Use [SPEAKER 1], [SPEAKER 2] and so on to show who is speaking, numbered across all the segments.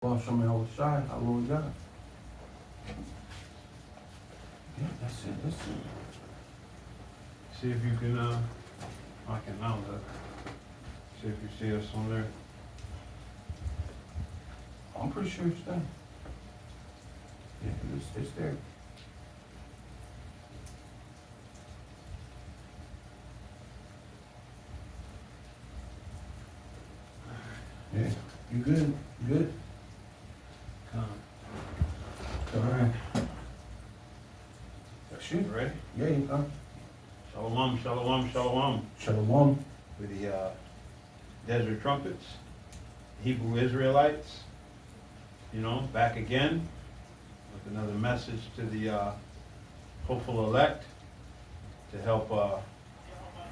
[SPEAKER 1] BaHaSham Yahawashi, our Lord God. Yeah, that's it.
[SPEAKER 2] See if you can, I can now look. See if you see us on there.
[SPEAKER 1] I'm pretty sure it's there. Yeah, it's there. Yeah, you good? You good?
[SPEAKER 2] Come.
[SPEAKER 1] All right. That's you.
[SPEAKER 2] Ready?
[SPEAKER 1] Yeah, you come.
[SPEAKER 2] Shalom, shalom, shalom.
[SPEAKER 1] Shalom.
[SPEAKER 2] With the desert trumpets, Hebrew Israelites, back again with another message to the hopeful elect to help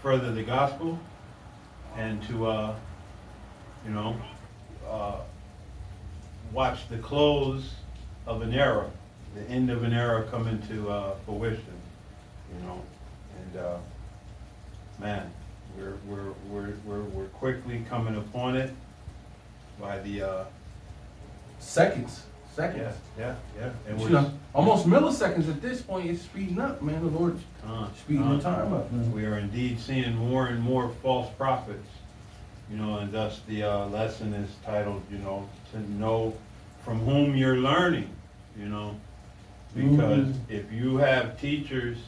[SPEAKER 2] further the gospel and to, watch the close of an era, the end of an era come into fruition, and man, we're quickly coming upon it by the
[SPEAKER 1] Seconds.
[SPEAKER 2] yeah, and
[SPEAKER 1] You know, almost milliseconds at this point. It's speeding up, man. The Lord's speeding the time up, man.
[SPEAKER 2] we are indeed seeing more and more false prophets, and thus the lesson is titled, to know from whom you're learning, because if you have teachers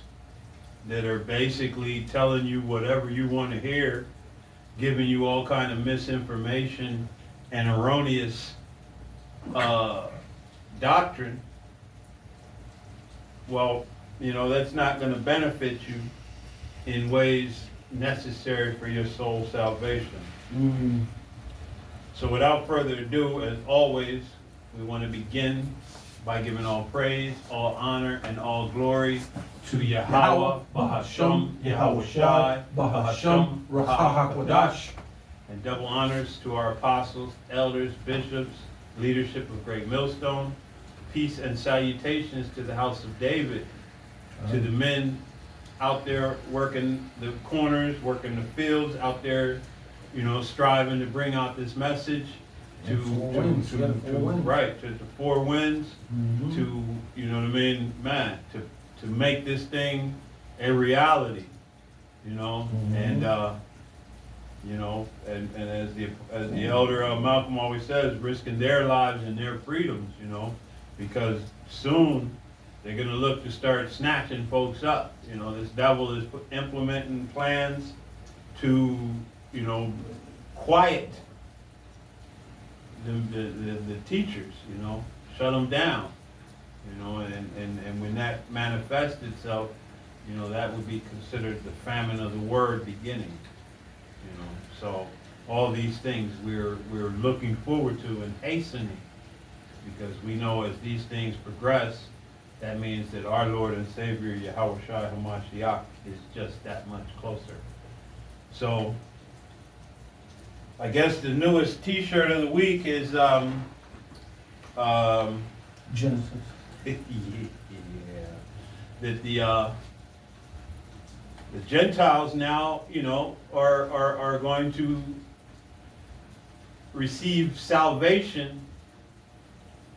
[SPEAKER 2] that are basically telling you whatever you want to hear, giving you all kind of misinformation and erroneous doctrine, well, that's not going to benefit you in ways necessary for your soul salvation. So without further ado, as always, we want to begin by giving all praise, all honor, and all glory to Yahawah, BaHaSham, Yahawashi, BaHaSham, Rawchaa, QaDash, and double honors to our apostles, elders, bishops, leadership of Great Millstone. Peace and salutations to the house of David, to the men out there working the corners, working the fields, out there, striving to bring out this message to the four winds, to, man, to make this thing a reality, and and as the elder Malcolm always says, risking their lives and their freedoms, because soon they're going to look to start snatching folks up. This devil is implementing plans to, quiet the teachers, shut them down, and when that manifests itself, that would be considered the famine of the word beginning, So all these things we're looking forward to and hastening, because we know as these things progress, that means that our Lord and Savior Yahawashi Hamashiach is just that much closer. So I guess the newest T-shirt of the week is
[SPEAKER 1] Genesis.
[SPEAKER 2] Yeah, that the Gentiles now, are going to receive salvation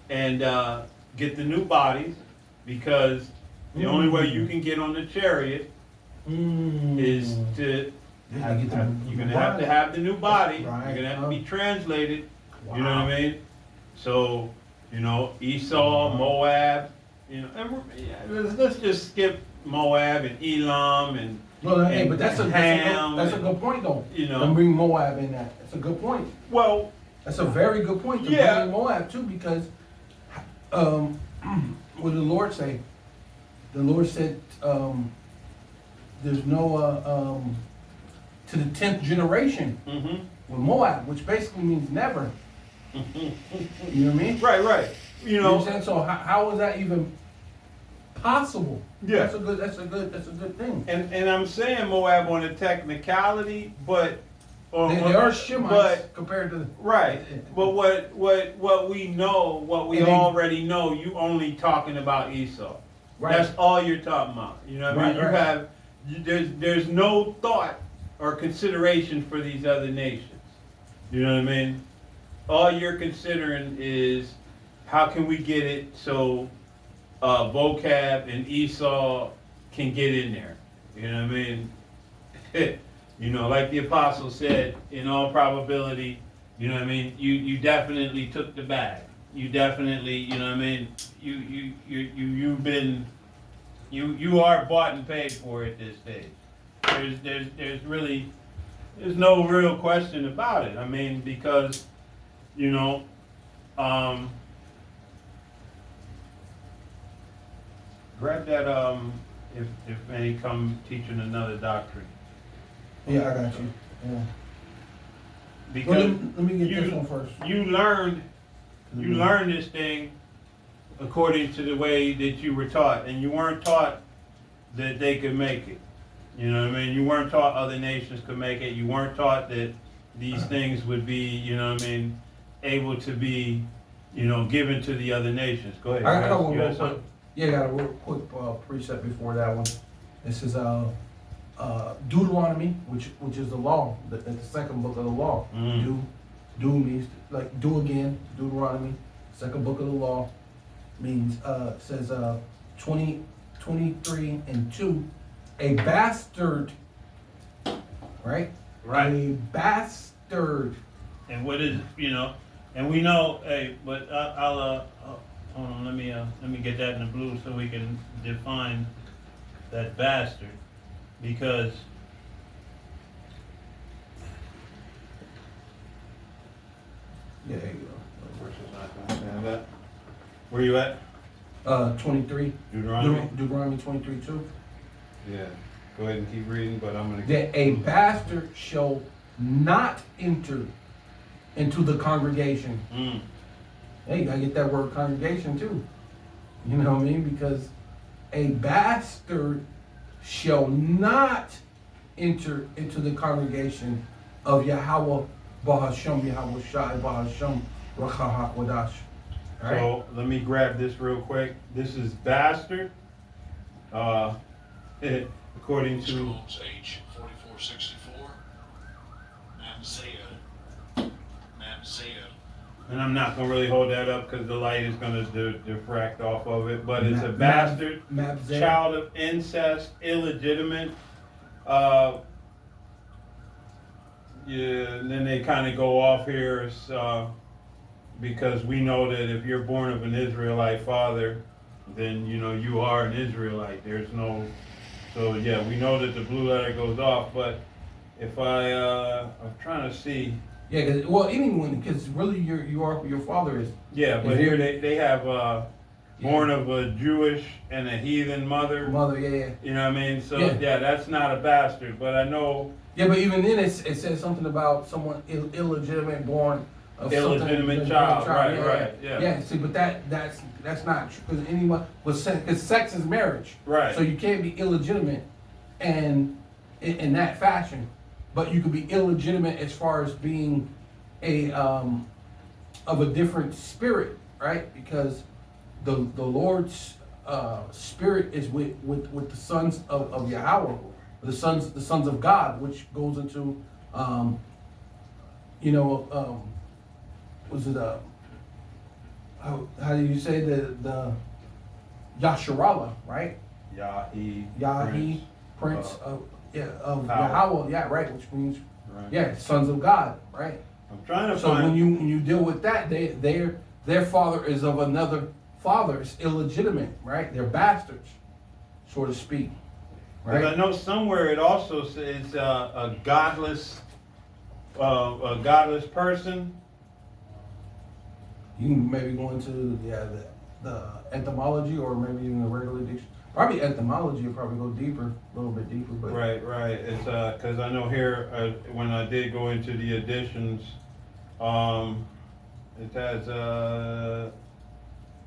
[SPEAKER 2] and get the new bodies, because the only way you can get on the chariot is to you're going to have the new body.
[SPEAKER 1] Right.
[SPEAKER 2] You're going to have to be translated. Wow. You know what I mean? So, Esau, Moab, and let's just skip Moab and Elam and
[SPEAKER 1] but that's a good point though. And bring Moab in that. That's a good point.
[SPEAKER 2] Well,
[SPEAKER 1] that's a very good point to bring Moab too, because what did the Lord say? The Lord said there's no to the 10th generation with Moab, which basically means never. You know what I mean?
[SPEAKER 2] Right.
[SPEAKER 1] You know what I'm saying? So how is that even possible?
[SPEAKER 2] Yeah.
[SPEAKER 1] That's a good thing.
[SPEAKER 2] And I'm saying Moab on a technicality, but
[SPEAKER 1] they are Shemites compared to
[SPEAKER 2] right. But what we know, what we already know, you only talking about Esau. Right. That's all you're talking about. You know what I mean?
[SPEAKER 1] Right.
[SPEAKER 2] There's no thought or consideration for these other nations. You know what I mean? all you're considering is how can we get it so vocab and Esau can get in there. You know what I mean? You know, like the apostle said, in all probability, you know what I mean, you definitely took the bag. You definitely, you know what I mean, you are bought and paid for at this stage. There's no real question about it. I mean, because, you know, grab that if any come teaching another doctrine.
[SPEAKER 1] Yeah, I got you. Yeah.
[SPEAKER 2] Because
[SPEAKER 1] let me get this one first.
[SPEAKER 2] You learned this thing according to the way that you were taught, and you weren't taught that they could make it. You know what I mean? You weren't taught other nations could make it. You weren't taught that these things would be, you know what I mean, able to be, you know, given to the other nations. Go ahead.
[SPEAKER 1] I got one real quick. Yeah, I got a real quick precept before that one. This is Deuteronomy, which is the law, the second book of the law. Do means like do again. Deuteronomy, second book of the law, means says 23:2, a bastard, right?
[SPEAKER 2] Right.
[SPEAKER 1] A bastard.
[SPEAKER 2] And what is, you know, and we know, hey, but I'll hold on, let me get that in the blue so we can define that bastard, because
[SPEAKER 1] Yeah, there you
[SPEAKER 2] that. Where you at?
[SPEAKER 1] go. 23.
[SPEAKER 2] Deuteronomy?
[SPEAKER 1] Deuteronomy 23:2.
[SPEAKER 2] Yeah. Go ahead and keep reading, but I'm gonna
[SPEAKER 1] That a bastard shall not enter into the congregation. Hey, you gotta get that word congregation too. You know what I mean? Because a bastard shall not enter into the congregation of Yahawah, BaHaSham, Yahawashi, BaHaSham, Rawchaa, QaDash. Right?
[SPEAKER 2] So let me grab this real quick. This is bastard. According to
[SPEAKER 3] Scrolls H 4464, Mamzea.
[SPEAKER 2] And I'm not gonna really hold that up because the light is gonna diffract off of it. But it's a bastard, child of incest, illegitimate. Yeah, and then they kind of go off here because we know that if you're born of an Israelite father, then you know you are an Israelite. There's no, so yeah, we know that the blue letter goes off. But if I'm trying to see.
[SPEAKER 1] Yeah, cause, well, anyone, because really your father is.
[SPEAKER 2] Yeah, but here they have born of a Jewish and a heathen mother.
[SPEAKER 1] Mother, yeah.
[SPEAKER 2] You know what I mean? So yeah, that's not a bastard. But I know.
[SPEAKER 1] Yeah, but even then it says something about someone illegitimate born of
[SPEAKER 2] illegitimate child. Right. Yeah.
[SPEAKER 1] Yeah. See, but that's not true because anyone because sex is marriage.
[SPEAKER 2] Right.
[SPEAKER 1] So you can't be illegitimate, and in that fashion, but you could be illegitimate as far as being a of a different spirit, right? Because the Lord's spirit is with the sons of Yahawah. The sons of God, which goes into, was it how do you say the Yasharallah, right? Prince of Yahawah, yeah, right, which means sons of God, right?
[SPEAKER 2] I'm trying to
[SPEAKER 1] so
[SPEAKER 2] find.
[SPEAKER 1] when you deal with that, their father is of another father, it's illegitimate, right? They're bastards, so to speak. Right.
[SPEAKER 2] I know somewhere it also says a godless person.
[SPEAKER 1] You can maybe go into the etymology or maybe even the regular dictionary. Probably etymology will probably go deeper, a little bit deeper. But
[SPEAKER 2] right. It's because I know here when I did go into the editions, it has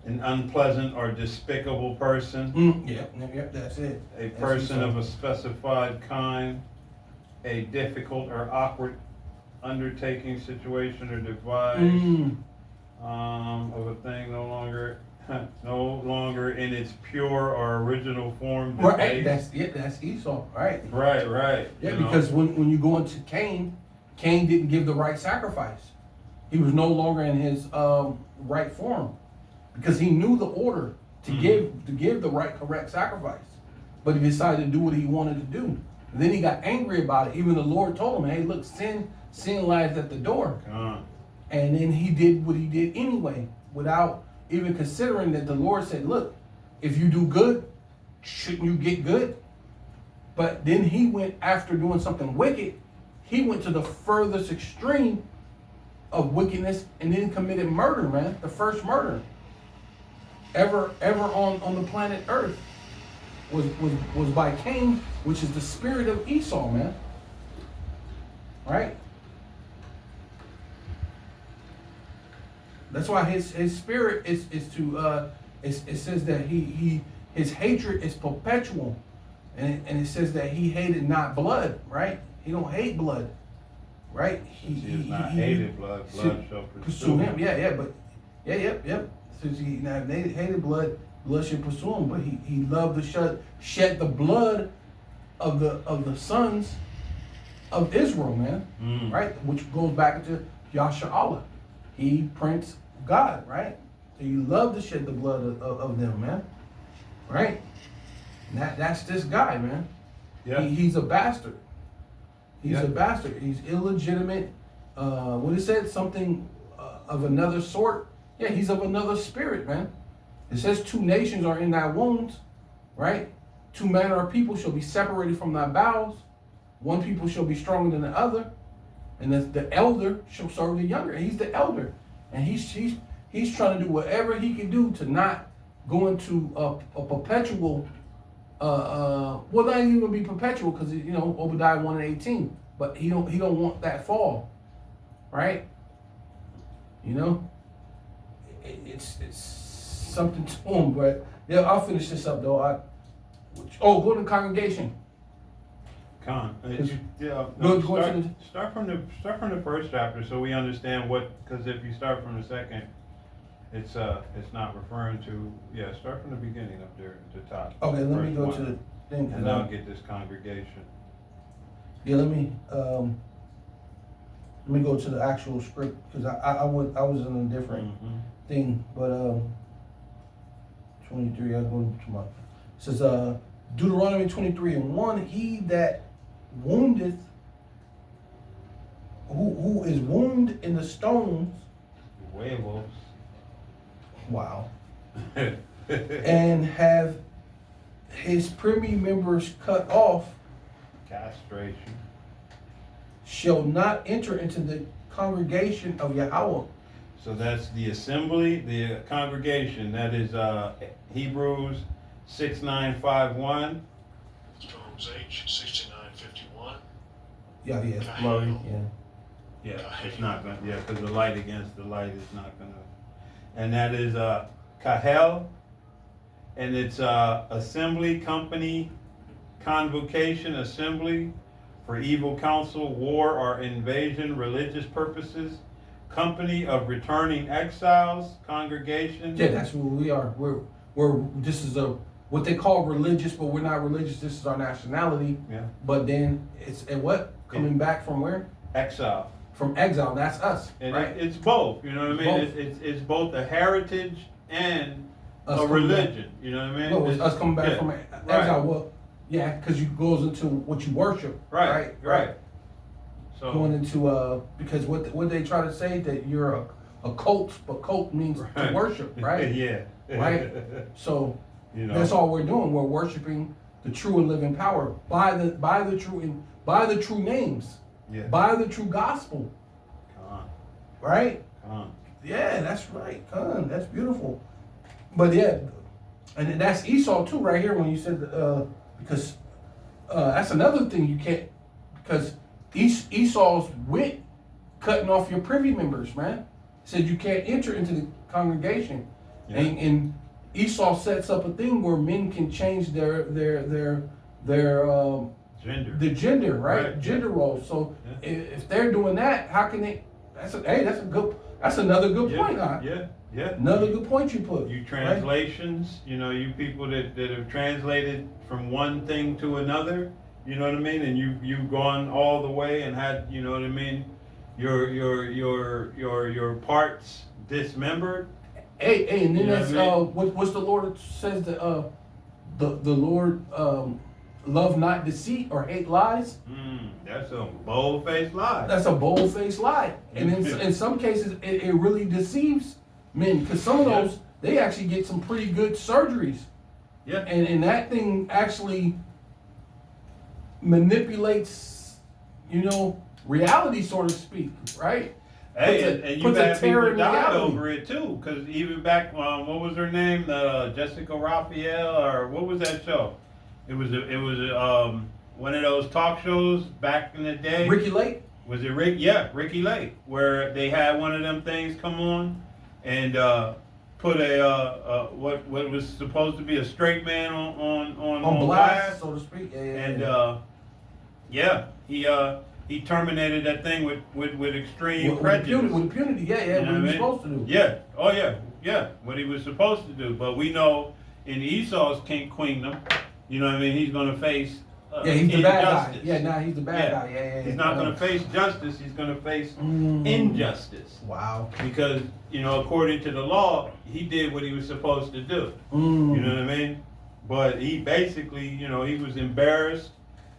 [SPEAKER 2] an unpleasant or despicable person.
[SPEAKER 1] Yep, that's it.
[SPEAKER 2] A person of a specified kind, a difficult or awkward undertaking, situation, or device of a thing no longer in its pure or original form.
[SPEAKER 1] Right, that's Esau, right?
[SPEAKER 2] Right.
[SPEAKER 1] Yeah, because when you go into Cain didn't give the right sacrifice. He was no longer in his right form, because he knew the order to give the correct sacrifice, but he decided to do what he wanted to do. And then he got angry about it. Even the Lord told him, "Hey, look, sin lies at the door." And then he did what he did anyway, without even considering that the Lord said, "Look, if you do good, shouldn't you get good?" But then he went, after doing something wicked, he went to the furthest extreme of wickedness and then committed murder, man. The first murder ever on the planet Earth was by Cain, which is the spirit of Esau, man. Right? That's why his spirit is to it says that his hatred is perpetual. And it says that he hated not blood, right? He don't hate blood, right?
[SPEAKER 2] He has not hated blood. Blood shall pursue him.
[SPEAKER 1] Yep. Since he not hated blood, blood should pursue him. But he loved to shed the blood of the sons of Israel, man, right? Which goes back to Yahawah. He Prince God, right? So he loved to shed the blood of them, man, right? And that's this guy, man.
[SPEAKER 2] Yeah.
[SPEAKER 1] He's a bastard. He's a bastard. He's illegitimate. What he said, something of another sort. Yeah, he's of another spirit, man. It says 2 nations are in thy wounds, right? 2 manner of people shall be separated from thy bowels. 1 people shall be stronger than the other, and the elder shall serve the younger. He's the elder, and he's trying to do whatever he can do to not go into a perpetual. Well, not even gonna be perpetual, because Obadiah 1:18. But he don't want that fall, right? It's something to him. But yeah, I'll finish this up though. Go to the congregation.
[SPEAKER 2] Start from the first chapter, so we understand what. Because if you start from the second, it's not referring to. Yeah, start from the beginning up there at the top.
[SPEAKER 1] Okay, let me go to the thing.
[SPEAKER 2] And I'll get this congregation.
[SPEAKER 1] Yeah, let me go to the actual script, because I was in a different thing, but 23. I'll go to my. It says Deuteronomy 23:1. He that woundeth, who is wounded in the stones.
[SPEAKER 2] Werewolves.
[SPEAKER 1] Wow. And have his privy members cut off,
[SPEAKER 2] Castration.
[SPEAKER 1] shall not enter into the congregation of Yahawah.
[SPEAKER 2] So that's the assembly, the congregation. That is Hebrews 6951.
[SPEAKER 3] Strong's H 6951.
[SPEAKER 1] Yeah, it's blurry.
[SPEAKER 2] Yeah, it's not gonna. Yeah, because the light against the light is not gonna. And that is Kahel, and it's assembly, company, convocation, assembly for evil counsel, war or invasion, religious purposes, company of returning exiles, congregation.
[SPEAKER 1] Yeah, that's what we are. This is what they call religious, but we're not religious. This is our nationality.
[SPEAKER 2] Yeah.
[SPEAKER 1] But then it's coming back from where?
[SPEAKER 2] Exile.
[SPEAKER 1] From exile. That's us,
[SPEAKER 2] and
[SPEAKER 1] right?
[SPEAKER 2] It's both. You know what I mean? It's both a heritage and a religion. You know what I mean?
[SPEAKER 1] Well, it's us coming back from exile.
[SPEAKER 2] Right.
[SPEAKER 1] Well, yeah, because it goes into what you worship. Right. So going into because what they try to say, that you're a cult, but cult means to worship, right?
[SPEAKER 2] Yeah.
[SPEAKER 1] Right. So that's all we're doing. We're worshiping the true and living power by the true names.
[SPEAKER 2] Yeah.
[SPEAKER 1] By the true gospel. Right? Yeah, that's right. That's beautiful. But yeah, and that's Esau too, right here, when you said because that's another thing you can't, because Esau's wit cutting off your privy members, man. Said you can't enter into the congregation. Yeah. And Esau sets up a thing where men can change their
[SPEAKER 2] gender.
[SPEAKER 1] The gender, right? Gender roles. So if they're doing that, how can they? That's another good point, huh?
[SPEAKER 2] Yeah.
[SPEAKER 1] Another good point you put.
[SPEAKER 2] You translations, right? You people that have translated from one thing to another, you know what I mean? And you've gone all the way and had, you know what I mean, your parts dismembered.
[SPEAKER 1] Hey, and then
[SPEAKER 2] You know
[SPEAKER 1] that's
[SPEAKER 2] what I mean?
[SPEAKER 1] what's the Lord says that the Lord love not deceit or hate lies.
[SPEAKER 2] That's a bold-faced lie.
[SPEAKER 1] That's a bold-faced lie, and in some cases it really deceives men, because some of those they actually get some pretty good surgeries.
[SPEAKER 2] Yeah.
[SPEAKER 1] And that thing actually manipulates, reality, so to speak, right?
[SPEAKER 2] Hey, and you had people died
[SPEAKER 1] reality
[SPEAKER 2] over it too, because even back, what was her name? Jessica Raphael, or what was that show? It was one of those talk shows back in the day.
[SPEAKER 1] Ricky Lake?
[SPEAKER 2] Was it Rick? Yeah, Ricky Lake, where they had one of them things come on and put what was supposed to be a straight man on blast,
[SPEAKER 1] so to speak.
[SPEAKER 2] He terminated that thing with extreme prejudice.
[SPEAKER 1] With impunity, what he was supposed to do.
[SPEAKER 2] Yeah, what he was supposed to do. But we know in Esau's queendom, he's going to face
[SPEAKER 1] he's the bad
[SPEAKER 2] injustice.
[SPEAKER 1] guy. Now he's the bad guy.
[SPEAKER 2] He's not going to face justice. He's going to face injustice.
[SPEAKER 1] Wow.
[SPEAKER 2] Because according to the law, he did what he was supposed to do. You know what I mean? But he basically, he was embarrassed.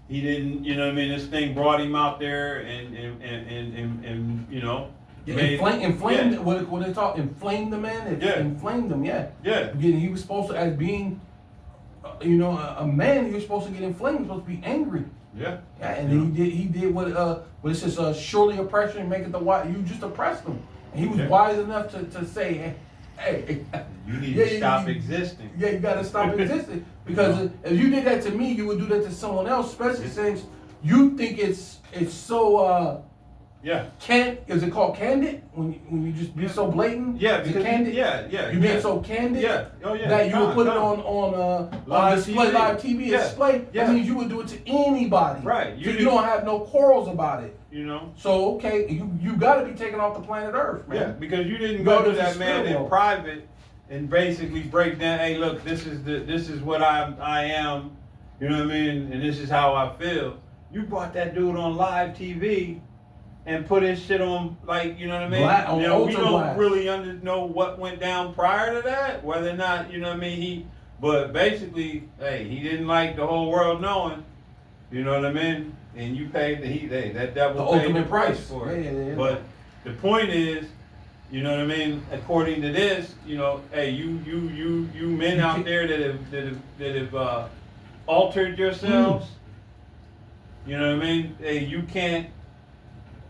[SPEAKER 2] He didn't, this thing brought him out there and
[SPEAKER 1] inflamed. What they talk, inflamed the man. Inflamed them. Yeah. Again, he was supposed to, as being, a man, he was supposed to get inflamed. He was supposed to be angry.
[SPEAKER 2] Yeah.
[SPEAKER 1] And he did what it says, surely oppression maketh the wise. You just oppressed him, and he was wise enough to say, hey,
[SPEAKER 2] you need to stop existing.
[SPEAKER 1] Yeah, you got to stop existing, because if you did that to me, you would do that to someone else, especially since you think it's so is it called candid when you just be so blatant?
[SPEAKER 2] Yeah, because
[SPEAKER 1] candid. You being so candid. That you would put it on
[SPEAKER 2] live
[SPEAKER 1] display,
[SPEAKER 2] TV.
[SPEAKER 1] live TV display. That means you would do it to anybody.
[SPEAKER 2] Right.
[SPEAKER 1] So you don't have no quarrels about it. So okay, you got to be taken off the planet Earth, man.
[SPEAKER 2] Yeah, because you didn't go to that man in private and basically break down. Hey, look, this is what I am. You know what I mean? And this is how I feel. You brought that dude on live TV and put his shit on, like, you know what I mean? We don't really know what went down prior to that, whether or not, you know what I mean, but basically, hey, he didn't like the whole world knowing, you know what I mean? And you paid that devil paid the price for it.
[SPEAKER 1] Yeah.
[SPEAKER 2] But the point is, you know what I mean, according to this, hey, you men out there that have altered yourselves, you know what I mean? Hey, you can't.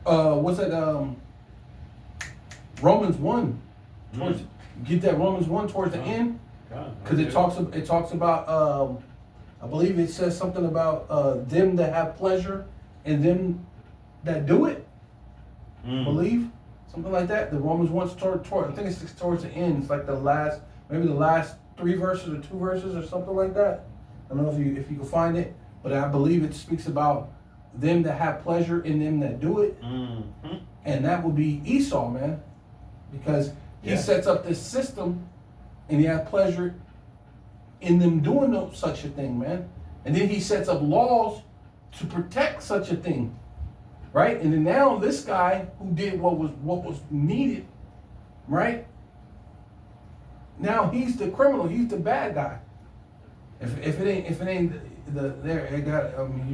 [SPEAKER 1] What's that? Romans 1. Get that Romans 1 towards the end, because it talks about. I believe it says something about them that have pleasure and them that do it. Believe something like that. The Romans 1 I think it's towards the end. It's like the last 3 verses or 2 verses or something like that. I don't know if you can find it, but I believe it speaks about them that have pleasure in them that do it. And that would be Esau, man, because he sets up this system and he has pleasure in them doing such a thing, man. And then he sets up laws to protect such a thing, right? And then now this guy who did what was needed, right? Now he's the criminal. He's the bad guy. If it ain't you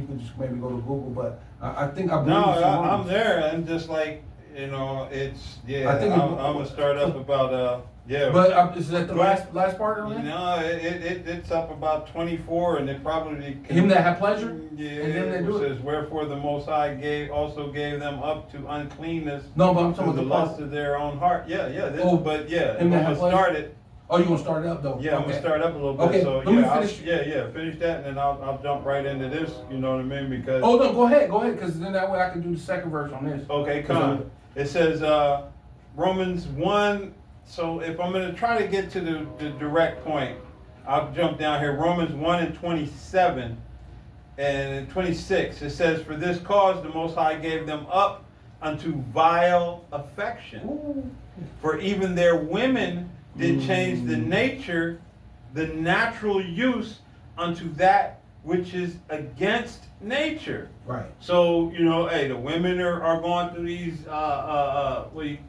[SPEAKER 1] can just maybe go to Google, but I think I believe.
[SPEAKER 2] No, I'm there. I'm just like, it's
[SPEAKER 1] I think
[SPEAKER 2] I'm gonna start up about
[SPEAKER 1] But is that the last part of it?
[SPEAKER 2] No, it's up about 24, and it probably
[SPEAKER 1] him that had pleasure.
[SPEAKER 2] Yeah,
[SPEAKER 1] and then they do
[SPEAKER 2] it says, wherefore the Most High gave them up to uncleanness.
[SPEAKER 1] No, but I'm talking
[SPEAKER 2] about the lust of their own heart. I'm gonna start it.
[SPEAKER 1] Oh, you gonna start it up though?
[SPEAKER 2] Yeah, I'm gonna start up a little bit.
[SPEAKER 1] Okay,
[SPEAKER 2] So
[SPEAKER 1] let me finish.
[SPEAKER 2] finish that, and then I'll jump right into this. You know what I mean? Because
[SPEAKER 1] no, go ahead, because then that way I can do the second verse on this.
[SPEAKER 2] Okay, come on. It says Romans 1. So if I'm gonna try to get to the direct point, I'll jump down here. Romans 1 and 27 and 26. It says, for this cause the Most High gave them up unto vile affection.
[SPEAKER 1] Ooh.
[SPEAKER 2] For even their women did change the nature, the natural use unto that which is against nature.
[SPEAKER 1] Right.
[SPEAKER 2] So, hey, the women are going through these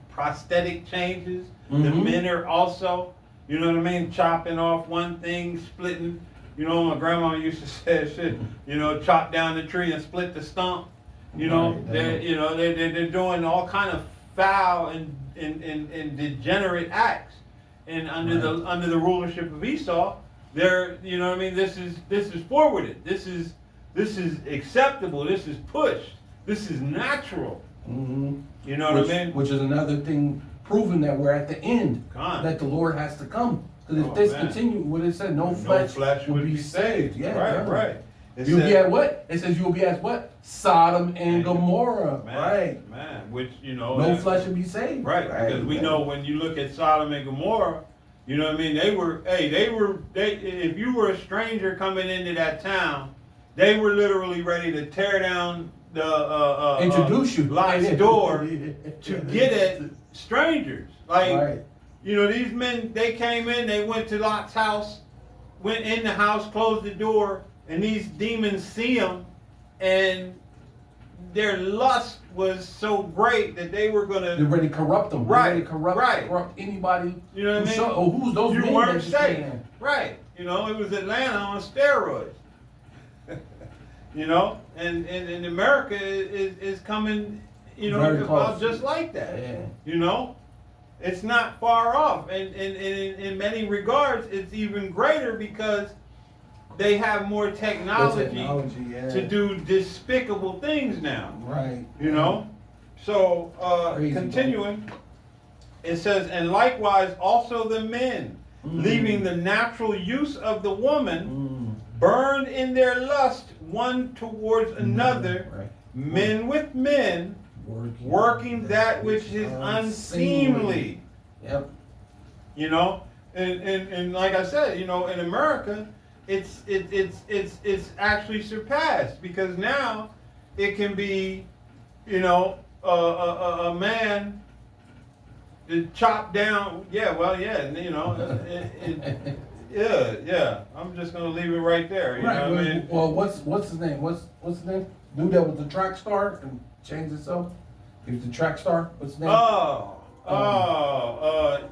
[SPEAKER 2] prosthetic changes. The men are also, chopping off one thing, splitting. My grandma used to say shit, chop down the tree and split the stump. They're doing all kind of foul and degenerate acts. And under the rulership of Esau, they're, this is forwarded. This is acceptable. This is pushed. This is natural. You know what I mean?
[SPEAKER 1] Which is another thing proving that we're at the end. That the Lord has to come. Because if this continue, what it said, no flesh will be saved. Yeah,
[SPEAKER 2] right.
[SPEAKER 1] You'll be at what? It says you'll be at what? Sodom and Gomorrah. Right.
[SPEAKER 2] Man, which,
[SPEAKER 1] no flesh will be saved.
[SPEAKER 2] Right, because we know when you look at Sodom and Gomorrah, you know what I mean? If you were a stranger coming into that town, they were literally ready to tear down the
[SPEAKER 1] introduce you
[SPEAKER 2] Lot's door to get at strangers. Like, these men, they came in, they went to Lot's house, went in the house, closed the door, and these demons see them, and their lust was so great that they were gonna.
[SPEAKER 1] They're ready to corrupt them.
[SPEAKER 2] Right.
[SPEAKER 1] They're ready to corrupt anybody.
[SPEAKER 2] You know what I mean?
[SPEAKER 1] Who's those men?
[SPEAKER 2] You weren't safe. Right. It was Atlanta on steroids. And America is coming, about just like that.
[SPEAKER 1] Yeah.
[SPEAKER 2] It's not far off, and in many regards, it's even greater because they have more technology to do despicable things now.
[SPEAKER 1] Right.
[SPEAKER 2] So continuing, it says, and likewise also the men, leaving the natural use of the woman, burned in their lust one towards another, men with men, working that which is unseemly.
[SPEAKER 1] Yep.
[SPEAKER 2] And like I said, in America, it's actually surpassed, because now it can be, a man to chop down. I'm just gonna leave it right there. You know what I mean?
[SPEAKER 1] Well, what's his name? What's his name? Dude that was the track star and changed himself. He was the track star. What's his name?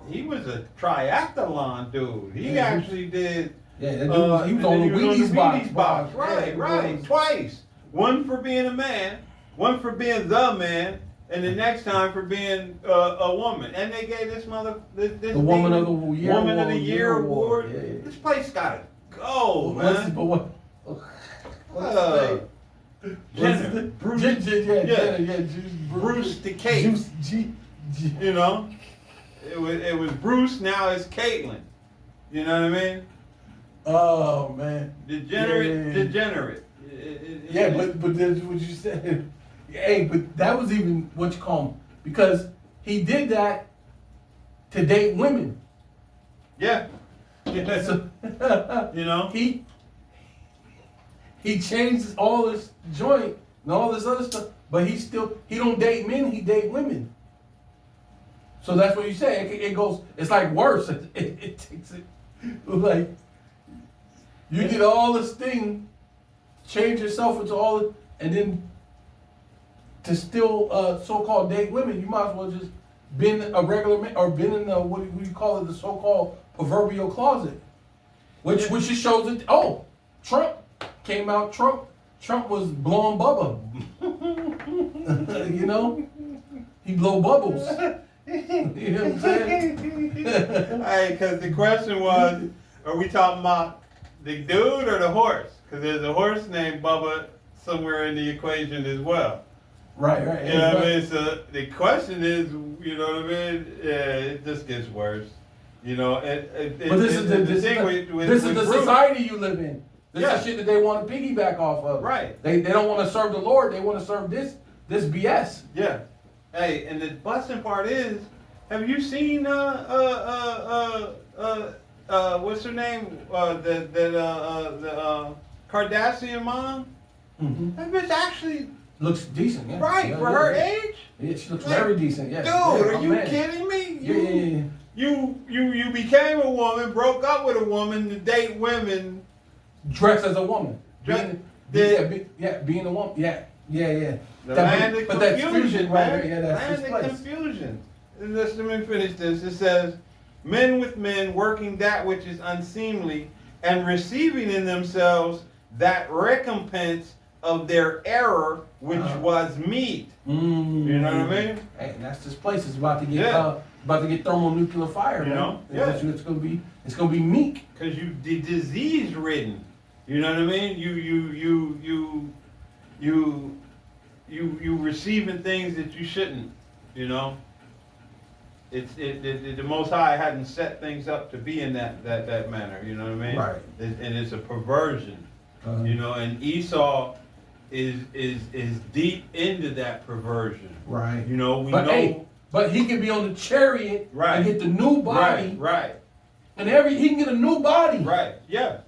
[SPEAKER 2] He was a triathlon dude. He actually did.
[SPEAKER 1] Yeah, that dude he was on the Wheaties box.
[SPEAKER 2] Right. Twice. One for being a man, one for being the man, and the next time for being a woman. And they gave this the
[SPEAKER 1] Woman of the Year
[SPEAKER 2] award.
[SPEAKER 1] Yeah.
[SPEAKER 2] This place gotta go, man.
[SPEAKER 1] Jenner.
[SPEAKER 2] Bruce the Cake. It was Bruce, now it's Caitlyn. You know what I mean?
[SPEAKER 1] Oh man.
[SPEAKER 2] Degenerate.
[SPEAKER 1] But that's what you said. Hey, but that was even what you call him, because he did that to date women.
[SPEAKER 2] Yeah.
[SPEAKER 1] So, he changed all this joint and all this other stuff, but he don't date men, he date women. So that's what you say. It goes. It's like worse. It takes it like you did all this thing, change yourself into all, and then to still so-called date women, you might as well just been a regular man or been in the what do you call it, the so-called proverbial closet, which just shows it. Oh, Trump came out. Trump was blowing Bubba. He blow bubbles. You know what I'm saying?
[SPEAKER 2] Hey, because the question was, are we talking about the dude or the horse? Because there's a horse named Bubba somewhere in the equation as well.
[SPEAKER 1] Right.
[SPEAKER 2] You know what I mean? So the question is, you know what I mean? It just gets worse.
[SPEAKER 1] But this is the society you live in. This is shit that they want to piggyback off of.
[SPEAKER 2] Right.
[SPEAKER 1] They don't want to serve the Lord. They want to serve this BS.
[SPEAKER 2] Yeah. Hey, and the busting part is, have you seen what's her name? The Kardashian mom?
[SPEAKER 1] Mm-hmm.
[SPEAKER 2] That bitch actually
[SPEAKER 1] looks decent, yeah.
[SPEAKER 2] Right,
[SPEAKER 1] yeah,
[SPEAKER 2] for her age?
[SPEAKER 1] Yeah, she looks very decent, yeah.
[SPEAKER 2] Dude, are you kidding me?
[SPEAKER 1] Yeah.
[SPEAKER 2] You became a woman, broke up with a woman to date women.
[SPEAKER 1] Dressed as a woman. being a woman. Yeah.
[SPEAKER 2] The land of
[SPEAKER 1] but that's
[SPEAKER 2] confusion,
[SPEAKER 1] fusion
[SPEAKER 2] man.
[SPEAKER 1] right there. Yeah, that's
[SPEAKER 2] Land
[SPEAKER 1] his
[SPEAKER 2] of
[SPEAKER 1] place.
[SPEAKER 2] confusion. And let me finish this. It says, men with men working that which is unseemly and receiving in themselves that recompense of their error which was meet. You know what I mean?
[SPEAKER 1] Hey, and that's this place. It's about to get thermonuclear fire,
[SPEAKER 2] You
[SPEAKER 1] man.
[SPEAKER 2] know? Yeah.
[SPEAKER 1] It's gonna be meek.
[SPEAKER 2] Because you disease ridden. You know what I mean? You receiving things that you shouldn't. You know. The Most High hadn't set things up to be in that manner. You know what I mean?
[SPEAKER 1] Right.
[SPEAKER 2] And it's a perversion. You know, and Esau is deep into that perversion.
[SPEAKER 1] Right.
[SPEAKER 2] You know,
[SPEAKER 1] but he can be on the chariot and get the new body.
[SPEAKER 2] Right.
[SPEAKER 1] And he can get a new body.
[SPEAKER 2] Right. Yeah.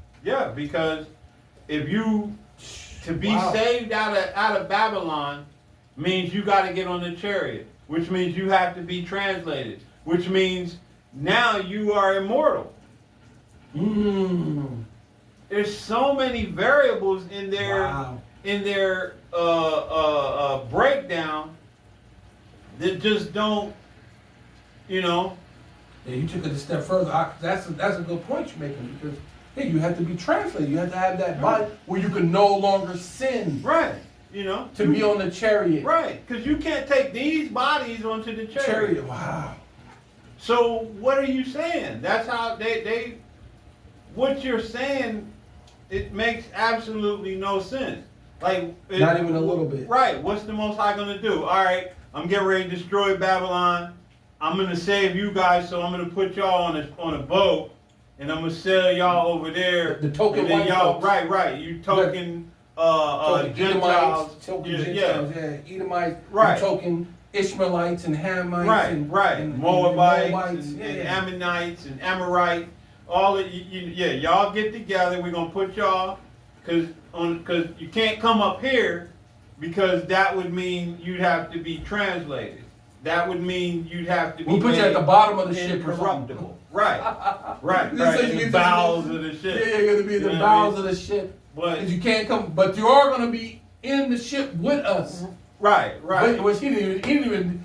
[SPEAKER 2] Because if you to be saved out of Babylon means you got to get on the chariot, which means you have to be translated, which means now you are immortal. There's so many variables in their breakdown that just don't, you know.
[SPEAKER 1] Yeah, you took it a step further. That's a good point you're making, because you have to be translated. You have to have that body where you can no longer sin.
[SPEAKER 2] Right. You know.
[SPEAKER 1] To be on the chariot.
[SPEAKER 2] Right. Because you can't take these bodies onto the chariot.
[SPEAKER 1] Wow.
[SPEAKER 2] So what are you saying? That's how they what you're saying, it makes absolutely no sense. Like
[SPEAKER 1] not even a little bit.
[SPEAKER 2] Right. What's the Most High gonna do? All right, I'm getting ready to destroy Babylon. I'm gonna save you guys, so I'm gonna put y'all on a boat, and I'm gonna sell y'all over there.
[SPEAKER 1] The token white
[SPEAKER 2] y'all,
[SPEAKER 1] folks.
[SPEAKER 2] right. You token Gentiles.
[SPEAKER 1] Edomites, Edomites.
[SPEAKER 2] Right.
[SPEAKER 1] Token Ishmaelites and Hamites.
[SPEAKER 2] And Moabites and Ammonites and Amorites. All of y'all get together. We're gonna put y'all, cause you can't come up here, because that would mean you'd have to be translated. That would mean you'd have to be.
[SPEAKER 1] We'll put you at the bottom of the ship,
[SPEAKER 2] incorruptible. Right. In the
[SPEAKER 1] You
[SPEAKER 2] bowels of the ship.
[SPEAKER 1] Yeah, you're gonna be in the bowels of the ship. Because you can't come, but you are gonna be in the ship with us.
[SPEAKER 2] Right.
[SPEAKER 1] Which he didn't even.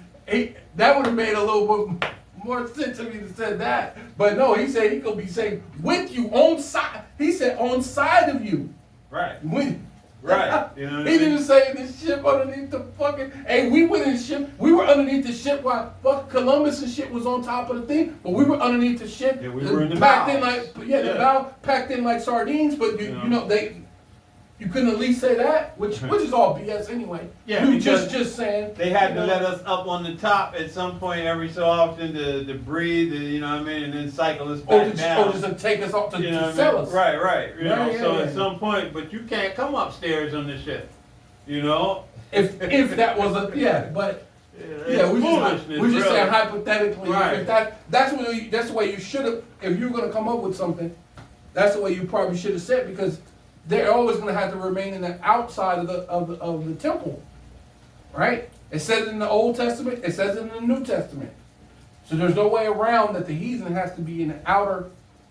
[SPEAKER 1] That would have made a little bit more sense if he said that. But no, he said he could be saved with you on side. He said on side of you.
[SPEAKER 2] Right.
[SPEAKER 1] Right.
[SPEAKER 2] You know what
[SPEAKER 1] he didn't say the ship underneath the fucking. Hey, we went in the ship. We were underneath the ship while fucking Columbus and shit was on top of the thing. But we were underneath the ship.
[SPEAKER 2] Yeah, we were in the
[SPEAKER 1] packed
[SPEAKER 2] bowels.
[SPEAKER 1] the bow packed in like sardines. But you know you couldn't at least say that, which is all BS anyway.
[SPEAKER 2] Yeah,
[SPEAKER 1] you just saying.
[SPEAKER 2] They had to let us up on the top at some point every so often to breathe, you know what I mean, and then cycle us back down.
[SPEAKER 1] Or just to take us off to sell us.
[SPEAKER 2] Right. You know, at some point, but you can't come upstairs on the ship, you know.
[SPEAKER 1] If that was but we're just saying hypothetically.
[SPEAKER 2] Right.
[SPEAKER 1] If that's the way you should have. If you were gonna come up with something, that's the way you probably should have said, because they're always going to have to remain in the outside of the temple, right? It says it in the Old Testament. It says it in the New Testament. So there's no way around that the heathen has to be in the outer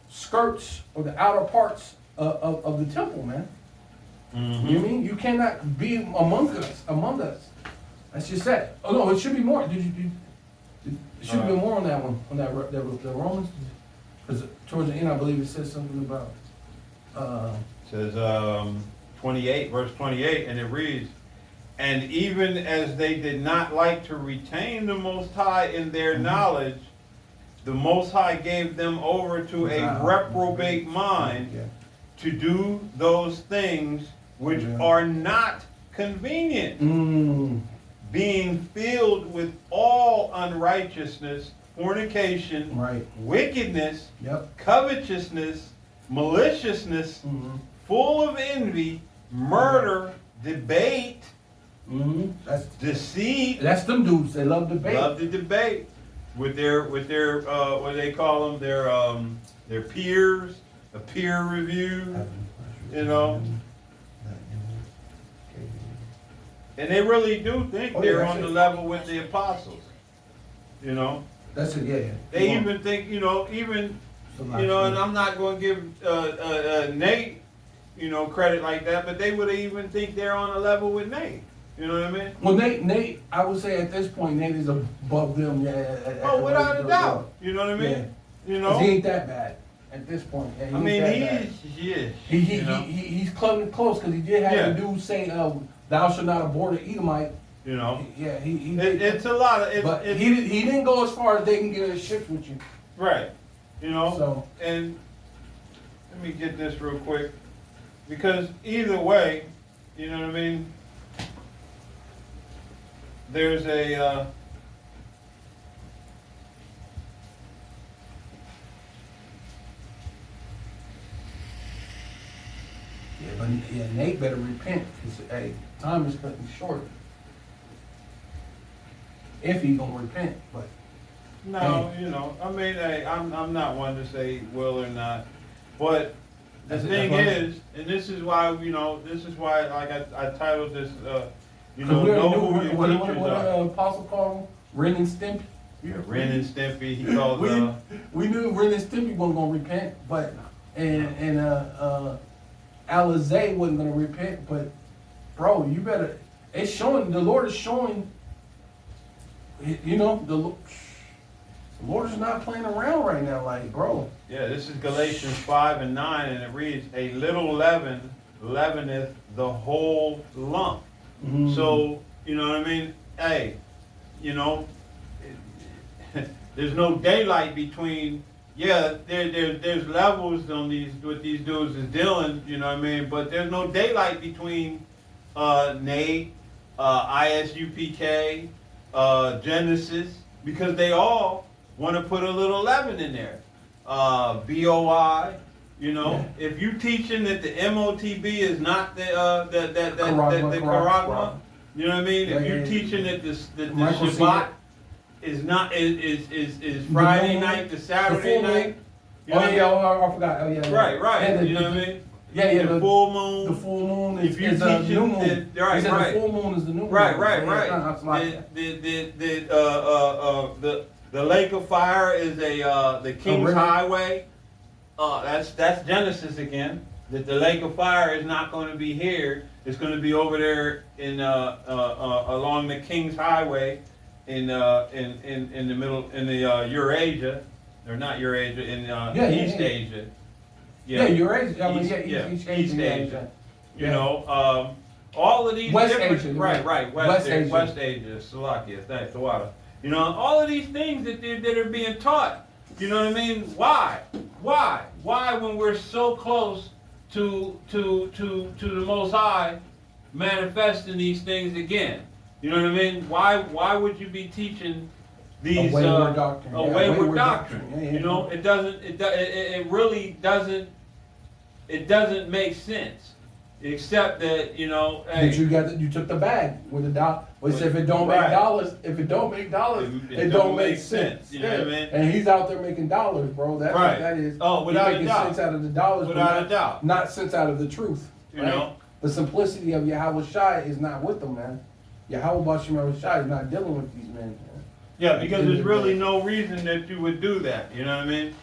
[SPEAKER 1] skirts or the outer parts of the temple, man.
[SPEAKER 2] Mm-hmm.
[SPEAKER 1] You know what I mean? You cannot be among us. That's just that. Oh no, it should be more. It should be more on that one. On that the Romans, because towards the end I believe it says something about.
[SPEAKER 2] Says 28, verse 28, and it reads, and even as they did not like to retain the Most High in their knowledge, the Most High gave them over to a reprobate mind to do those things which are not convenient, being filled with all unrighteousness, fornication, wickedness, covetousness, maliciousness, full of envy, murder, debate,
[SPEAKER 1] that's
[SPEAKER 2] deceit.
[SPEAKER 1] That's them dudes. They love debate.
[SPEAKER 2] Love to debate with their what do they call them? Their peers, a peer review, you know. And they really do think they're on the level with the apostles, you know.
[SPEAKER 1] That's it. Yeah.
[SPEAKER 2] They even think, you know, and I'm not going to give Nate, credit like that, but they would even think they're on a level with Nate. You know what I mean?
[SPEAKER 1] Well, Nate, I would say at this point, Nate is above them. Yeah.
[SPEAKER 2] Oh, without a doubt. You know what I mean?
[SPEAKER 1] Yeah. 'Cause he ain't that bad at this point. Yeah, he's close because he did have the dude say, "Thou shalt not abhor the Edomite." Yeah,
[SPEAKER 2] it's a lot of.
[SPEAKER 1] But he didn't go as far as they can get a shift with you.
[SPEAKER 2] Right.
[SPEAKER 1] So.
[SPEAKER 2] And let me get this real quick, because either way, you know what I mean. There's a yeah,
[SPEAKER 1] but Nate better repent because hey, time is cutting short. If he gonna repent, but
[SPEAKER 2] no, I mean, hey, I'm not one to say will or not, but the thing is, and this is why like I titled this. Know who your teachers are.
[SPEAKER 1] Apostle called him? Ren and Stimpy?
[SPEAKER 2] Yeah, Ren and Stimpy, he called
[SPEAKER 1] we knew Ren and Stimpy wasn't gonna repent, but Alizé wasn't gonna repent, but bro, you better, it's showing, the Lord is showing, the Lord is not playing around right now, like, bro.
[SPEAKER 2] Yeah, this is Galatians 5:9, and it reads, "A little leaven leaveneth the whole lump." Mm-hmm. So, you know what I mean? Hey, there's no daylight between, there's levels on what these dudes is dealing, you know what I mean? But there's no daylight between Nate, ISUPK, Genesis, because they all want to put a little leaven in there. BOI. If you teaching that the MOTB is not the Karagma, you know what I mean? If you're teaching that the Shabbat is not is Friday night to Saturday night,
[SPEAKER 1] I forgot. Oh yeah.
[SPEAKER 2] Right. You know what I mean?
[SPEAKER 1] Yeah.
[SPEAKER 2] The full moon.
[SPEAKER 1] The full moon is
[SPEAKER 2] the
[SPEAKER 1] new moon.
[SPEAKER 2] Right.
[SPEAKER 1] The full moon is the new moon.
[SPEAKER 2] Right. The lake of fire is the King's Highway. That's Genesis again. That the lake of fire is not going to be here. It's going to be over there in along the King's Highway in the middle in the Eurasia, or not Eurasia, in East Asia.
[SPEAKER 1] Yeah, Eurasia. I mean,
[SPEAKER 2] East Asia. All of these
[SPEAKER 1] West
[SPEAKER 2] different
[SPEAKER 1] Asia.
[SPEAKER 2] Right. West Asia. Slovakia. Thanks, Tawada. All of these things that are being taught. You know what I mean? Why? When we're so close to the Most High manifesting these things again? You know what I mean? Why would you be teaching these
[SPEAKER 1] wayward doctrine?
[SPEAKER 2] Wayward doctrine? Yeah. It doesn't. It really doesn't. It doesn't make sense. Except that
[SPEAKER 1] But you took the bag with the dollar. Well, if it don't make dollars, it don't make sense.
[SPEAKER 2] You know what I mean?
[SPEAKER 1] And he's out there making dollars, bro. That's what that is.
[SPEAKER 2] Oh, without a doubt.
[SPEAKER 1] Sense out of the dollars,
[SPEAKER 2] without a doubt.
[SPEAKER 1] Not sense out of the truth. The simplicity of Yahawashi is not with them, man. BaHaSham is not dealing with these men. Man.
[SPEAKER 2] Yeah, because there's really no reason that you would do that. You know what I mean?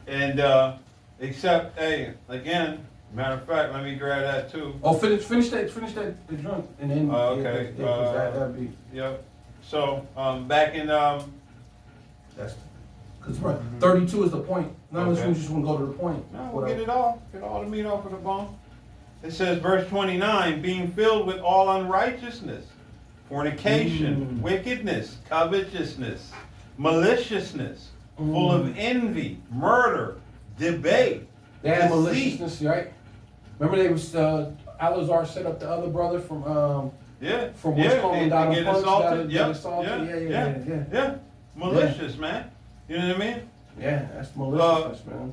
[SPEAKER 2] And except, hey, again. Matter of fact, let me grab that too.
[SPEAKER 1] Oh, finish that the drunk, and then
[SPEAKER 2] okay.
[SPEAKER 1] That'd be.
[SPEAKER 2] Yep. So back in
[SPEAKER 1] that's because 32 is the point. None of us just want to go to the point.
[SPEAKER 2] No, we'll get all the meat off of the bone. It says, verse 29, being filled with all unrighteousness, fornication, wickedness, covetousness, maliciousness, full of envy, murder, debate.
[SPEAKER 1] They had maliciousness, right? Remember they was Alazar set up the other brother from what's called
[SPEAKER 2] assaulted.
[SPEAKER 1] Yeah.
[SPEAKER 2] Malicious, man. You know what I mean?
[SPEAKER 1] Yeah, that's maliciousness, man.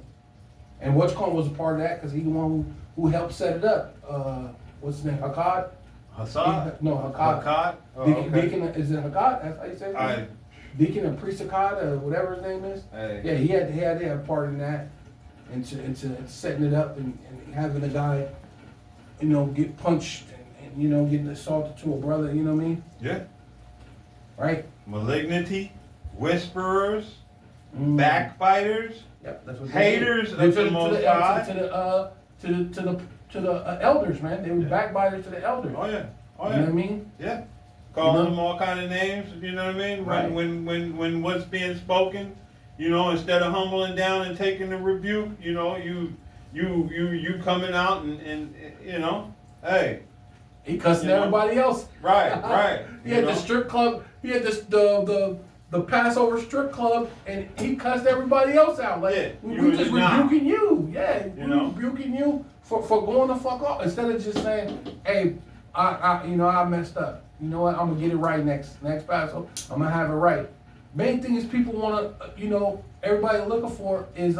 [SPEAKER 1] And what's called was a part of that because he's the one who helped set it up. What's his name? Hakkad?
[SPEAKER 2] Hakkad.
[SPEAKER 1] Deacon, is it Hakkad? That's how you say it? Deacon and priest Hakkad, or whatever his name is. Yeah, he had a part in that. Into setting it up and having a guy, get punched and getting assaulted to a brother, you know what I mean?
[SPEAKER 2] Yeah.
[SPEAKER 1] Right?
[SPEAKER 2] Malignity, whisperers, backbiters,
[SPEAKER 1] yep, that's what
[SPEAKER 2] haters of the Most High.
[SPEAKER 1] To to the elders, man. They were backbiters to the elders.
[SPEAKER 2] Oh yeah. Oh yeah.
[SPEAKER 1] You know what I mean?
[SPEAKER 2] Yeah. Calling them all kind of names, you know what I mean?
[SPEAKER 1] Right.
[SPEAKER 2] When what's being spoken, you know, instead of humbling down and taking the rebuke, you know, you coming out and you know, hey.
[SPEAKER 1] He cussing everybody else.
[SPEAKER 2] Right.
[SPEAKER 1] He had the strip club. He had this the Passover strip club, and he cussed everybody else out. Like we just rebuking you. Yeah, we rebuking you for going the fuck off instead of just saying, hey, I messed up. You know what? I'm gonna get it right next Passover. I'm gonna have it right. Main thing is people wanna, everybody looking for is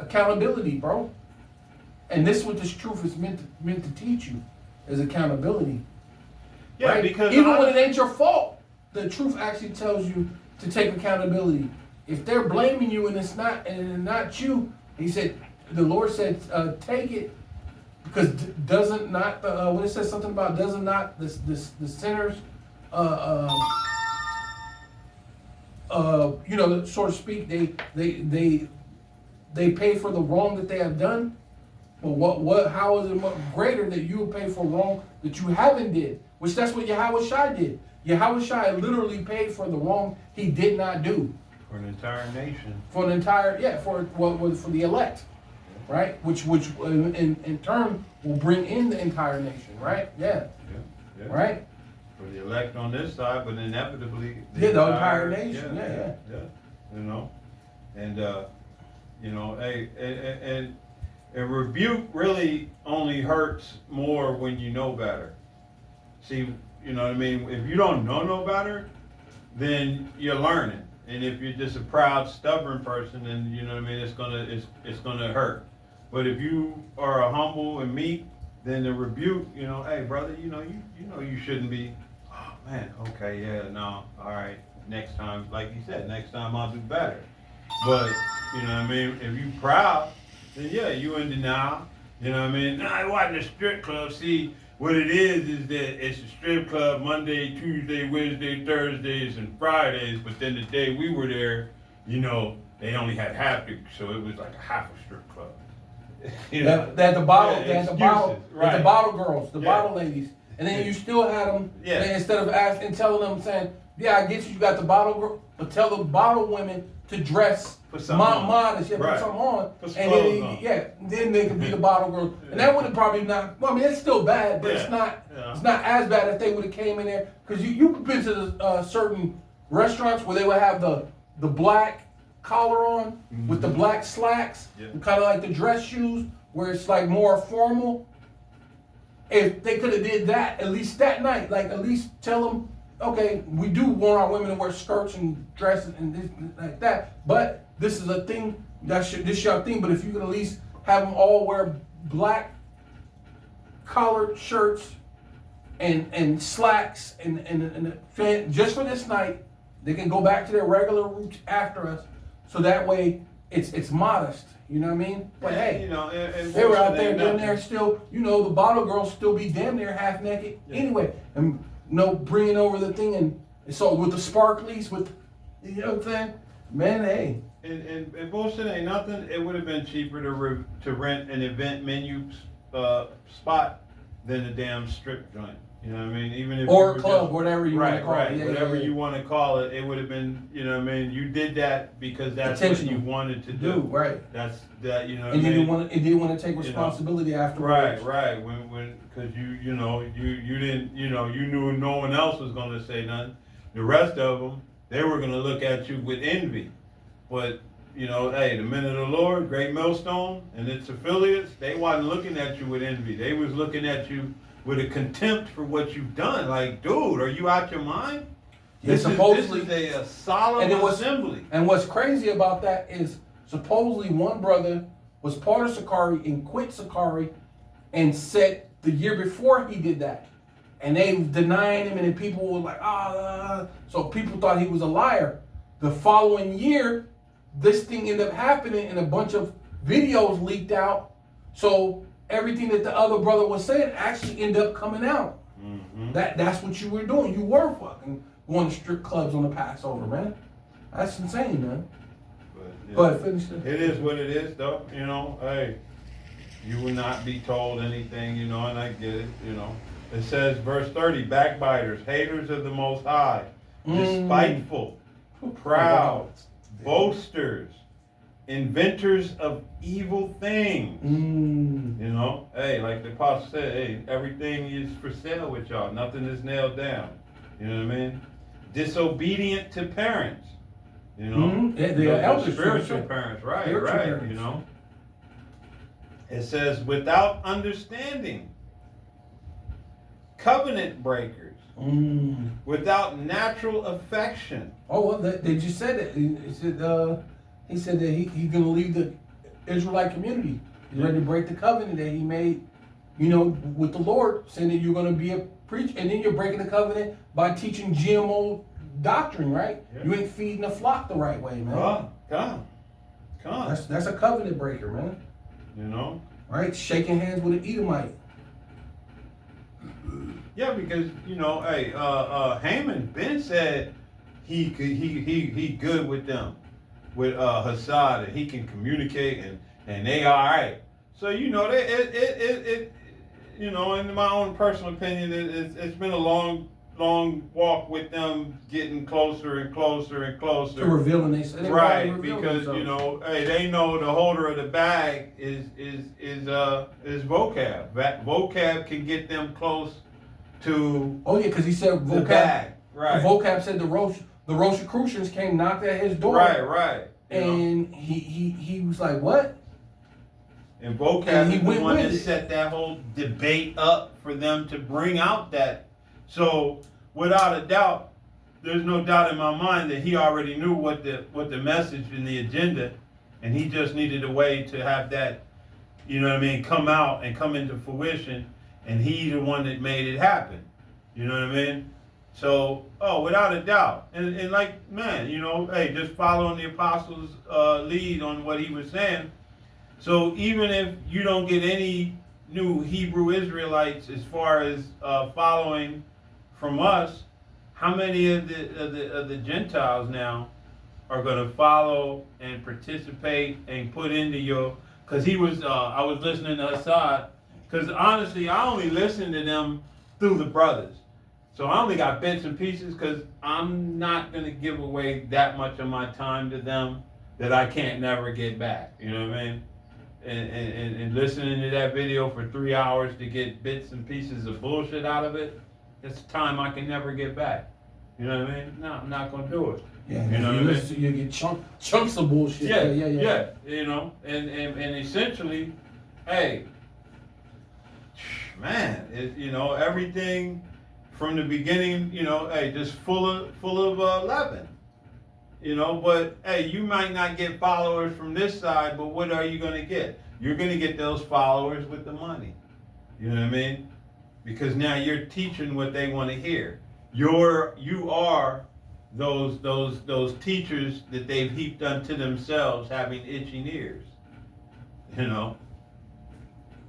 [SPEAKER 1] accountability, bro. And this is what this truth is meant to teach you, is accountability.
[SPEAKER 2] Yeah,
[SPEAKER 1] right?
[SPEAKER 2] because
[SPEAKER 1] even when it ain't your fault, the truth actually tells you to take accountability. If they're blaming you and it's not you, the Lord said, take it, because doesn't not when it says something about doesn't not the sinners so to speak, they pay for the wrong that they have done. But how is it much greater that you will pay for wrong that you haven't did? Which that's what Yahawashi did. Yahawashi literally paid for the wrong he did not do.
[SPEAKER 2] For an entire nation.
[SPEAKER 1] For the elect, right? Which in turn will bring in the entire nation, right? Yeah. Right?
[SPEAKER 2] For the elect on this side, but inevitably
[SPEAKER 1] the entire nation. Yeah.
[SPEAKER 2] You know, and and rebuke really only hurts more when you know better. See, you know what I mean? If you don't know no better, then you're learning. And if you're just a proud, stubborn person, then you know what I mean, it's gonna hurt. But if you are a humble and meek, then the rebuke, hey brother, you shouldn't be. Oh man, okay, yeah, no, all right. Next time, like you said, next time I'll do better. But you know what I mean, if you proud, then yeah, you in denial. You know what I mean? Nah, it wasn't a strip club. See, what it is that it's a strip club Monday, Tuesday, Wednesday, Thursdays, and Fridays. But then the day we were there, they only had half the, so it was like a half a strip club.
[SPEAKER 1] The bottle girls, the bottle ladies, and then you still had them. Yeah. Instead of asking, telling them, saying, "Yeah, I get you got the bottle girl," but tell the bottle women to dress modest, put something on, and then they could be the bottle girls, and that would have probably not. Well, I mean, it's still bad, but it's not. Yeah. It's not as bad if they would have came in there, because you've been to certain restaurants where they would have the black collar on with the black slacks, kind of like the dress shoes, where it's like more formal. If they could have did that at least that night, like at least tell them, okay, we do want our women to wear skirts and dresses and this like that, but this is a thing, this is your thing. But if you could at least have them all wear black collared shirts and slacks and just for this night, they can go back to their regular routes after us. So that way, it's modest, you know what I mean? But hey, they were out there damn near still, the bottle girls still be damn near half naked anyway, and bringing over the thing and so with the sparklies, with you know what I'm saying, man, hey.
[SPEAKER 2] And bullshit ain't nothing. It would have been cheaper to rent an event menu spot than a damn strip joint. You know what I mean? Even if
[SPEAKER 1] or a club, whatever you want to call it.
[SPEAKER 2] Whatever you want to call it, it would have been, you know what I mean? You did that because that's what you wanted to do.
[SPEAKER 1] Right.
[SPEAKER 2] That's that, you know what
[SPEAKER 1] I mean?
[SPEAKER 2] And
[SPEAKER 1] you didn't want to take responsibility afterwards.
[SPEAKER 2] Right. When because you didn't, you knew no one else was going to say nothing. The rest of them, they were going to look at you with envy. But, hey, the men of the Lord, Great Millstone, and its affiliates, they wasn't looking at you with envy. They was looking at you with a contempt for what you've done. Like, dude, are you out your mind? This is a solemn assembly.
[SPEAKER 1] And what's crazy about that is supposedly one brother was part of Sakari and quit Sakari and said the year before he did that. And they denied him, and then people were like, so people thought he was a liar. The following year, this thing ended up happening and a bunch of videos leaked out. So everything that the other brother was saying actually ended up coming out. Mm-hmm. That's what you were doing. You were fucking going to strip clubs on the Passover, man. That's insane, man. But finish it.
[SPEAKER 2] It is what it is, though. Hey, You will not be told anything, and I get it, It says, verse 30, backbiters, haters of the Most High, despiteful, proud, boasters, inventors of evil things. Hey, like the apostle said, hey, everything is for sale with y'all. Nothing is nailed down. You know what I mean? Disobedient to parents.
[SPEAKER 1] The elders,
[SPEAKER 2] spiritual parents, right,
[SPEAKER 1] spiritual
[SPEAKER 2] right.
[SPEAKER 1] parents.
[SPEAKER 2] It says, without understanding, covenant breakers, without natural affection.
[SPEAKER 1] Oh, well, they just said that. He said that he's going to leave the Israelite community. He's ready to break the covenant that he made, with the Lord, saying that you're going to be a preacher, and then you're breaking the covenant by teaching GMO doctrine, right? Yeah. You ain't feeding the flock the right way, man.
[SPEAKER 2] Come on.
[SPEAKER 1] That's a covenant breaker, man. Right? Shaking hands with an Edomite.
[SPEAKER 2] Yeah, because Haman Ben said he good with them, with Hassad, and he can communicate and they all right. So in my own personal opinion, it's been a long walk with them getting closer and closer and closer
[SPEAKER 1] to revealing they said
[SPEAKER 2] right, because they know the holder of the bag is vocab. Vocab can get them close to
[SPEAKER 1] because he said vocab.
[SPEAKER 2] The bag. Right.
[SPEAKER 1] Vocab said the Rosicrucians came knocked at his door.
[SPEAKER 2] Right.
[SPEAKER 1] And he was like, what?
[SPEAKER 2] And vocab is the one that set that whole debate up for them to bring out that. So without a doubt, there's no doubt in my mind that he already knew what the message and the agenda, and he just needed a way to have that, come out and come into fruition, and he's the one that made it happen. You know what I mean? So, without a doubt. And like, man, hey, just following the apostles' lead on what he was saying. So even if you don't get any new Hebrew Israelites as far as following from us, how many of the Gentiles now are going to follow and participate and put into your? Because I was listening to Assad. Because honestly, I only listen to them through the brothers. So I only got bits and pieces because I'm not going to give away that much of my time to them that I can't never get back. You know what I mean? And listening to that video for 3 hours to get bits and pieces of bullshit out of it, it's time I can never get back. You know what I mean? No, I'm not going to do it.
[SPEAKER 1] Yeah, you know what I mean? You get chunks of bullshit.
[SPEAKER 2] Yeah. And essentially, hey, man, everything from the beginning, hey, just full of leaven. But hey, you might not get followers from this side, but what are you going to get? You're going to get those followers with the money. You know what I mean? Because now you're teaching what they want to hear. You are those teachers that they've heaped unto themselves, having itching ears.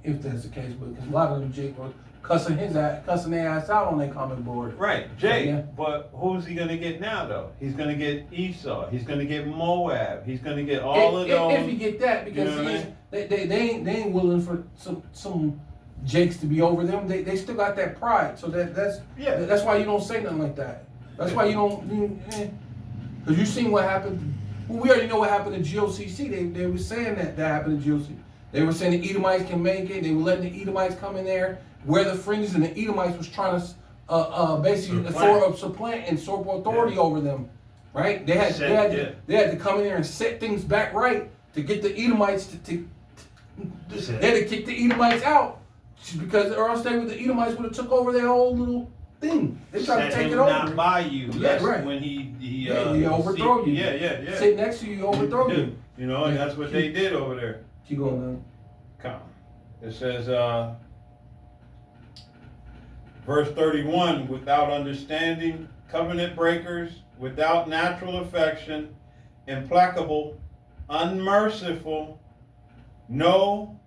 [SPEAKER 1] If that's the case, because a lot of them Jake were cussing their ass out on their comment board.
[SPEAKER 2] Right, Jake. So, yeah. But who's he gonna get now though? He's gonna get Esau. He's gonna get Moab. He's gonna get all of those.
[SPEAKER 1] If you get that, because they ain't willing for some Jakes to be over them. They still got that pride. So that's why you don't say nothing like that. That's why you don't. Because you seen what happened. Well, we already know what happened to GOCC. They were saying that happened to GOCC. They were saying the Edomites can make it. They were letting the Edomites come in there, wear the fringes, and the Edomites was trying to basically supplant and usurp authority over them, right? They had to come in there and set things back right to get the Edomites they had to kick the Edomites out because or else the Edomites would have took over their whole little thing. They tried to take it over.
[SPEAKER 2] Not by you.
[SPEAKER 1] Yeah, right.
[SPEAKER 2] When he
[SPEAKER 1] overthrow you.
[SPEAKER 2] Yeah.
[SPEAKER 1] Sit next to you, overthrow you.
[SPEAKER 2] And that's what they did over there.
[SPEAKER 1] Keep going on.
[SPEAKER 2] Come. It says, verse 31, without understanding, covenant breakers, without natural affection, implacable, unmerciful, knowing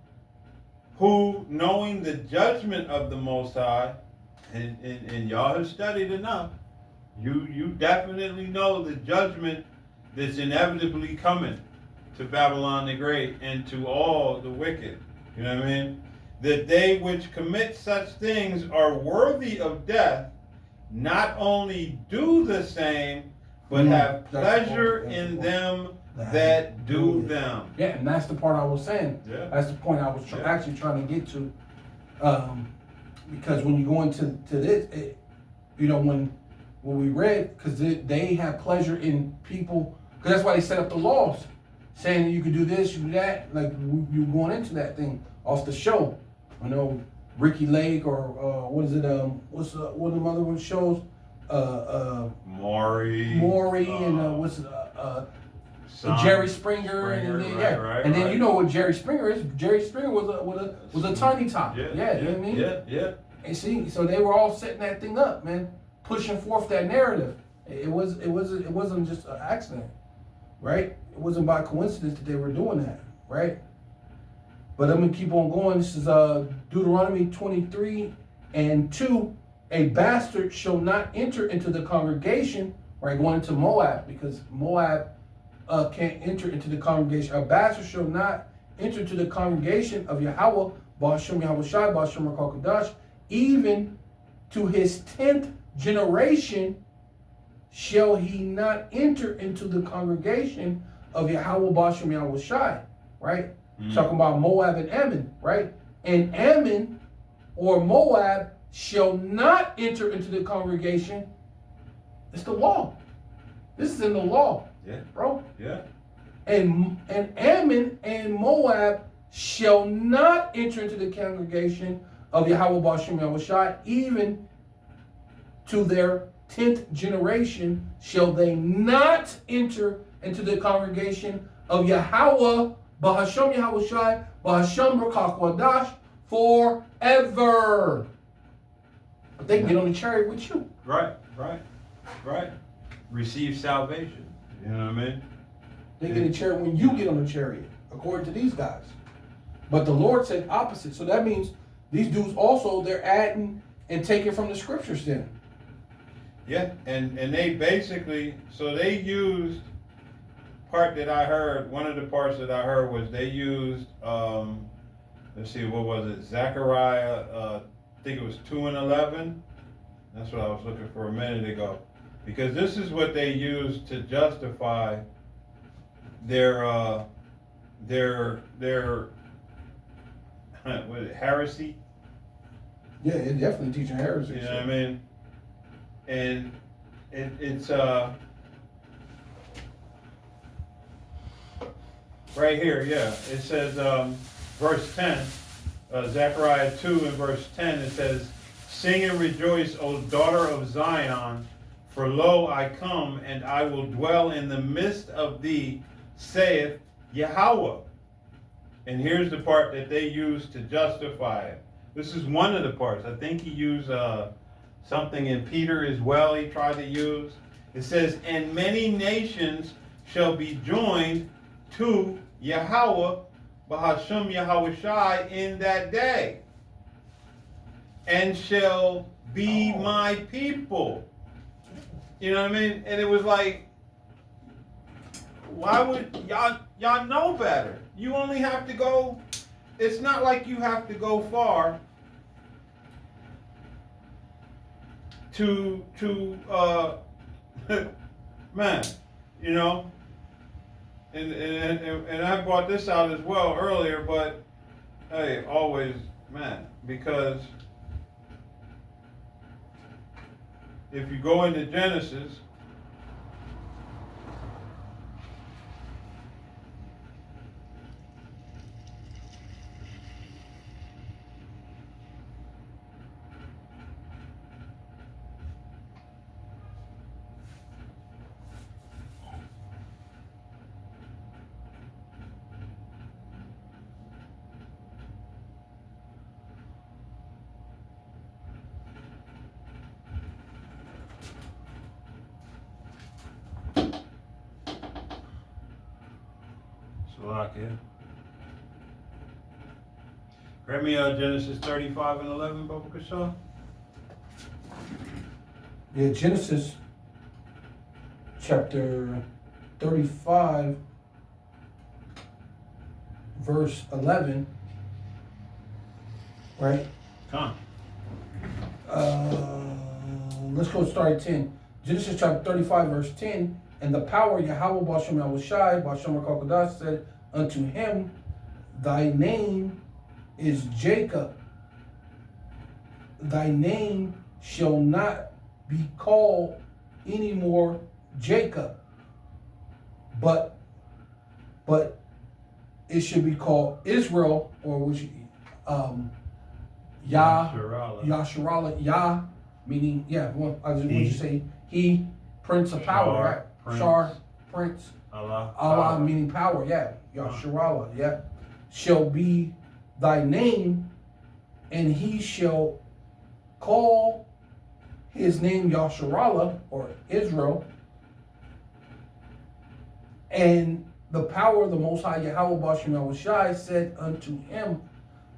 [SPEAKER 2] the judgment of the Most High, and y'all have studied enough, you definitely know the judgment that's inevitably coming to Babylon the Great and to all the wicked. You know what I mean? That they which commit such things are worthy of death, not only do the same, but have pleasure in them that do them.
[SPEAKER 1] Yeah, and that's the part I was saying.
[SPEAKER 2] Yeah.
[SPEAKER 1] That's the point I was actually trying to get to. Because when you go into this, when we read, because they have pleasure in people, because that's why they set up the laws, saying you can do this, you do that. Like you going into that thing off the show. I know Ricky Lake or what is it? What's one of the other one shows?
[SPEAKER 2] Maury
[SPEAKER 1] and what's it? Jerry Springer and then, and then you know what Jerry Springer is. Jerry Springer was a tiny top. You know what I mean?
[SPEAKER 2] Yeah.
[SPEAKER 1] And see, so they were all setting that thing up, man, pushing forth that narrative. It wasn't just an accident, right? It wasn't by coincidence that they were doing that, right? But I'm gonna keep on going. This is Deuteronomy 23:2. A bastard shall not enter into the congregation, right? Going into Moab, because Moab can't enter into the congregation. A bastard shall not enter into the congregation of Yahawah, BaHaSham, Yahawashi, BaHaSham, QaDash, even to his 10th generation shall he not enter into the congregation of Yahawah, BaHaSham, Yahawashi, right? Talking about Moab and Ammon, right? And Ammon or Moab shall not enter into the congregation. It's the law. This is in the law, bro.
[SPEAKER 2] Yeah.
[SPEAKER 1] And Ammon and Moab shall not enter into the congregation of Yahawah, BaHaSham, Yahawashi, even to their 10th generation shall they not enter into the congregation of Yahawah, BaHaSham, Yahawashi, BaHaSham, QaDash, forever. But they can get on the chariot with you.
[SPEAKER 2] Right. Receive salvation. You know what I mean?
[SPEAKER 1] They get a chariot when you get on the chariot, according to these guys. But the Lord said opposite. So that means these dudes also, they're adding and taking from the scriptures then.
[SPEAKER 2] Yeah, and they basically, so they used, one of the parts that I heard was they used, let's see, what was it? Zechariah, I think it was 2:11. That's what I was looking for a minute ago. Because this is what they used to justify their what is it, heresy?
[SPEAKER 1] Yeah, it's definitely teaching heresy.
[SPEAKER 2] You know what I mean? And it's right here, yeah. It says verse 10, Zechariah 2 and verse 10, it says, "Sing and rejoice, O daughter of Zion, for lo, I come, and I will dwell in the midst of thee, saith Yahawah." And here's the part that they use to justify it. This is one of the parts. I think he used something in Peter as well he tried to use. It says, "And many nations shall be joined to Yahawah, BaHaSham, Yahawashi in that day, and shall be my people." You know what I mean? And it was like, why would y'all know better? You only have to go, it's not like you have to go far to man, you know, and I brought this out as well earlier, but hey, always, man, because if you go into Genesis, grab me Genesis 35 and 11, BaHaSham.
[SPEAKER 1] Yeah, Genesis chapter 35, verse 11. right?
[SPEAKER 2] Come.
[SPEAKER 1] Let's go start at 10. Genesis chapter 35, verse 10. And the power Yahawah BaHaSham Yahawashi, BaHaSham QaDash said unto him, thy name is Jacob. Thy name shall not be called any more Jacob, but it should be called Israel, or which Yasharallah, Yah, meaning, well, I just want you to say he, Prince of Power, right? Shar, Prince, Allah, meaning power, Yasharallah, shall be thy name, and he shall call his name Yasharallah, or Israel, and the power of the Most High Yahawah BaHaSham Yahawashi said unto him,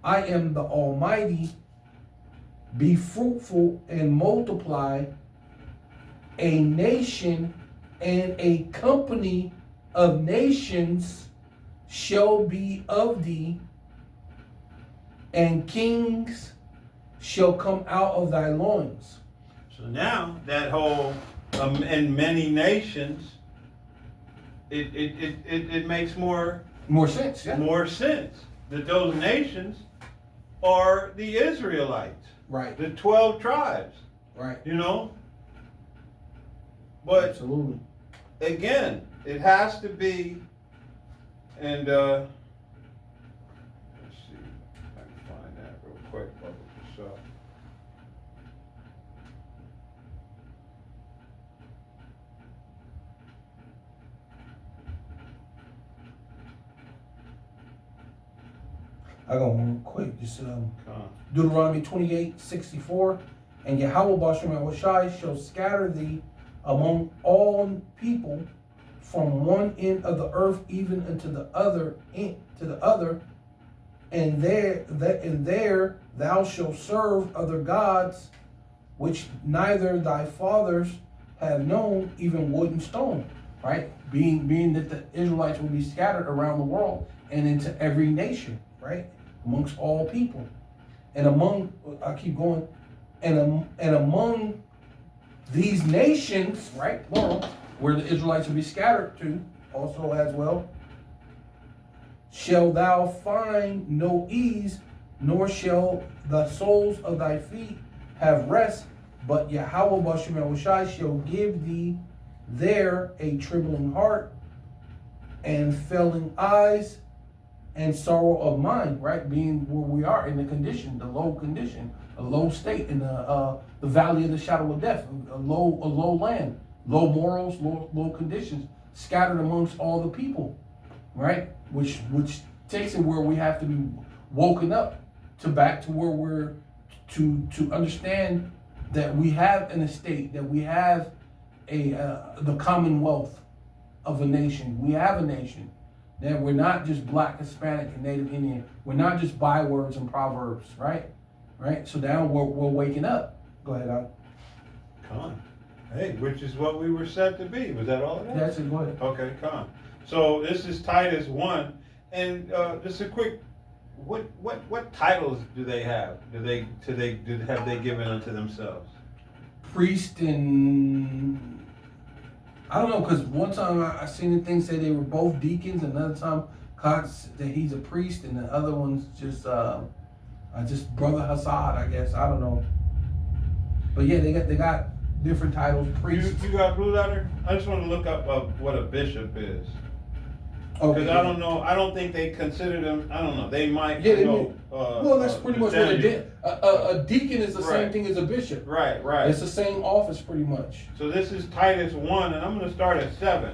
[SPEAKER 1] I am the Almighty, be fruitful and multiply, a nation and a company of nations shall be of thee, and kings shall come out of thy loins.
[SPEAKER 2] So now that whole and many nations, it makes more
[SPEAKER 1] sense. Yeah.
[SPEAKER 2] More sense that those nations are the Israelites,
[SPEAKER 1] right?
[SPEAKER 2] The 12 tribes,
[SPEAKER 1] right?
[SPEAKER 2] You know, but
[SPEAKER 1] absolutely,
[SPEAKER 2] again, it has to be, and let's see if I can find that real quick.
[SPEAKER 1] I go real quick. Just Deuteronomy 28:64, and Yahawah BaHaSham Yahawashi shall scatter thee among all people from one end of the earth even unto the other and there thou shalt serve other gods which neither thy fathers have known, even wood and stone. Right? Being that the Israelites will be scattered around the world and into every nation, right? Amongst all people. And among, I keep going, and among these nations, right, plural, where the Israelites will be scattered to, also as well, shall thou find no ease, nor shall the soles of thy feet have rest, but Yahawah BaHaSham Yahawashi shall give thee there a trembling heart, and failing eyes, and sorrow of mind, right? Being where we are in the condition, a low state, in the valley of the shadow of death, a low land, low morals, low conditions, scattered amongst all the people, right? Which takes it where we have to be woken up to back to where we're to understand that we have an estate, that we have the commonwealth of a nation. We have a nation. That we're not just black, Hispanic, and Native Indian. We're not just bywords and proverbs, right? Right? So now we're waking up. Go ahead, Al.
[SPEAKER 2] Come on. Hey, which is what we were set to be. Was that all of that?
[SPEAKER 1] That's it, go ahead.
[SPEAKER 2] Okay, come on. So this is Titus 1. And just a quick, what titles do they have? Have they given unto themselves?
[SPEAKER 1] Priest and... I don't know, because one time I seen the thing say they were both deacons, another time that he's a priest, and the other one's just Brother Hassad, I guess. I don't know. But yeah, they got different titles. Priest.
[SPEAKER 2] You got Blue Letter? I just want to look up what a bishop is.
[SPEAKER 1] Okay.
[SPEAKER 2] Because I don't know. I don't think they consider them. I don't know. They might.
[SPEAKER 1] Yeah, well, that's pretty much what a deacon is. The same thing as a bishop.
[SPEAKER 2] Right.
[SPEAKER 1] It's the same office, pretty much.
[SPEAKER 2] So this is Titus 1, and I'm going to start at 7,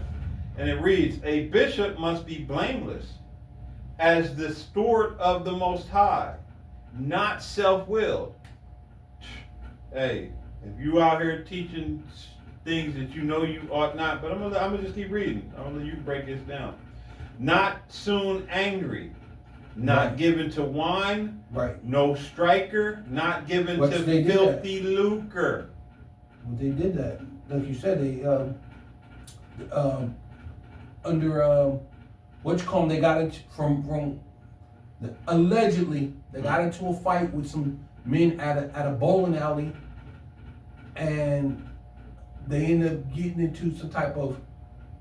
[SPEAKER 2] and it reads: A bishop must be blameless, as the steward of the Most High, not self-willed. Hey, if you out here teaching things that you know you ought not, but I'm gonna just keep reading. I'm gonna let you break this down. Not soon angry, not given to wine, no striker, not given to filthy lucre.
[SPEAKER 1] Well, they did that. Like you said, they under they got it from allegedly They got into a fight with some men at a bowling alley, and they ended up getting into some type of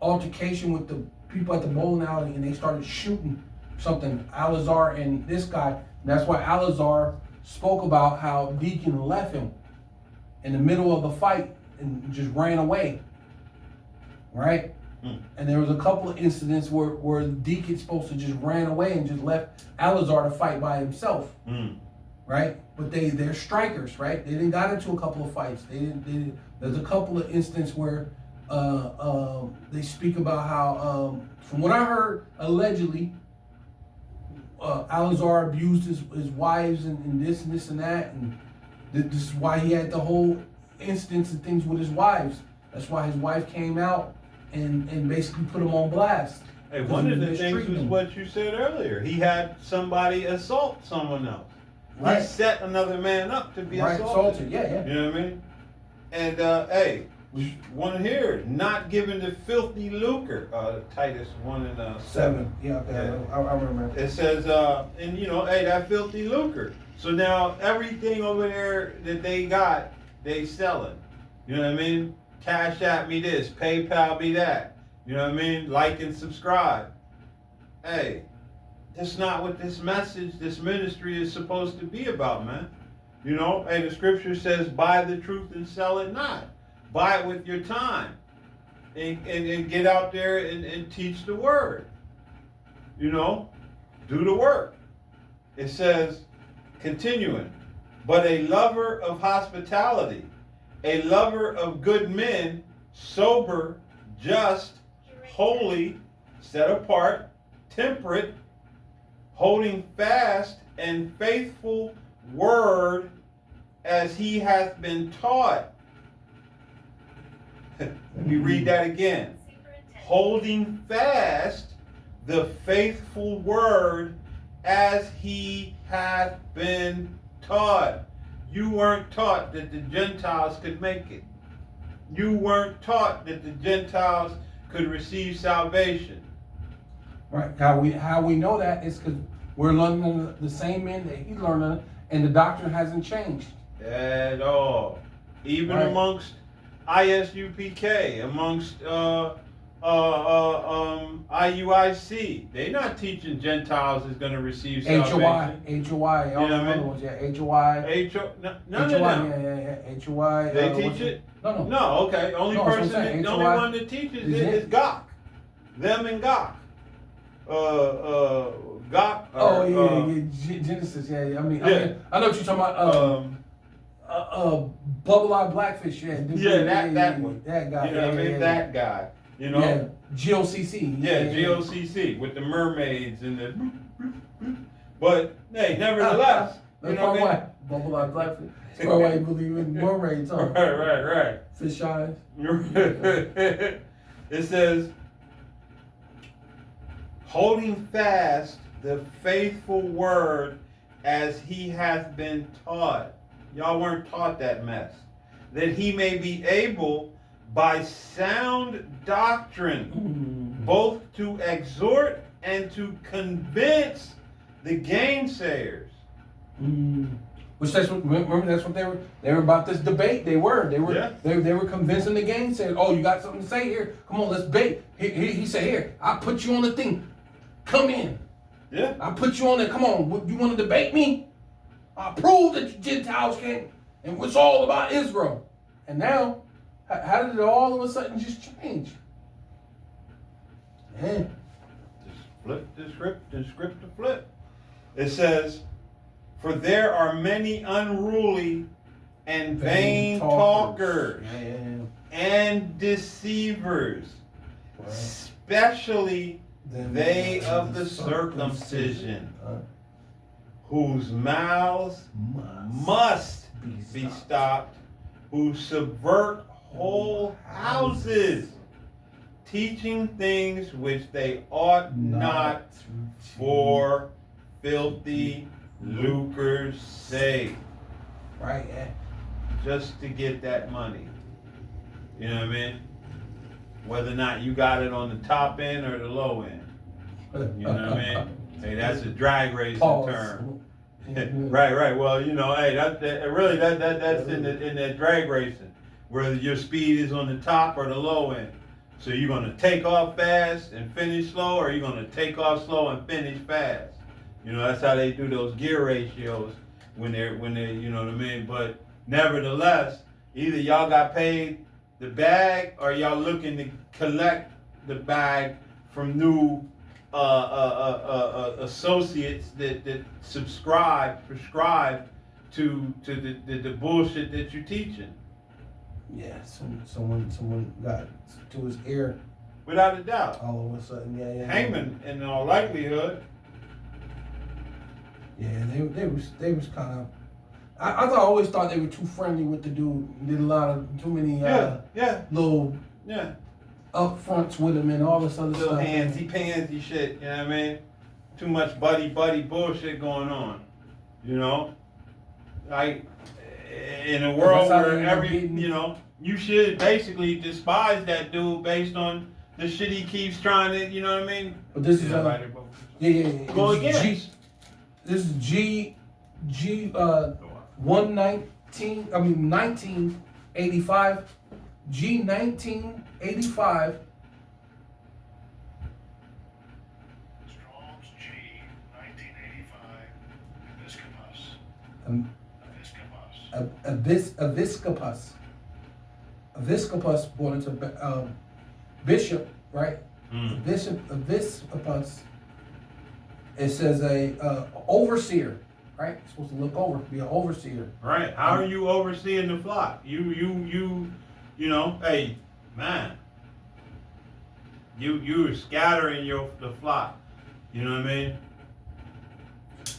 [SPEAKER 1] altercation with the people at the bowling alley, and they started shooting something. Alazar and this guy. And that's why Alazar spoke about how Deacon left him in the middle of the fight and just ran away. Right? And there was a couple of incidents where the Deacon's supposed to just ran away and just left Alazar to fight by himself. Right? But they're strikers, right? They didn't got into a couple of fights. There's a couple of instances where they speak about how, from what I heard, allegedly, Alazar abused his wives and this and that, and this is why he had the whole instance and things with his wives. That's why his wife came out and basically put him on blast.
[SPEAKER 2] Hey, one of the things was what you said earlier. He had somebody assault someone else. Right. He set another man up to be assaulted.
[SPEAKER 1] Yeah.
[SPEAKER 2] You know what I mean? And hey, one here, not giving the filthy lucre. Titus 1:7.
[SPEAKER 1] Yeah, I remember.
[SPEAKER 2] It says, and hey, that filthy lucre. So now everything over there that they got, they selling. You know what I mean? Cash at me this, PayPal me that. You know what I mean? Like and subscribe. Hey, that's not what this message, this ministry is supposed to be about, man. Hey, the scripture says, buy the truth and sell it not. Buy it with your time. And get out there and teach the word. Do the work. It says, continuing, but a lover of hospitality, a lover of good men, sober, just, holy, set apart, temperate, holding fast and faithful word as he hath been taught. Let me read that again. Holding fast the faithful word as he hath been taught. You weren't taught that the Gentiles could make it. You weren't taught that the Gentiles could receive salvation.
[SPEAKER 1] Right. How we know that is because we're learning the same men that he's learning, and the doctrine hasn't changed
[SPEAKER 2] at all. Even amongst ISUPK, amongst IUIC, they're not teaching Gentiles is going to receive salvation.
[SPEAKER 1] HOI, all the other ones, HOI.
[SPEAKER 2] None of them.
[SPEAKER 1] Yeah, HOI.
[SPEAKER 2] They teach it?
[SPEAKER 1] No.
[SPEAKER 2] No, okay. The only one that teaches it is Gok. Them and Gok. Gok.
[SPEAKER 1] Genesis. I mean, I know what you're talking about. Bubble Eye Blackfish.
[SPEAKER 2] That one.
[SPEAKER 1] That guy.
[SPEAKER 2] That guy.
[SPEAKER 1] Yeah, GOCC.
[SPEAKER 2] GOCC with the mermaids and the. But hey, nevertheless,
[SPEAKER 1] that's probably why Bubble Eye Blackfish. That's probably why you believe in mermaids, huh?
[SPEAKER 2] Right.
[SPEAKER 1] Fish eyes.
[SPEAKER 2] It says, holding fast the faithful word as he hath been taught. Y'all weren't taught that mess. That he may be able by sound doctrine both to exhort and to convince the gainsayers.
[SPEAKER 1] Which remember that's what they were about this debate. They were convincing the gainsayers. Oh, you got something to say here? Come on, let's debate. He said, here, I'll put you on the thing. Come in.
[SPEAKER 2] Yeah.
[SPEAKER 1] I'll put you on there. Come on, you want to debate me? I'll prove that the Gentiles came and it's all about Israel. And now, how did it all of a sudden just change? Man.
[SPEAKER 2] Just flip the script to flip. It says, for there are many unruly and vain talkers and deceivers, especially they of the circumcision, whose mouths must be stopped, who subvert whole houses, teaching things which they ought not for filthy lucre's sake.
[SPEAKER 1] Right, yeah.
[SPEAKER 2] Just to get that money. You know what I mean? Whether or not you got it on the top end or the low end. You know what I mean? Hey, that's a drag racing term. Right. Well, hey, that's in that drag racing, whether your speed is on the top or the low end. So you're gonna take off fast and finish slow, or you're gonna take off slow and finish fast. That's how they do those gear ratios when they're you know what I mean. But nevertheless, either y'all got paid the bag, or y'all looking to collect the bag from new associates that prescribe to the bullshit that you're teaching.
[SPEAKER 1] Yeah, someone got to his ear.
[SPEAKER 2] Without a doubt.
[SPEAKER 1] All of a sudden, yeah.
[SPEAKER 2] Hangman, in all likelihood.
[SPEAKER 1] Yeah, they was kind of. I always thought they were too friendly with the dude. Did a lot of too many little up fronts with him and all this other
[SPEAKER 2] little
[SPEAKER 1] stuff.
[SPEAKER 2] Pansy shit. You know what I mean? Too much buddy bullshit going on. Like in a world where you should basically despise that dude based on the shit he keeps trying to. You know what I mean?
[SPEAKER 1] But this is
[SPEAKER 2] go against.
[SPEAKER 1] This is G 1985. G 1985.
[SPEAKER 3] Strong's G 1985. Episcopus.
[SPEAKER 1] Born into bishop, right? Bishop Episcopus. It says a overseer, right? You're supposed to look over, be an overseer.
[SPEAKER 2] Right. How are you overseeing the flock? Hey, man. You are scattering the flock. You know what I mean?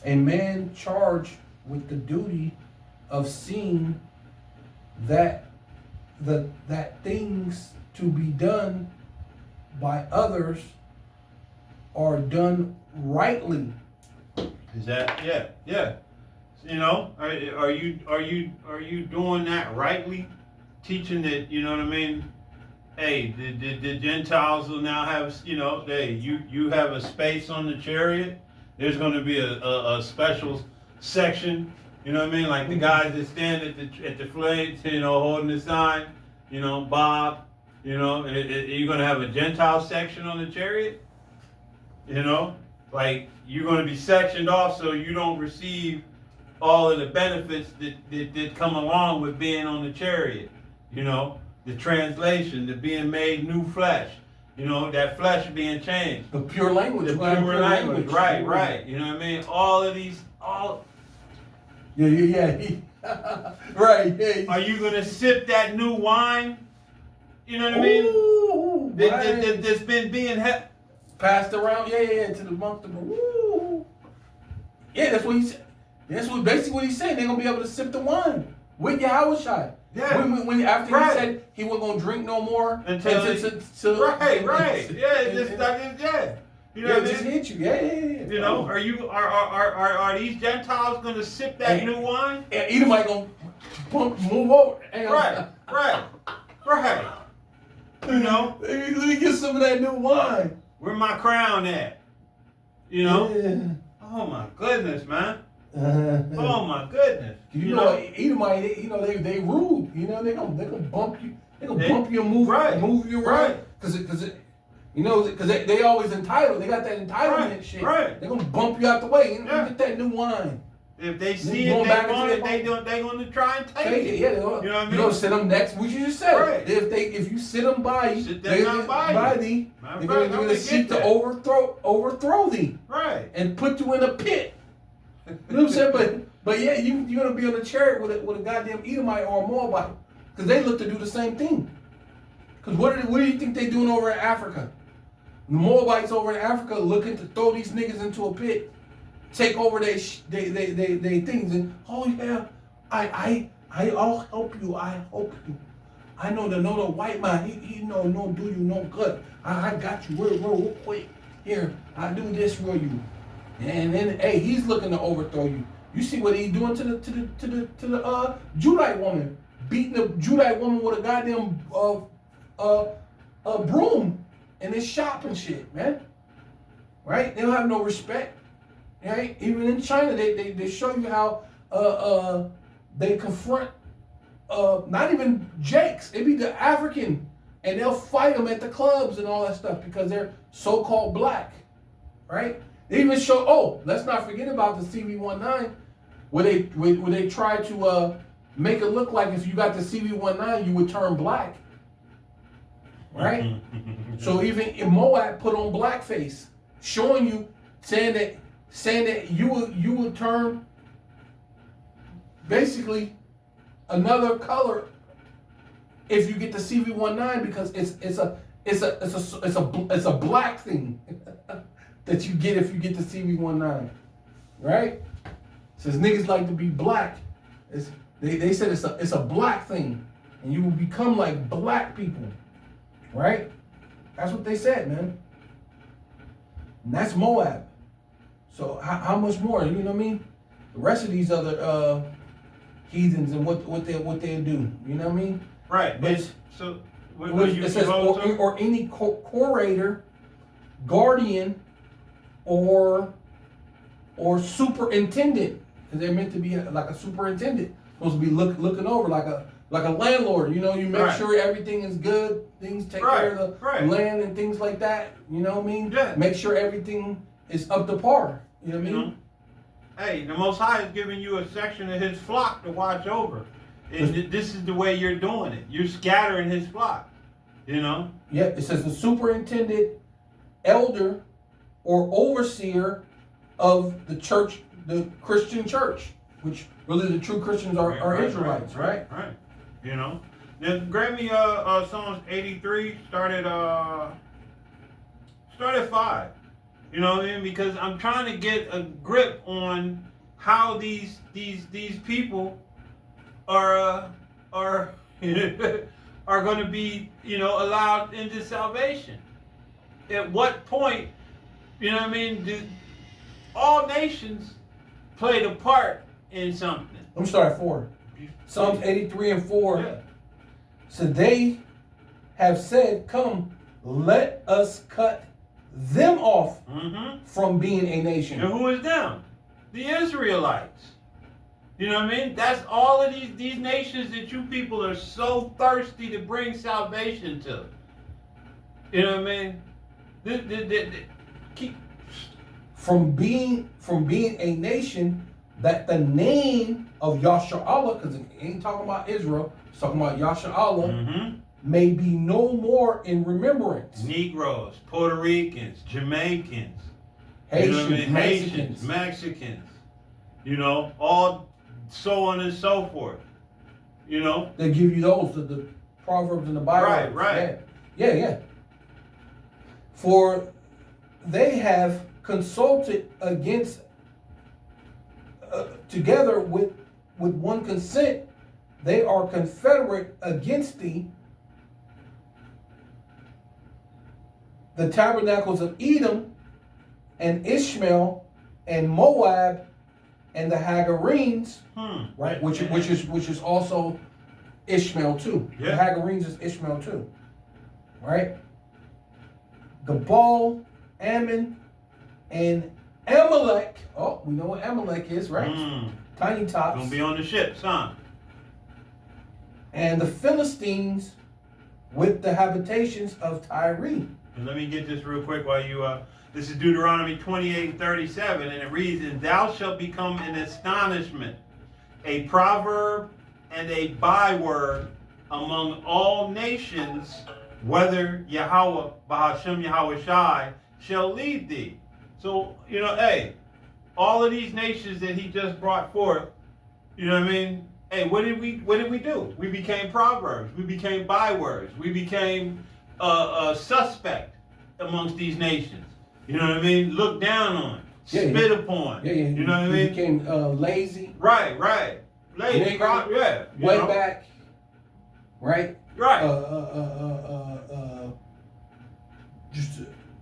[SPEAKER 1] A man charged with the duty of seeing that things to be done by others are done rightly.
[SPEAKER 2] Is that yeah? Are you doing that rightly? Teaching that, you know what I mean? Hey, the Gentiles will now have, you have a space on the chariot. There's going to be a special section. You know what I mean? Like the guys that stand at the flags, holding the sign. Bob. You're going to have a Gentile section on the chariot. Like you're going to be sectioned off so you don't receive all of the benefits that come along with being on the chariot. The translation, the being made new flesh. That flesh being changed.
[SPEAKER 1] The pure language.
[SPEAKER 2] The pure language. Right. You know what I mean? All of these,
[SPEAKER 1] Yeah. Right. Yeah.
[SPEAKER 2] Are you going to sip that new wine? You know what I mean?
[SPEAKER 1] Ooh,
[SPEAKER 2] that's been being
[SPEAKER 1] passed around, to the monk. Woo. Yeah, that's what he said. That's basically what he's saying. They're gonna be able to sip the wine with Yahawashi.
[SPEAKER 2] Yeah.
[SPEAKER 1] When after he said he wasn't gonna drink no more
[SPEAKER 2] until right. Yeah, it just hit you. Yeah. Are these Gentiles gonna sip that new wine?
[SPEAKER 1] And Edomite gonna move over.
[SPEAKER 2] Right.
[SPEAKER 1] Let me get some of that new wine.
[SPEAKER 2] Where my crown at?
[SPEAKER 1] Yeah.
[SPEAKER 2] Oh my goodness, man. Oh my goodness.
[SPEAKER 1] Edomite, they rude. They gonna bump you. They gonna bump you and move you around. Because they always entitled. They got that entitlement shit.
[SPEAKER 2] Right.
[SPEAKER 1] They gonna bump you out the way. Get that new wine.
[SPEAKER 2] If they see it, they gonna try and take it.
[SPEAKER 1] Yeah,
[SPEAKER 2] you know what I mean?
[SPEAKER 1] You gonna sit them next, which you just said.
[SPEAKER 2] Right.
[SPEAKER 1] If you sit them by you, they're gonna seek to overthrow thee.
[SPEAKER 2] Right.
[SPEAKER 1] And put you in a pit. You know what I'm saying? But yeah, you're gonna be on a chariot with a goddamn Edomite or a Moabite, because they look to do the same thing. Because what do you think they doing over in Africa? The Moabites over in Africa looking to throw these niggas into a pit, take over they things, and I'll help you. I hope you. I know the white man. He no do you no good. I got you real quick. Here, I do this for you. And then he's looking to overthrow you. You see what he's doing to the Judite woman, beating the Judite woman with a goddamn broom in his shop and shit, man. Right? They don't have no respect. right? Even in China, they show you how they confront not even Jakes. It be the African, and they'll fight them at the clubs and all that stuff because they're so-called black, right? They even show. Oh, let's not forget about the CV-19, where they try to make it look like if you got the CV-19, you would turn black, right? So even in Moab put on blackface, showing you, saying that you would turn basically another color if you get the CV-19 because it's a black thing that you get if you get the CV-19, right? Says niggas like to be black. They said it's a black thing, and you will become like black people, right? That's what they said, man. And that's Moab. So how much more? You know what I mean? The rest of these other heathens and what they do. You know what I mean?
[SPEAKER 2] Right.
[SPEAKER 1] But it says or any curator, guardian, or superintendent, because they're meant to be like a superintendent, supposed to be looking over like a landlord. You know, you make sure everything is good, things take care of the land and things like that. You know what I mean?
[SPEAKER 2] Yeah.
[SPEAKER 1] Make sure everything is up to par. You know what I mean?
[SPEAKER 2] Hey, the Most High is giving you a section of His flock to watch over, and this is the way you're doing it. You're scattering His flock. You know?
[SPEAKER 1] Yeah. It says the superintendent, elder, or overseer of the church, the Christian church, which really the true Christians are Israelites, right?
[SPEAKER 2] Right. You know. Now grab me Psalms 83, start at 5. You know what I mean? Because I'm trying to get a grip on how these people are are going to be, you know, allowed into salvation. At what point, you know what I mean, do all nations played a part in something?
[SPEAKER 1] Let me start at 4. Psalms 83 and 4.
[SPEAKER 2] Yeah.
[SPEAKER 1] So they have said, come, let us cut them off from being a nation.
[SPEAKER 2] And who is them? The Israelites. You know what I mean? That's all of these nations that you people are so thirsty to bring salvation to. You know what I mean? Keep
[SPEAKER 1] from being a nation that the name of Yahshua, because it ain't talking about Israel, it's talking about Yahshua, may be no more in remembrance.
[SPEAKER 2] Negroes, Puerto Ricans, Jamaicans,
[SPEAKER 1] Haitians,
[SPEAKER 2] Mexicans, you know, all so on and so forth. You know?
[SPEAKER 1] They give you those, the Proverbs in the Bible.
[SPEAKER 2] Right.
[SPEAKER 1] Yeah. For they have consulted against, together with one consent, they are confederate against thee. The tabernacles of Edom and Ishmael and Moab and the Hagarenes, right? Which is also Ishmael too.
[SPEAKER 2] Yeah.
[SPEAKER 1] The Hagarenes is Ishmael too, right? Gabal, Ammon, and Amalek. Oh, we know what Amalek is, right? Tiny tops.
[SPEAKER 2] Gonna be on the ships, huh?
[SPEAKER 1] And the Philistines with the habitations of Tyre.
[SPEAKER 2] And let me get this real quick while you this is Deuteronomy 28:37, and it reads, and thou shalt become an astonishment, a proverb and a byword among all nations, whether Yahawah, BaHaSham, Yahawashi shall lead thee. So, you know, hey, all of these nations that he just brought forth, you know what I mean? Hey, what did we do? We became proverbs. We became bywords. We became a suspect amongst these nations. You know what I mean? Looked down on, spit upon.
[SPEAKER 1] Yeah.
[SPEAKER 2] You know what I mean?
[SPEAKER 1] You became lazy.
[SPEAKER 2] Right. Lazy.
[SPEAKER 1] Nigger, way back. Right.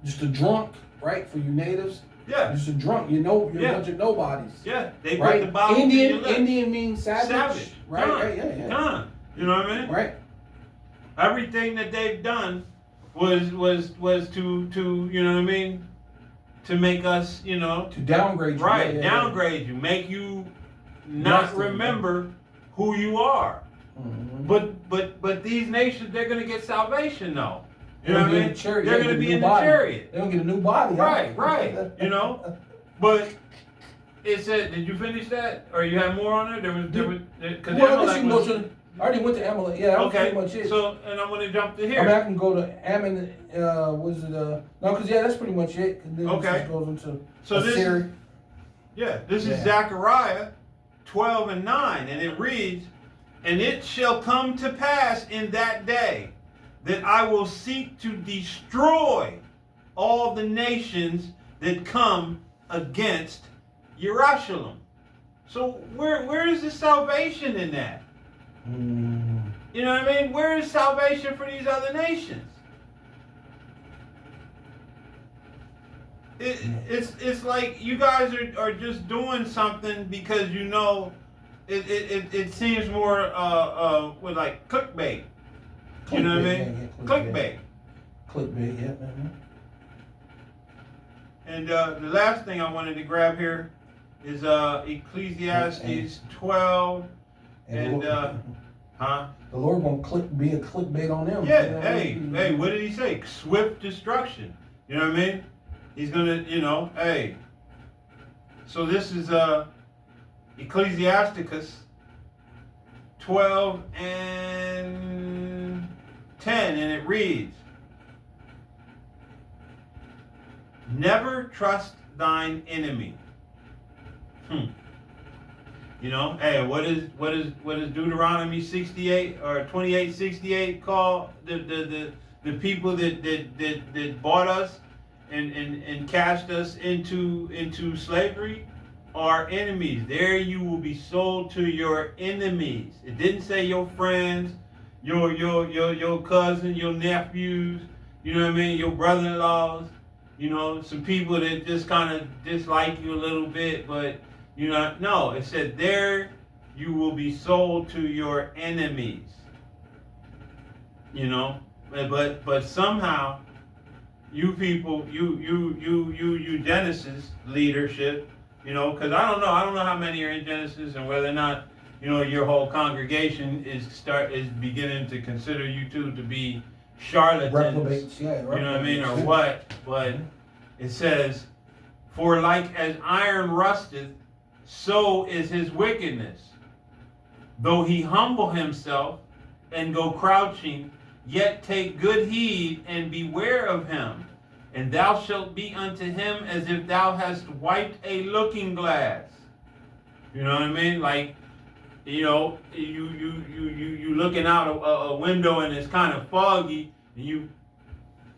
[SPEAKER 1] Just a drunk, right? For you natives.
[SPEAKER 2] Yeah.
[SPEAKER 1] Just a drunk. You're a bunch of nobodies.
[SPEAKER 2] Yeah. They
[SPEAKER 1] right?
[SPEAKER 2] put the Bible
[SPEAKER 1] Indian means savage. Right.
[SPEAKER 2] Yeah. You know what I mean?
[SPEAKER 1] Right.
[SPEAKER 2] Everything that they've done was to you know what I mean, to make us, you know,
[SPEAKER 1] To downgrade you.
[SPEAKER 2] right,
[SPEAKER 1] Yeah.
[SPEAKER 2] downgrade you, make you not
[SPEAKER 1] Less than,
[SPEAKER 2] remember who you are.
[SPEAKER 1] Mhm.
[SPEAKER 2] But these nations, they're gonna get salvation though. You know
[SPEAKER 1] They'll
[SPEAKER 2] what I
[SPEAKER 1] be in
[SPEAKER 2] mean?
[SPEAKER 1] the chariot.
[SPEAKER 2] They're
[SPEAKER 1] They'll
[SPEAKER 2] gonna
[SPEAKER 1] get a
[SPEAKER 2] be
[SPEAKER 1] new
[SPEAKER 2] in the
[SPEAKER 1] body.
[SPEAKER 2] chariot.
[SPEAKER 1] They don't get a new body.
[SPEAKER 2] Right, right. You know, but it said, did you finish that, or you have more on it? There was because
[SPEAKER 1] Well, I guess you can go to. I already went to Amalek. Yeah, that was
[SPEAKER 2] okay.
[SPEAKER 1] pretty much it.
[SPEAKER 2] So, and I'm gonna jump to
[SPEAKER 1] I mean,
[SPEAKER 2] here.
[SPEAKER 1] I can go to Ammon. Was it? No, because yeah, that's pretty much it. And then
[SPEAKER 2] Okay.
[SPEAKER 1] it just goes into
[SPEAKER 2] So this
[SPEAKER 1] Assyria.
[SPEAKER 2] This is
[SPEAKER 1] Yeah.
[SPEAKER 2] Zechariah 12:9, and it reads, "And it shall come to pass in that day that I will seek to destroy all the nations that come against Jerusalem." So where is the salvation in that? You know what I mean? Where is salvation for these other nations? It's like you guys are just doing something because you know it seems more with like clickbait. You know what I mean?
[SPEAKER 1] Yeah,
[SPEAKER 2] Clickbait.
[SPEAKER 1] Clickbait, yeah. Mhm.
[SPEAKER 2] And the last thing I wanted to grab here is Ecclesiastes 12 and
[SPEAKER 1] the
[SPEAKER 2] huh?
[SPEAKER 1] Lord won't be a clickbait on them.
[SPEAKER 2] Yeah,
[SPEAKER 1] You know?
[SPEAKER 2] hey, what did he say? Swift destruction. You know what I mean? He's gonna, you know, hey. So this is Ecclesiasticus 12 and 10, and it reads, "Never trust thine enemy." You know, hey, what is Deuteronomy 68 or 28:68 call the people that bought us and cast us into slavery? Our enemies. There you will be sold to your enemies. It didn't say your friends, your cousin, your nephews, you know what I mean, your brother-in-laws, you know, some people that just kind of dislike you a little bit, but you know, no, it said there you will be sold to your enemies. You know, but somehow you people, you Genesis leadership, you know, because I don't know how many are in Genesis and whether or not, you know, your whole congregation is beginning to consider you two to be charlatans.
[SPEAKER 1] Reprobates, yeah.
[SPEAKER 2] You know what I mean, or what? But it says, "For like as iron rusteth, so is his wickedness. Though he humble himself and go crouching, yet take good heed and beware of him. And thou shalt be unto him as if thou hast wiped a looking glass." You know what I mean? Like, you know, you looking out a window and it's kind of foggy, and you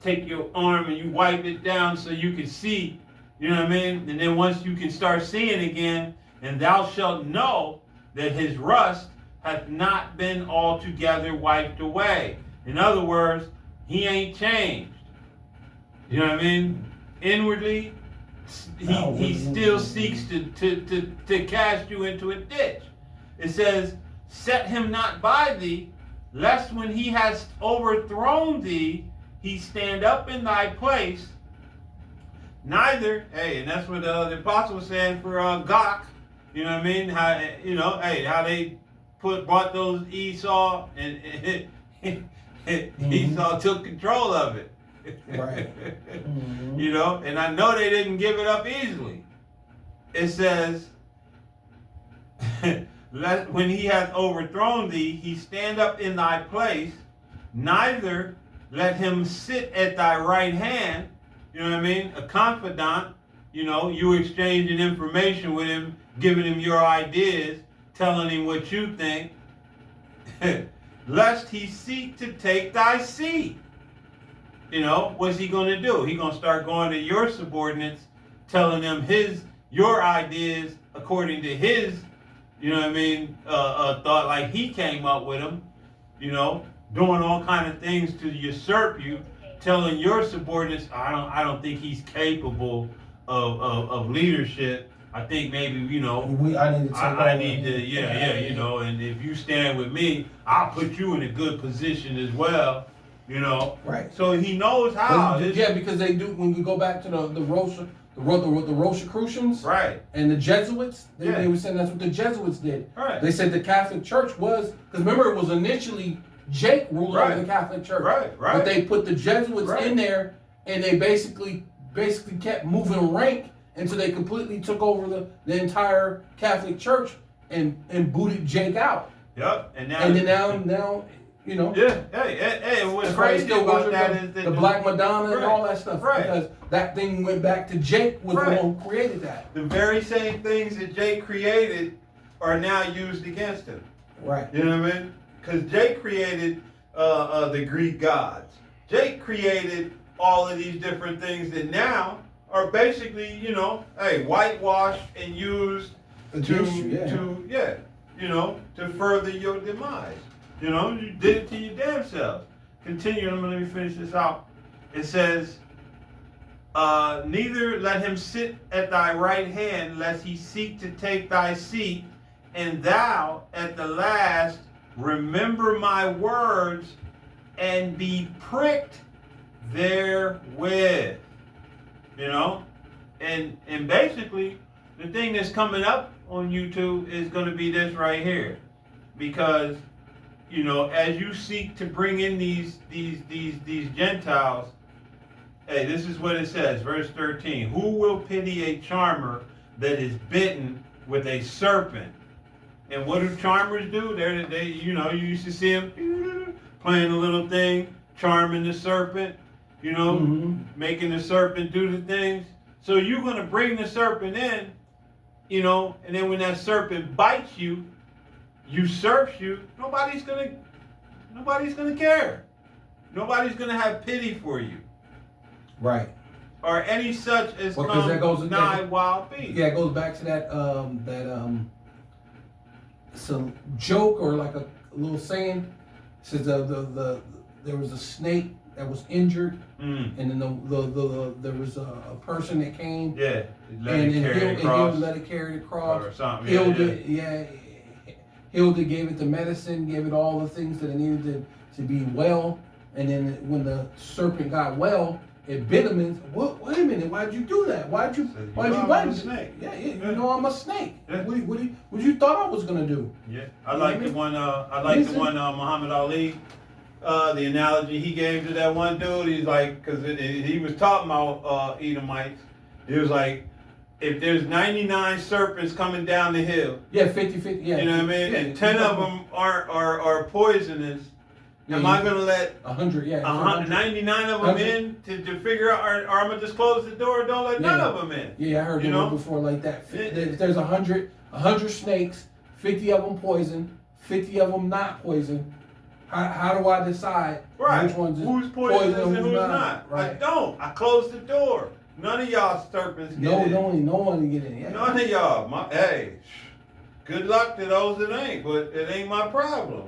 [SPEAKER 2] take your arm and you wipe it down so you can see. You know what I mean? And then once you can start seeing again, "And thou shalt know that his rust hath not been altogether wiped away." In other words, he ain't changed. You know what I mean? Inwardly, he still seeks to cast you into a ditch. It says, "Set him not by thee, lest when he has overthrown thee, he stand up in thy place. Neither," hey, and that's what the apostle was saying for Gok. You know what I mean? How, you know, hey, how they brought those Esau and Esau took control of it.
[SPEAKER 1] Right. Mm-hmm.
[SPEAKER 2] You know, and I know they didn't give it up easily. It says, "When he hath overthrown thee, he stand up in thy place. Neither let him sit at thy right hand." You know what I mean? A confidant, you know, you exchanging information with him, giving him your ideas, telling him what you think. "Lest he seek to take thy seat." You know, what's he going to do? He's going to start going to your subordinates, telling them your ideas according to his, you know what I mean, thought, like he came up with them, you know, doing all kind of things to usurp you, telling your subordinates, I don't think he's capable of leadership. I think maybe, you know, I need to, you know, and if you stand with me, I'll put you in a good position as well, you know.
[SPEAKER 1] Right.
[SPEAKER 2] So he knows how.
[SPEAKER 1] Yeah, because they do, when we go back to the Rawchaa, the Rosicrucians,
[SPEAKER 2] Right.
[SPEAKER 1] and the Jesuits.
[SPEAKER 2] Yeah.
[SPEAKER 1] They were saying that's what the Jesuits did.
[SPEAKER 2] Right.
[SPEAKER 1] They said the Catholic Church was, because remember it was initially Jake ruled over the Catholic Church.
[SPEAKER 2] Right.
[SPEAKER 1] But they put the Jesuits in there, and they basically kept moving rank until they completely took over the entire Catholic Church and booted Jake out.
[SPEAKER 2] Yep. And
[SPEAKER 1] then now. You know,
[SPEAKER 2] yeah, hey, what's
[SPEAKER 1] that's why they
[SPEAKER 2] crazy
[SPEAKER 1] still
[SPEAKER 2] about
[SPEAKER 1] worship
[SPEAKER 2] that is that
[SPEAKER 1] the Black Madonna and all that stuff,
[SPEAKER 2] right.
[SPEAKER 1] because that thing went back to Jake was the one who created that.
[SPEAKER 2] The very same things that Jake created are now used against him.
[SPEAKER 1] Right.
[SPEAKER 2] You know what I mean? Because Jake created the Greek gods. Jake created all of these different things that now are basically, whitewashed and used to further your demise. You did it to your damn self. Continue, let me finish this out. It says, neither let him sit at thy right hand, lest he seek to take thy seat, and thou at the last remember my words and be pricked therewith. And basically, the thing that's coming up on YouTube is going to be this right here. Because as you seek to bring in these Gentiles, hey, this is what it says, verse 13. Who will pity a charmer that is bitten with a serpent? And what do charmers do? They you used to see them playing a little thing, charming the serpent, making the serpent do the things. So you're going to bring the serpent in, and then when that serpent bites you, usurps you, nobody's gonna care. Nobody's gonna have pity for you.
[SPEAKER 1] Right.
[SPEAKER 2] Or any such as nigh wild beast.
[SPEAKER 1] Yeah, it goes back to that some joke or like a little saying. It says there was a snake that was injured, and then there was a person that came.
[SPEAKER 2] Yeah.
[SPEAKER 1] Let it carry it across.
[SPEAKER 2] Or something.
[SPEAKER 1] Healed it, gave it the medicine, gave it all the things that it needed to be well. And then when the serpent got well, it bit him and said, wait a minute, why'd you do that? Why'd you bite me?
[SPEAKER 2] Snake.
[SPEAKER 1] Yeah, you know I'm a snake. Yeah. What you thought I was gonna do?
[SPEAKER 2] Yeah. I like the one Muhammad Ali, the analogy he gave to that one dude. He's like, because he was talking about Edomites. He was like, if there's 99 serpents coming down the hill.
[SPEAKER 1] Yeah, 50-50, yeah.
[SPEAKER 2] You know what I mean? And 10 of them are poisonous. Am I going to let
[SPEAKER 1] 100,
[SPEAKER 2] 99 of them in to figure out, or I'm going to just close the door and don't let none of them in?
[SPEAKER 1] Yeah, I heard it before like that. If there's 100 snakes, 50 of them poison, 50 of them not poison, how do I decide which one's
[SPEAKER 2] who's poisonous and who's not?
[SPEAKER 1] Right.
[SPEAKER 2] I don't. I close the door. None of y'all serpents get in.
[SPEAKER 1] No one get in. Yeah.
[SPEAKER 2] None of y'all. Hey, good luck to those that ain't, but it ain't my problem.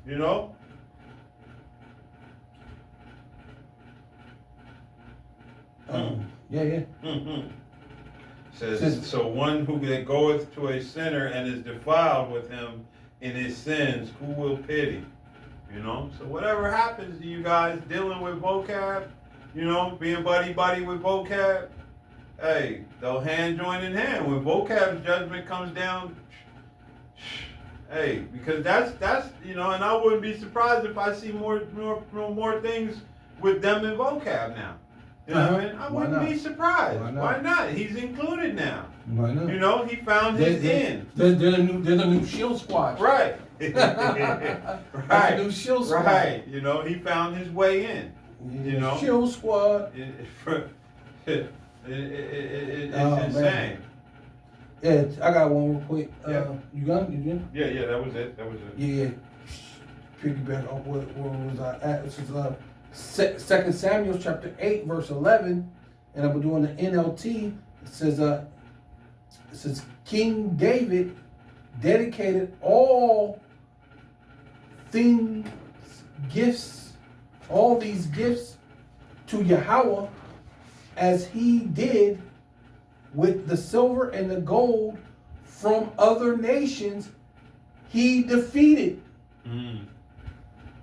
[SPEAKER 1] Yeah.
[SPEAKER 2] Mm-hmm. Says, so one who goeth to a sinner and is defiled with him in his sins, who will pity? So whatever happens to you guys dealing with vocab, being buddy with vocab, hey, they'll hand join in hand. When vocab's judgment comes down, hey, because that's and I wouldn't be surprised if I see more things with them in vocab now. You know what I mean? I wouldn't be surprised. Why not? He's included now.
[SPEAKER 1] Why not?
[SPEAKER 2] He found his end.
[SPEAKER 1] They're the new shield squad.
[SPEAKER 2] Right.
[SPEAKER 1] Right. The new shield squad.
[SPEAKER 2] Right. He found his way in.
[SPEAKER 1] Shield squad.
[SPEAKER 2] It's insane.
[SPEAKER 1] Man. Yeah, I got one real quick. You got it? You did?
[SPEAKER 2] Yeah, that was it.
[SPEAKER 1] Yeah. Piggyback off where was I at? This is 2 Samuel chapter 8, verse 11, and I'm doing the NLT. It says King David dedicated all these gifts to Yahawah, as he did with the silver and the gold from other nations he defeated.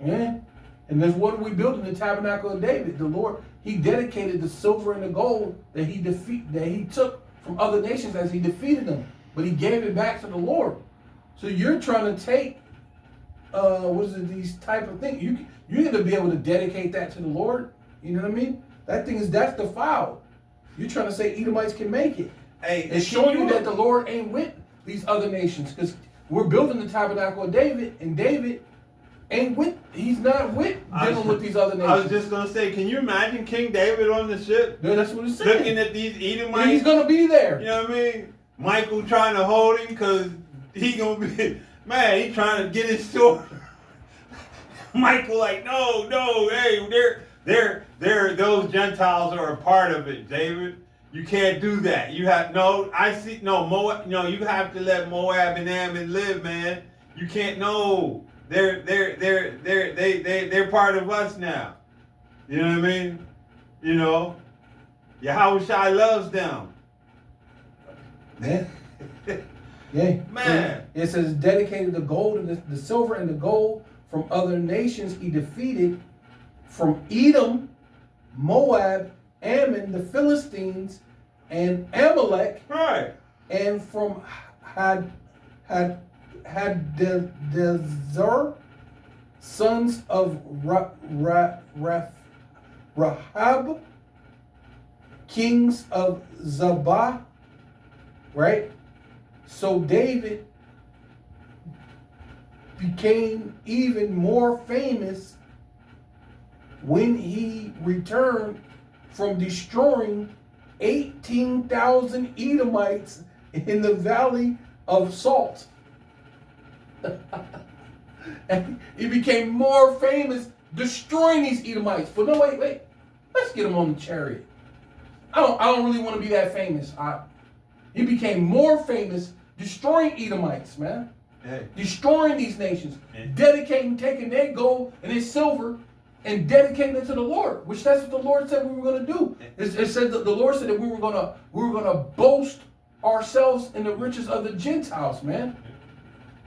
[SPEAKER 1] Yeah. And that's what we built in the tabernacle of David. The Lord he dedicated the silver and the gold that he took from other nations as he defeated them, but he gave it back to the Lord. So you're trying to take these type of things. You need to be able to dedicate that to the Lord. You know what I mean? That's defiled. You're trying to say Edomites can make it.
[SPEAKER 2] Hey,
[SPEAKER 1] it's showing you that the Lord ain't with these other nations, because we're building the tabernacle of David, and David he's not dealing with these other nations.
[SPEAKER 2] I was just gonna say, can you imagine King David on the ship?
[SPEAKER 1] Yeah, that's what it's saying.
[SPEAKER 2] Looking at these Edomites.
[SPEAKER 1] He's gonna be there.
[SPEAKER 2] You know what I mean? Michael trying to hold him because he gonna be, man, he trying to get his sword. Michael like, no, hey, those Gentiles are a part of it, David. You can't do that. You have Moab. No, you have to let Moab and Ammon live, man. You can't. No, they're part of us now. You know what I mean? You know, Yahawashi loves them.
[SPEAKER 1] Yeah. Yeah.
[SPEAKER 2] Man.
[SPEAKER 1] It says dedicated the gold and the silver and the gold from other nations he defeated, from Edom, Moab, Ammon, the Philistines, and Amalek,
[SPEAKER 2] right,
[SPEAKER 1] and from Haddezer, sons of Rahab, kings of Zabah, right? So David became even more famous when he returned from destroying 18,000 Edomites in the Valley of Salt. And he became more famous destroying these Edomites. But no, wait. Let's get him on the chariot. I don't really want to be that famous. He became more famous destroying Edomites, man.
[SPEAKER 2] Hey.
[SPEAKER 1] Destroying these nations. Dedicating, taking their gold and their silver and dedicating it to the Lord, which that's what the Lord said we were going to do. It said that the Lord said that we were going to boast ourselves in the riches of the Gentiles, man.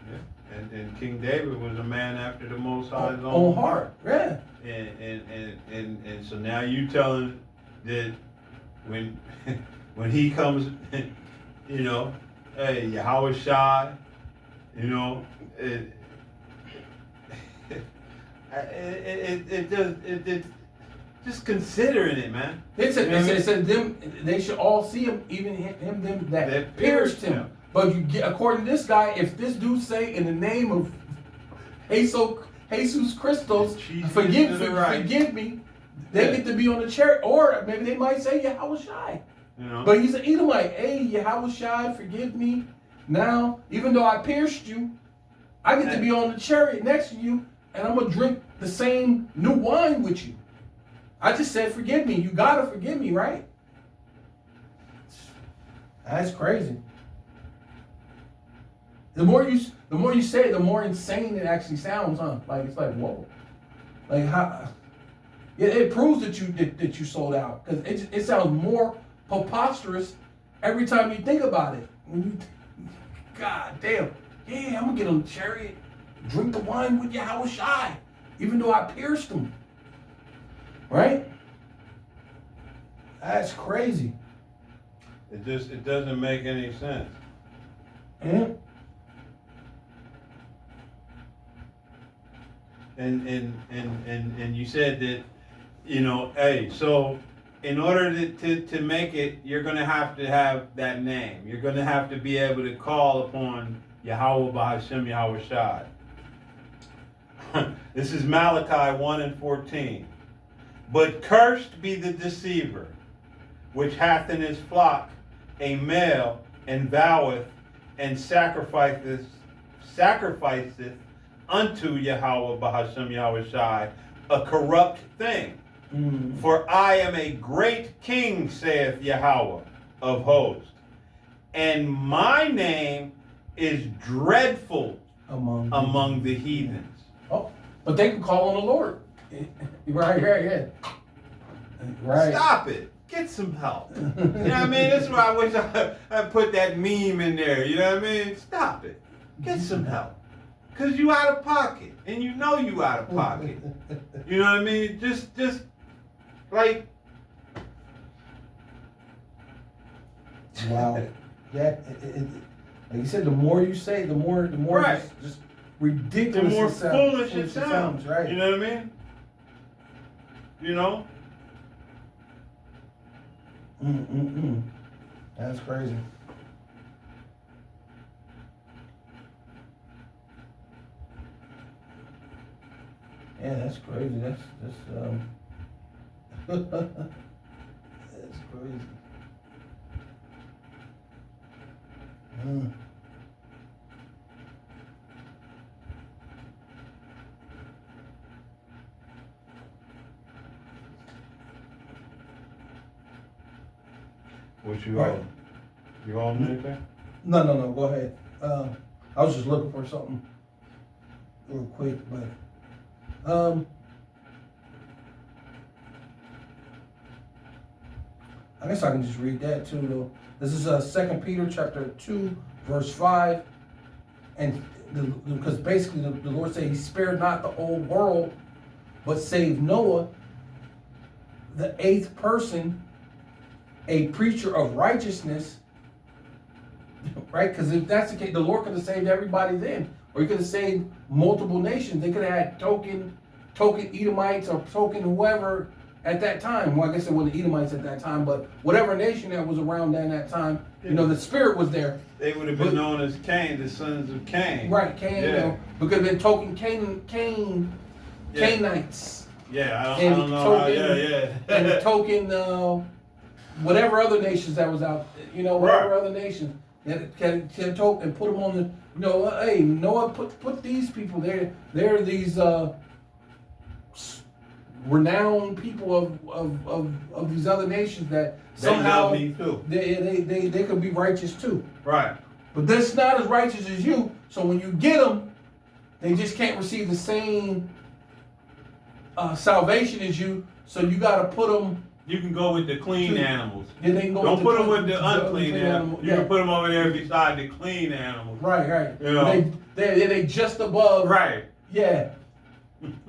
[SPEAKER 2] Yeah. And King David was a man after the Most High's
[SPEAKER 1] own heart. Yeah.
[SPEAKER 2] And so now you telling that when he comes, you know, hey, Yahawashi, you know, it just considering it, man.
[SPEAKER 1] It said them. They should all see him, even them that pierced him. But according to this guy, if this dude say in the name of Jesus Christos, forgive me, they get to be on the chariot, or maybe they might say Yahawashi.
[SPEAKER 2] You know?
[SPEAKER 1] But he's an Edomite. Hey, Yahawashi, forgive me. Now, even though I pierced you, I get to be on the chariot next to you, and I'm going to drink the same new wine with you. I just said, forgive me. You got to forgive me, right? That's crazy. The more you say it, the more insane it actually sounds, huh? Like, it's like, whoa. Like, how? Yeah, it proves that you sold out. Because it sounds more preposterous every time you think about it. God damn. Yeah, I'm going to get on the chariot, drink the wine with Yahawashi, even though I pierced him. Right? That's crazy.
[SPEAKER 2] It doesn't make any sense.
[SPEAKER 1] And
[SPEAKER 2] you said that, you know, hey, so in order to make it, you're going to have that name. You're going to have to be able to call upon Yahawah, BaHaSham, Yahawashi. This is Malachi 1:14. But cursed be the deceiver, which hath in his flock a male, and voweth and sacrificeth unto Yahawah, BaHaSham, Yahawashi, a corrupt thing.
[SPEAKER 1] Mm.
[SPEAKER 2] For I am a great king, saith Yahawah of hosts, and my name is dreadful among the heathens.
[SPEAKER 1] Oh, but they can call on the Lord. Right, yeah. Right.
[SPEAKER 2] Stop it. Get some help. You know what I mean? That's why I wish I put that meme in there. You know what I mean? Stop it. Get some help. Because you out of pocket. And you know you out of pocket. You know what I mean? Just like,
[SPEAKER 3] Wow. Yeah. Like you said, the more you say, the more
[SPEAKER 2] Right.
[SPEAKER 3] just
[SPEAKER 2] The
[SPEAKER 3] ridiculous.
[SPEAKER 2] more
[SPEAKER 3] it sounds,
[SPEAKER 2] foolish it sounds.
[SPEAKER 3] right?
[SPEAKER 2] You know what I mean? You know?
[SPEAKER 3] That's crazy. Yeah, that's crazy. That's that's crazy.
[SPEAKER 2] What you
[SPEAKER 3] Right.
[SPEAKER 2] holding? You holding anything?
[SPEAKER 3] No. Go ahead. I was just looking for something real quick, but I guess I can just read that too, though. This is 2 Peter chapter 2, verse 5, and because basically the Lord said He spared not the whole world, but saved Noah, the eighth person, a preacher of righteousness. Right? Because if that's the case, the Lord could have saved everybody then, or He could have saved multiple nations. They could have had token Edomites or token whoever at that time. Well, I guess it wasn't Edomites at that time, but whatever nation that was around then at that time, you know, the Spirit was there.
[SPEAKER 2] They would have been known as Cain, the sons of Cain.
[SPEAKER 3] Right, Cain.
[SPEAKER 2] Yeah.
[SPEAKER 3] You know, it could have been token
[SPEAKER 2] Yeah.
[SPEAKER 3] Canaanites.
[SPEAKER 2] Yeah, I
[SPEAKER 3] And
[SPEAKER 2] don't know
[SPEAKER 3] token-
[SPEAKER 2] how. Yeah.
[SPEAKER 3] And token whatever other nations that was out, you know, whatever
[SPEAKER 2] Right.
[SPEAKER 3] other nations that can token and put them on the, you know, hey, Noah, put these people there. They're these renowned people of these other nations that somehow
[SPEAKER 2] they love me too.
[SPEAKER 3] they could be righteous too.
[SPEAKER 2] Right.
[SPEAKER 3] But they're not as righteous as you. So when you get them, they just can't receive the same salvation as you. So you got to put them.
[SPEAKER 2] You can go with the clean animals.
[SPEAKER 3] Yeah, they can go
[SPEAKER 2] Don't
[SPEAKER 3] with
[SPEAKER 2] put them with the unclean animals.
[SPEAKER 3] animal.
[SPEAKER 2] You can put them over there beside the clean animals.
[SPEAKER 3] Right.
[SPEAKER 2] You know.
[SPEAKER 3] They just above.
[SPEAKER 2] Right.
[SPEAKER 3] Yeah.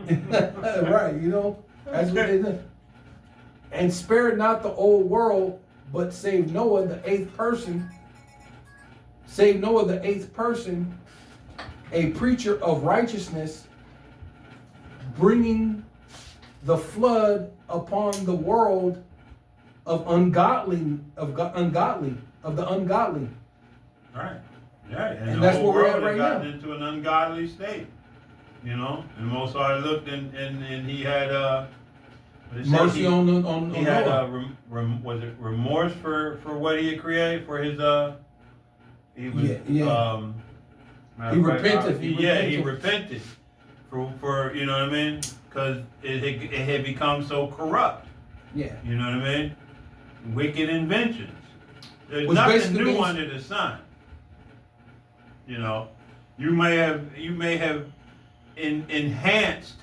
[SPEAKER 3] Right. You know, that's what they did. And spared not the old world, but saved Noah, the eighth person. Saved Noah, the eighth person, a preacher of righteousness, bringing the flood upon the world of the ungodly.
[SPEAKER 2] Right. Yeah.
[SPEAKER 3] And
[SPEAKER 2] the
[SPEAKER 3] that's
[SPEAKER 2] whole
[SPEAKER 3] where we're at
[SPEAKER 2] world
[SPEAKER 3] right
[SPEAKER 2] had gotten
[SPEAKER 3] now.
[SPEAKER 2] into an ungodly state. You know, and Most High looked and He had
[SPEAKER 3] Mercy on
[SPEAKER 2] He had
[SPEAKER 3] Noah.
[SPEAKER 2] was it remorse for what He had created for His he was
[SPEAKER 3] He repented.
[SPEAKER 2] He repented for you know what I mean, because it had become so corrupt.
[SPEAKER 3] Yeah.
[SPEAKER 2] You know what I mean? Wicked inventions. There's
[SPEAKER 3] Which
[SPEAKER 2] nothing
[SPEAKER 3] basically
[SPEAKER 2] new
[SPEAKER 3] means-
[SPEAKER 2] under the sun. You know, you may have enhanced,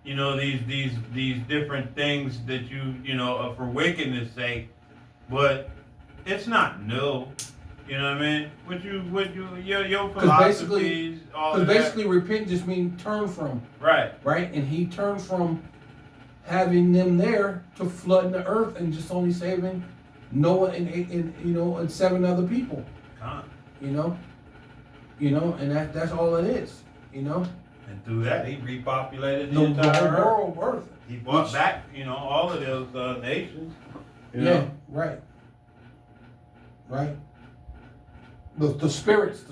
[SPEAKER 2] you know, these different things that you know for wickedness' sake, but it's not new. You know what I mean? Your philosophies, all of
[SPEAKER 3] Because
[SPEAKER 2] that.
[SPEAKER 3] basically repent just means turn from.
[SPEAKER 2] Right.
[SPEAKER 3] Right? And he turned from having them there to flooding the earth and just only saving Noah and 7 other people. You know, and that's all it is. You know.
[SPEAKER 2] And through that, He repopulated the
[SPEAKER 3] The
[SPEAKER 2] entire
[SPEAKER 3] whole
[SPEAKER 2] earth.
[SPEAKER 3] world earth.
[SPEAKER 2] He brought back, you know, all of those nations. You
[SPEAKER 3] Yeah.
[SPEAKER 2] know?
[SPEAKER 3] Right. Right. The spirits.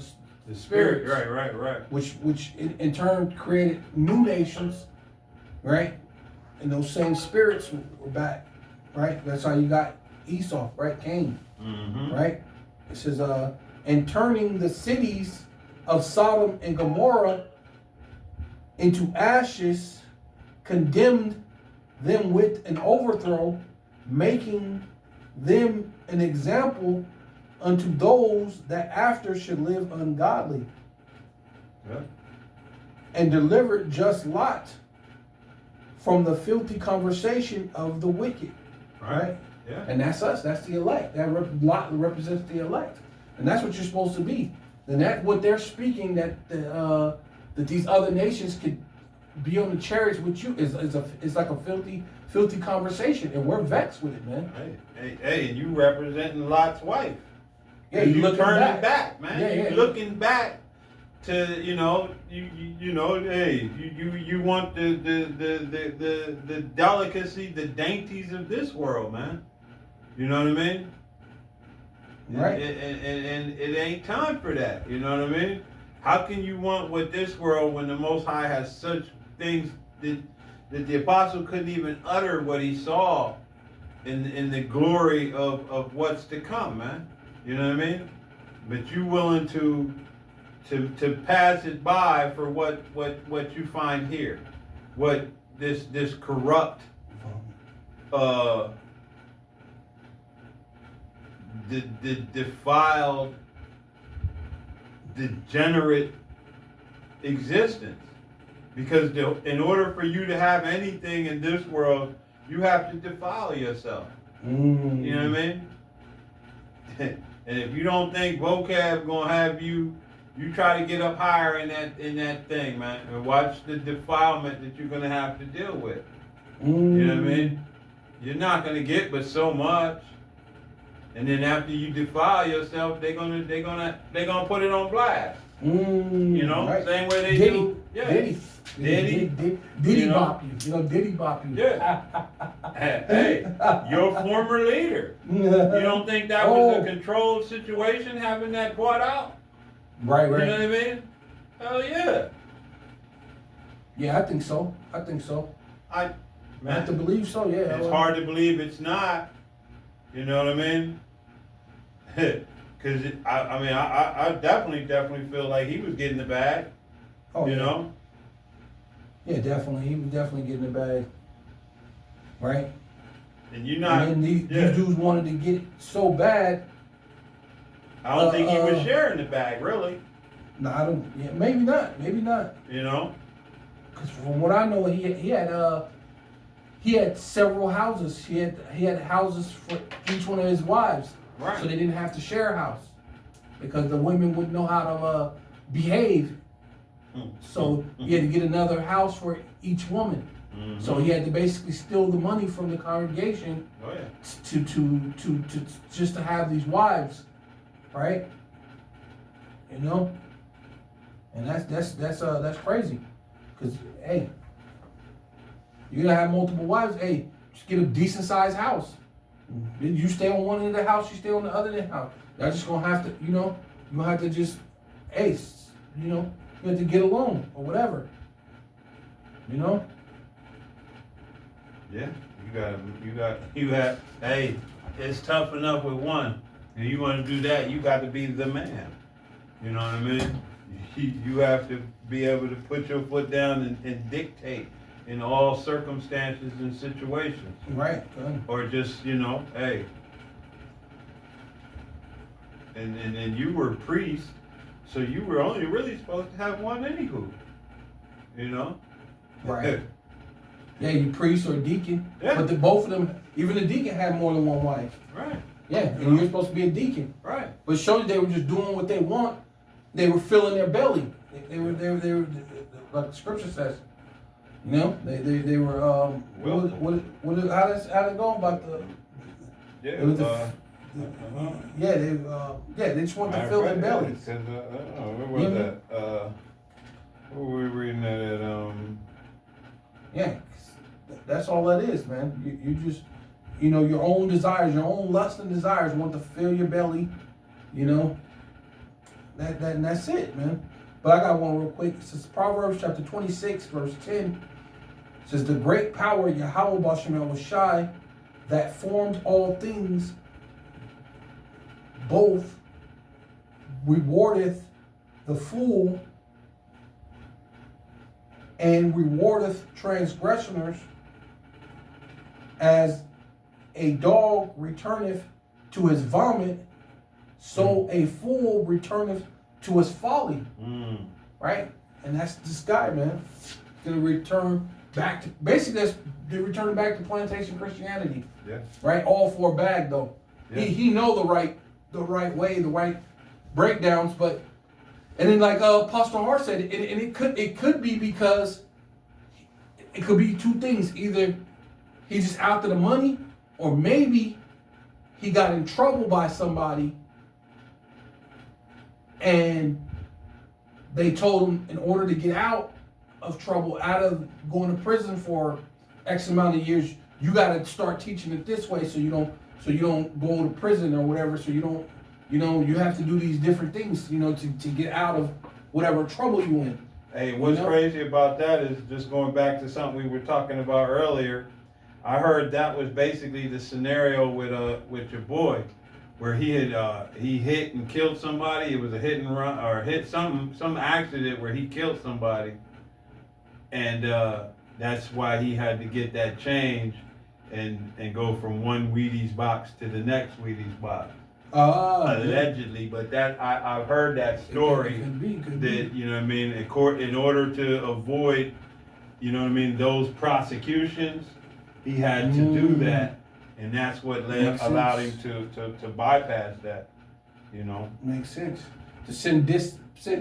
[SPEAKER 2] The spirit.
[SPEAKER 3] spirits.
[SPEAKER 2] Right.
[SPEAKER 3] Which in turn created new nations, right? And those same spirits were back, right? That's how you got Esau, right? Cain,
[SPEAKER 2] Mm-hmm.
[SPEAKER 3] right? It says, and turning the cities of Sodom and Gomorrah into ashes, condemned them with an overthrow, making them an example unto those that after should live ungodly.
[SPEAKER 2] Yeah.
[SPEAKER 3] And delivered just Lot from the filthy conversation of the wicked. Right?
[SPEAKER 2] Yeah.
[SPEAKER 3] And that's us. That's the elect. Lot represents the elect. And that's what you're supposed to be. And that's what they're speaking, that these other nations could be on the chariots with you is like a filthy conversation, and we're vexed with it, man.
[SPEAKER 2] Hey, and you representing Lot's wife.
[SPEAKER 3] Yeah,
[SPEAKER 2] you
[SPEAKER 3] looking
[SPEAKER 2] turning back, man.
[SPEAKER 3] Yeah,
[SPEAKER 2] you looking back to you want the delicacy, the dainties of this world, man. You know what I mean?
[SPEAKER 3] Right.
[SPEAKER 2] And it ain't time for that. You know what I mean? How can you want what this world when the Most High has such things that the apostle couldn't even utter what he saw in the glory of what's to come, man? You know what I mean? But you willing to pass it by for what you find here, what this corrupt, the defiled, degenerate existence. Because in order for you to have anything in this world, you have to defile yourself.
[SPEAKER 3] Mm.
[SPEAKER 2] You know what I mean? And if you don't think vocab gonna have you try to get up higher in that thing, man, and watch the defilement that you're gonna have to deal with.
[SPEAKER 3] Mm.
[SPEAKER 2] You know what I mean? You're not gonna get but so much. And then after you defile yourself, they're gonna put it on blast.
[SPEAKER 3] Mm,
[SPEAKER 2] You know,
[SPEAKER 3] right.
[SPEAKER 2] same way they
[SPEAKER 3] Diddy,
[SPEAKER 2] do. Yeah.
[SPEAKER 3] Diddy
[SPEAKER 2] you know?
[SPEAKER 3] bop you. You know, Diddy bop you.
[SPEAKER 2] Yeah. Hey, your former leader. You don't think that was a controlled situation having that brought out?
[SPEAKER 3] Right.
[SPEAKER 2] You know what I mean? Hell yeah.
[SPEAKER 3] Yeah, I think so. I have to believe so. Yeah.
[SPEAKER 2] It's hard to believe it's not. You know what I mean? Because I definitely feel like he was getting the bag.
[SPEAKER 3] Oh,
[SPEAKER 2] you know?
[SPEAKER 3] Yeah, definitely. He was definitely getting the bag. Right?
[SPEAKER 2] And you're not.
[SPEAKER 3] And then these dudes wanted to get it so bad.
[SPEAKER 2] I don't think he was sharing the bag, really.
[SPEAKER 3] No, I don't. Yeah, maybe not.
[SPEAKER 2] You know?
[SPEAKER 3] Because from what I know, he had several houses. He had houses for each one of his wives.
[SPEAKER 2] Right.
[SPEAKER 3] So they didn't have to share a house. Because the women wouldn't know how to behave. So he had to get another house for each woman.
[SPEAKER 2] Mm-hmm.
[SPEAKER 3] So he had to basically steal the money from the congregation to just to have these wives, right? You know, and that's crazy, because hey, you're gonna have multiple wives. Hey, just get a decent sized house. You stay on one end of the house, you stay on the other end of the house. Y'all just gonna have to, you gonna have to just, you have to get along or whatever. You know.
[SPEAKER 2] Yeah, you got. Hey, it's tough enough with one, and you want to do that, you got to be the man. You know what I mean? You have to be able to put your foot down and dictate in all circumstances and situations.
[SPEAKER 3] Right. Good.
[SPEAKER 2] Or just, hey. And you were a priest, so you were only really supposed to have one anywho. You know?
[SPEAKER 3] Right. Yeah, you priest or deacon.
[SPEAKER 2] Yeah.
[SPEAKER 3] But both of them, even the deacon had more than one wife.
[SPEAKER 2] Right.
[SPEAKER 3] Yeah, and you're supposed to be a deacon.
[SPEAKER 2] Right.
[SPEAKER 3] But surely they were just doing what they want. They were filling their belly. They were like the scripture says. They were how does it go about the they just want to fill their bellies.
[SPEAKER 2] Because where was that? Where were we reading that at?
[SPEAKER 3] Yeah, that's all that is, man. You just, your own desires, your own lust and desires want to fill your belly, and that's it, man. But I got one real quick. It says Proverbs chapter 26, verse 10. It says, the great power Yahawashi that formed all things, both rewardeth the fool and rewardeth transgressors, as a dog returneth to his vomit, so a fool returneth to his folly. Right? And that's this guy, man. Gonna return back to, basically they're returning back to plantation Christianity.
[SPEAKER 2] Yeah.
[SPEAKER 3] Right? All for a bag though. Yeah. He know the right way, the right breakdowns, but and then like Pastor Hart said, and it could be because it could be two things. Either he's just after the money, or maybe he got in trouble by somebody and they told him in order to get out of trouble, out of going to prison for X amount of years, you got to start teaching it this way so you don't go to prison or whatever. So you have to do these different things, to get out of whatever trouble you in.
[SPEAKER 2] Hey, what's crazy about that is just going back to something we were talking about earlier. I heard that was basically the scenario with your boy, where he hit and killed somebody. It was a hit and run or some accident where he killed somebody, and that's why he had to get that change and go from one Wheaties box to the next Wheaties box. Allegedly, but that I've heard that story.
[SPEAKER 3] Could be.
[SPEAKER 2] That, you know what I mean, in order to avoid, you know what I mean, those prosecutions, he had to do that, and that's what allowed him to bypass that,
[SPEAKER 3] Makes sense. To send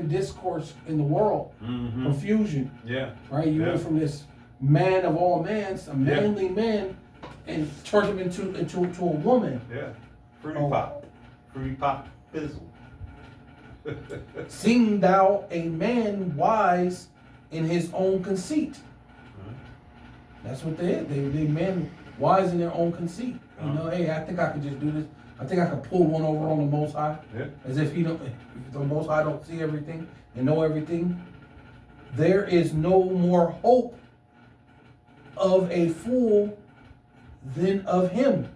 [SPEAKER 3] discourse in the world, confusion.
[SPEAKER 2] Yeah.
[SPEAKER 3] Right? You went from this man of all mans, a manly man, and turned him into a woman.
[SPEAKER 2] Yeah. Fruity pop fizzle.
[SPEAKER 3] Sing thou a man wise in his own conceit. That's what they is. They men wise in their own conceit. Hey, I think I could just do this. I think I could pull one over on the Most High.
[SPEAKER 2] Yeah.
[SPEAKER 3] As if if the Most High don't see everything and know everything. There is no more hope of a fool than of him.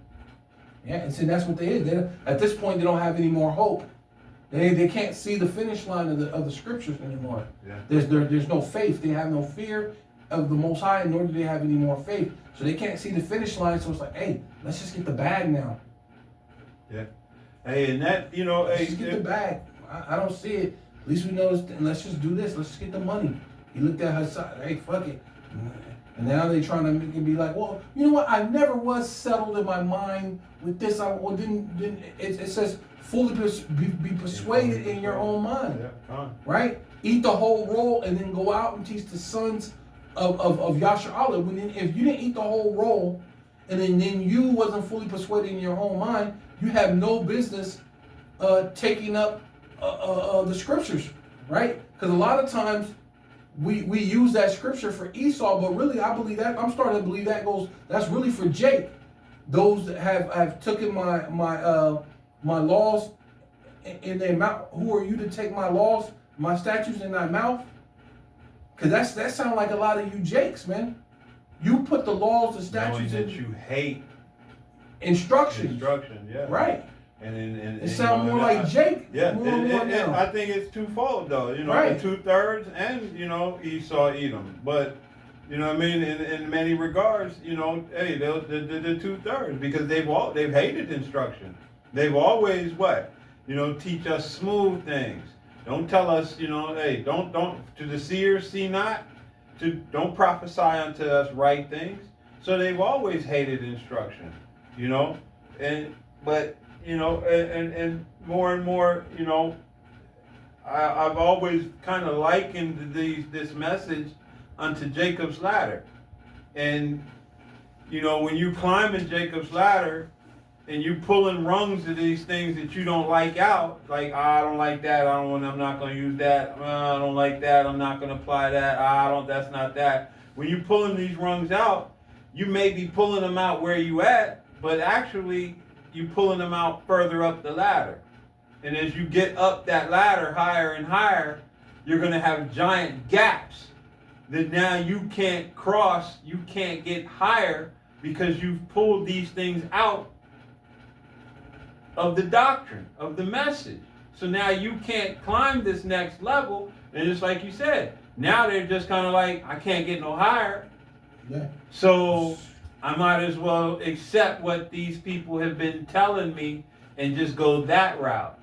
[SPEAKER 3] Yeah, and see, that's what they is. At this point, they don't have any more hope. They can't see the finish line of the scriptures anymore.
[SPEAKER 2] Yeah.
[SPEAKER 3] There's no faith. They have no fear of the Most High, nor do they have any more faith. So they can't see the finish line. So it's like, hey, let's just get the bag now.
[SPEAKER 2] Yeah. Hey, and that,
[SPEAKER 3] Let's just get the bag. I don't see it. At least we know this. And let's just do this. Let's just get the money. He looked at her side. Hey, fuck it. And now they're trying to make it be like, well, you know what? I never was settled in my mind with this. It says fully be persuaded in your own mind.
[SPEAKER 2] Yeah,
[SPEAKER 3] right? Eat the whole roll and then go out and teach the sons of Yahawah. If you didn't eat the whole roll and then you wasn't fully persuaded in your own mind, you have no business taking up the scriptures, right? Because a lot of times we use that scripture for Esau, but really I'm starting to believe that's really for Jake. Those that have taken my laws in their mouth. Who are you to take my laws, my statutes in thy mouth? Because that sounds like a lot of you Jakes, man. You put the laws, the statutes
[SPEAKER 2] knowing that you hate
[SPEAKER 3] instruction,
[SPEAKER 2] yeah.
[SPEAKER 3] Right.
[SPEAKER 2] And
[SPEAKER 3] it sounds more like Jake.
[SPEAKER 2] Yeah,
[SPEAKER 3] more now.
[SPEAKER 2] I think it's twofold though.
[SPEAKER 3] Right.
[SPEAKER 2] The 2/3 and Esau, Edom. But you know what I mean. In many regards, hey, the 2/3 because they've hated instruction. They've always teach us smooth things. Don't tell us, hey, don't to the seers see not, don't prophesy unto us right things. So they've always hated instruction, and more and more, I've always kind of likened this message unto Jacob's ladder. And, when you climb in Jacob's ladder and you pulling rungs of these things that you don't like out, like, I don't like that, I'm not going to use that, I don't like that, I'm not going to apply that, that's not that. When you pulling these rungs out, you may be pulling them out where you at, but actually you pulling them out further up the ladder. And as you get up that ladder higher and higher, you're going to have giant gaps that now you can't cross, you can't get higher because you've pulled these things out of the doctrine, of the message. So now you can't climb this next level. And just like you said, now they're just kind of like, I can't get no higher.
[SPEAKER 3] Yeah.
[SPEAKER 2] So I might as well accept what these people have been telling me and just go that route.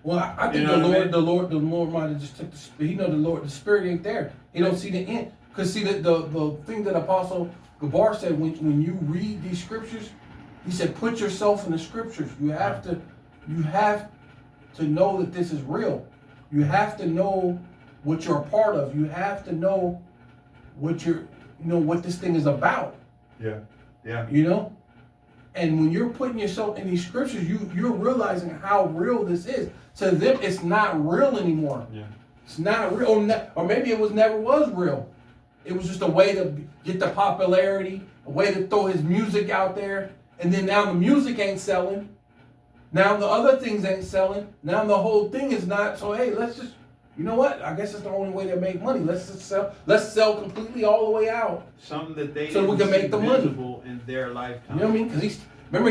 [SPEAKER 3] Well, I think the Lord might have just took the Spirit. The Spirit ain't there. He don't see the end. Because see, the thing that Apostle Gabar said, when you read these scriptures, he said, put yourself in the scriptures. You have to know that this is real. You have to know what you're a part of. You have to know what you're what this thing is about.
[SPEAKER 2] Yeah. Yeah.
[SPEAKER 3] You know? And when you're putting yourself in these scriptures, you're realizing how real this is. To them, it's not real anymore.
[SPEAKER 2] Yeah.
[SPEAKER 3] It's not real, or maybe it never was real. It was just a way to get the popularity, a way to throw his music out there, and then now the music ain't selling. Now the other things ain't selling. Now the whole thing is not. So hey, let's just, you know what? I guess it's the only way to make money. Let's just sell. Let's sell completely all the way out.
[SPEAKER 2] Something that they
[SPEAKER 3] so we can make the money
[SPEAKER 2] in their lifetime.
[SPEAKER 3] You know what I mean? Because he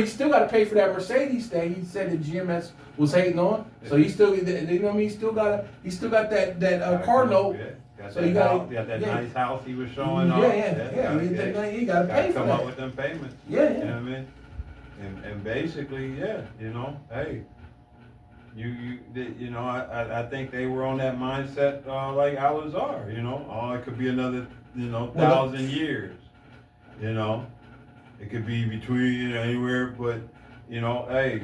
[SPEAKER 3] still got to pay for that Mercedes thing. He said that GMS was hating on. So he still, you know what I mean? He still got that car note.
[SPEAKER 2] Yeah. Got
[SPEAKER 3] So
[SPEAKER 2] that
[SPEAKER 3] you got
[SPEAKER 2] house, got that nice house he was showing
[SPEAKER 3] Yeah,
[SPEAKER 2] off.
[SPEAKER 3] He got to pay for
[SPEAKER 2] come
[SPEAKER 3] that.
[SPEAKER 2] up with them payments.
[SPEAKER 3] Yeah.
[SPEAKER 2] You know what I mean? And basically, yeah, hey, I think they were on that mindset like ours are. It could be another 1,000 years. It could be between anywhere, but hey.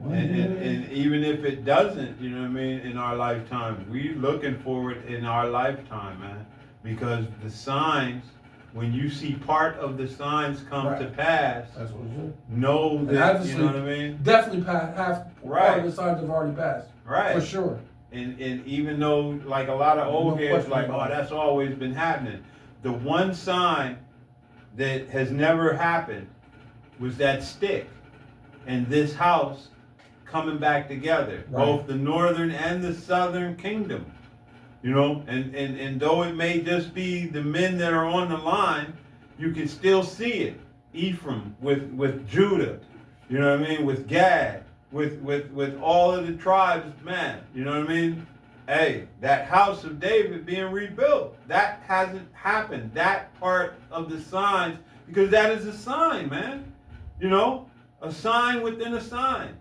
[SPEAKER 2] And even if it doesn't, you know what I mean, in our lifetime, we're looking forward in our lifetime, man, because the signs, when you see part of the signs come to pass,
[SPEAKER 3] that's what it is.
[SPEAKER 2] Know that, you know what I mean?
[SPEAKER 3] Definitely half part of the signs have already passed.
[SPEAKER 2] Right.
[SPEAKER 3] For sure.
[SPEAKER 2] And even though, like, a lot of old heads, like, that's always been happening. The one sign that has never happened was that stick and this house coming back together, both the northern and the southern kingdom, and though it may just be the men that are on the line, you can still see it. Ephraim with Judah, you know what I mean, with Gad, with all of the tribes, man, you know what I mean? Hey, that house of David being rebuilt, that hasn't happened. That part of the signs, because that is a sign, man. A sign within a sign.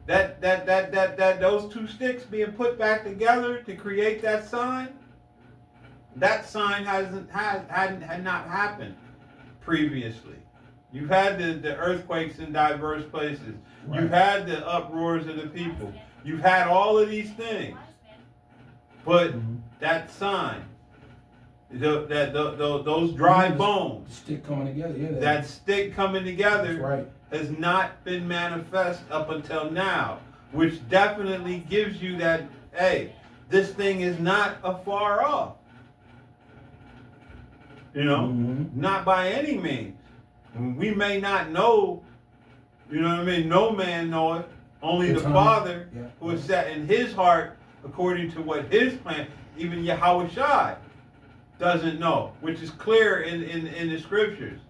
[SPEAKER 2] that those two sticks being put back together to create that sign had not happened previously. You've had the earthquakes in diverse places. Right. You've had the uproars of the people. You've had all of these things. But that sign, those dry bones,
[SPEAKER 3] stick coming together,
[SPEAKER 2] that stick coming together,
[SPEAKER 3] right,
[SPEAKER 2] has not been manifest up until now, which definitely gives you that, hey, this thing is not afar off. Not by any means. We may not know, you know what I mean? No man knoweth, only the Father who is set in his heart according to what his plan, even Yahawashi doesn't know, which is clear in the scriptures.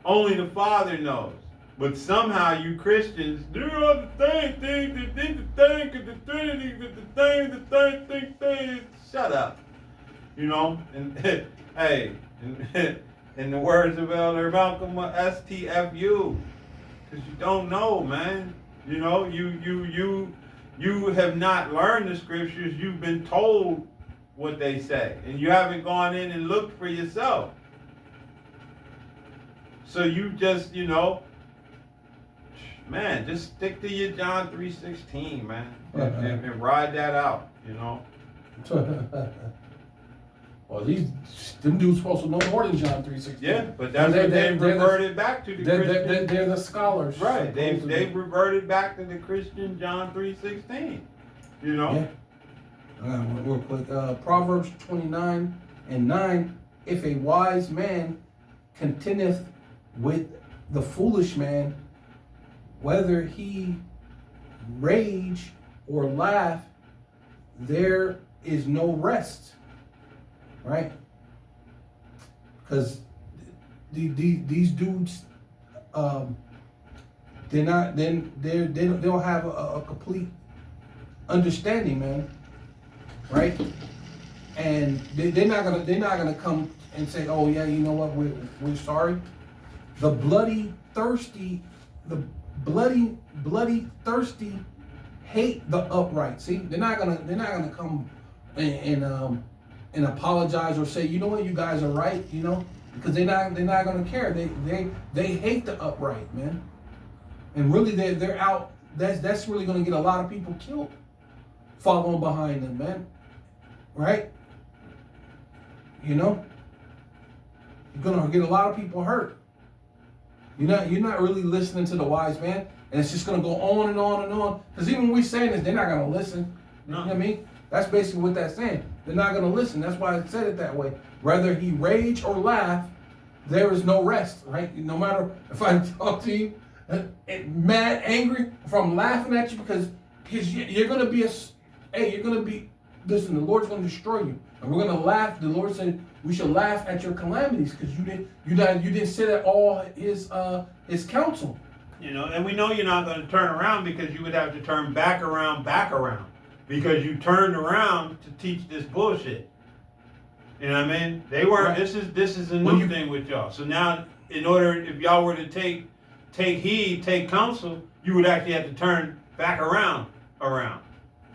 [SPEAKER 2] Only the Father knows. But somehow you Christians do all the thing. Shut up. And hey, in the words of Elder Malcolm, STFU, because you don't know, man. You have not learned the scriptures. You've been told what they say, and you haven't gone in and looked for yourself. So you just, man, just stick to your John 3:16, man, and ride that out,
[SPEAKER 3] Well, them dudes supposed to know more than John 3:16.
[SPEAKER 2] Yeah, but that's what they've reverted back to.
[SPEAKER 3] They're the scholars.
[SPEAKER 2] Right, they've reverted back to the Christian John 3:16.
[SPEAKER 3] Yeah. Real quick, Proverbs 29:9. If a wise man contendeth with the foolish man, whether he rage or laugh, there is no rest. Right? Because these dudes, they don't have a complete understanding, man. Right? And they're not gonna come and say, oh yeah, you know what, we're sorry. The bloody thirsty hate the upright. See, they're not gonna come and apologize or say, you know what, you guys are right, because they're not gonna care. They hate the upright, man. And really they're out. That's really gonna get a lot of people killed following behind them, man. Right? you're gonna get a lot of people hurt. You're not really listening to the wise man, and it's just gonna go on and on and on. Because even when we saying this, they're not gonna listen.
[SPEAKER 2] No.
[SPEAKER 3] You know what I mean? That's basically what that's saying. They're not gonna listen. That's why I said it that way. Whether he rage or laugh, there is no rest, right? No matter if I talk to you, mad, angry, if I'm laughing at you because you're gonna be listen, the Lord's gonna destroy you. And we're gonna laugh. The Lord said we should laugh at your calamities because you didn't sit at all his counsel.
[SPEAKER 2] And we know you're not going to turn around because you would have to turn back around, because you turned around to teach this bullshit. You know what I mean? They weren't. Right. This is a new thing with y'all. So now, in order, if y'all were to take heed, take counsel, you would actually have to turn back around.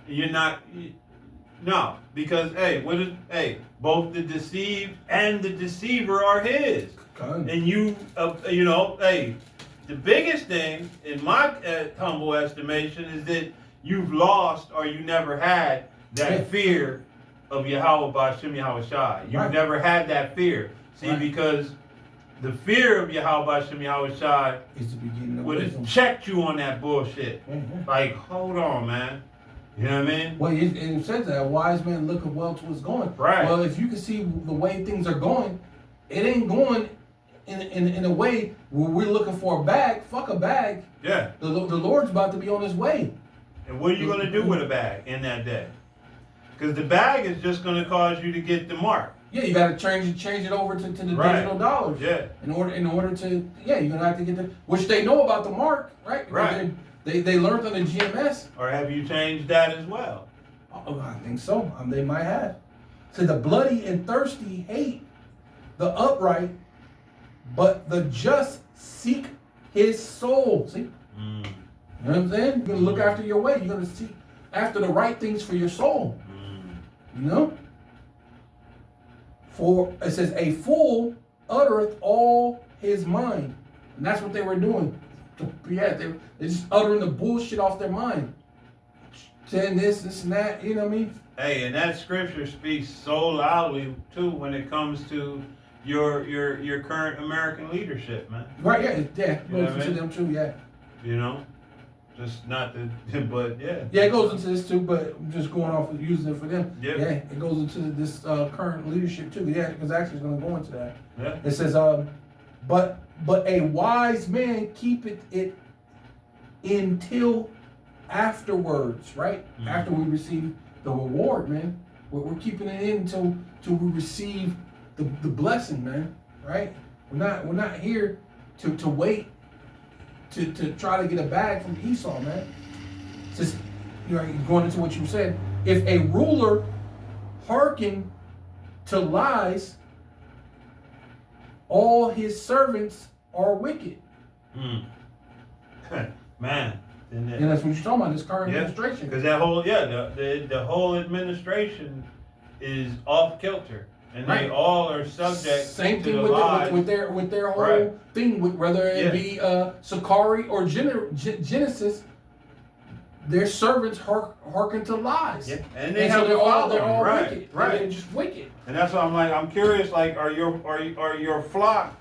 [SPEAKER 2] You're not. No, because both the deceived and the deceiver are his. God. And the biggest thing in my humble estimation is that you've lost or you never had that fear of Yahawah, BaHaSham, Yahawashi. You've never had that fear. See, because the fear of Yahawah, BaHaSham, Yahawashi
[SPEAKER 3] is the beginning of
[SPEAKER 2] would have checked you on that bullshit. Mm-hmm. Like, hold on, man. You know what I mean?
[SPEAKER 3] Well, it says that a wise man looketh well to his going.
[SPEAKER 2] Right.
[SPEAKER 3] Well, if you can see the way things are going, it ain't going in a way where we're looking for a bag. Fuck a bag.
[SPEAKER 2] Yeah.
[SPEAKER 3] The Lord's about to be on his way.
[SPEAKER 2] And what are you going to do with a bag in that day? Because the bag is just going to cause you to get the mark.
[SPEAKER 3] Yeah, you got to change it over to the digital dollars.
[SPEAKER 2] Yeah.
[SPEAKER 3] In order to you're gonna have to get the, which they know about the mark, right? Because
[SPEAKER 2] right.
[SPEAKER 3] They learned on the GMS.
[SPEAKER 2] Or have you changed that as well?
[SPEAKER 3] Oh, I think so. They might have. So the bloody and thirsty hate the upright, but the just seek his soul. See? You know what I'm saying? You're gonna look after your way. You're gonna seek after the right things for your soul. You know? For it says, a fool uttereth all his mind. And that's what they were doing. Yeah, they're just uttering the bullshit off their mind. Saying this and that, you know what I mean?
[SPEAKER 2] Hey, and that scripture speaks so loudly too when it comes to your current American leadership, man.
[SPEAKER 3] Right, yeah. It goes into them too, yeah.
[SPEAKER 2] You know? Just not the but yeah.
[SPEAKER 3] Yeah, it goes into this too, but I'm just going off of using it for them.
[SPEAKER 2] Yep.
[SPEAKER 3] Yeah, it goes into this current leadership too. Yeah, because actually it's gonna go into that.
[SPEAKER 2] Yeah.
[SPEAKER 3] It says, but a wise man keepeth it until afterwards, right? Mm-hmm. After we receive the reward, man. We're keeping it in until we receive the blessing, man. Right? We're not here to wait to try to get a bag from Esau, man. It's just, going into what you said. If a ruler hearken to lies, all his servants are wicked.
[SPEAKER 2] Man.
[SPEAKER 3] And that's what you're talking about, this current administration.
[SPEAKER 2] Because that whole, the whole administration is off kilter. And they all are subject
[SPEAKER 3] Same
[SPEAKER 2] to
[SPEAKER 3] thing
[SPEAKER 2] the lies.
[SPEAKER 3] with their whole thing, whether it be Sakari or Genesis, their servants hearken to lies.
[SPEAKER 2] Yeah. And they have they're all
[SPEAKER 3] wicked.
[SPEAKER 2] Right.
[SPEAKER 3] They're just wicked.
[SPEAKER 2] And that's why I'm curious, like, are your flock,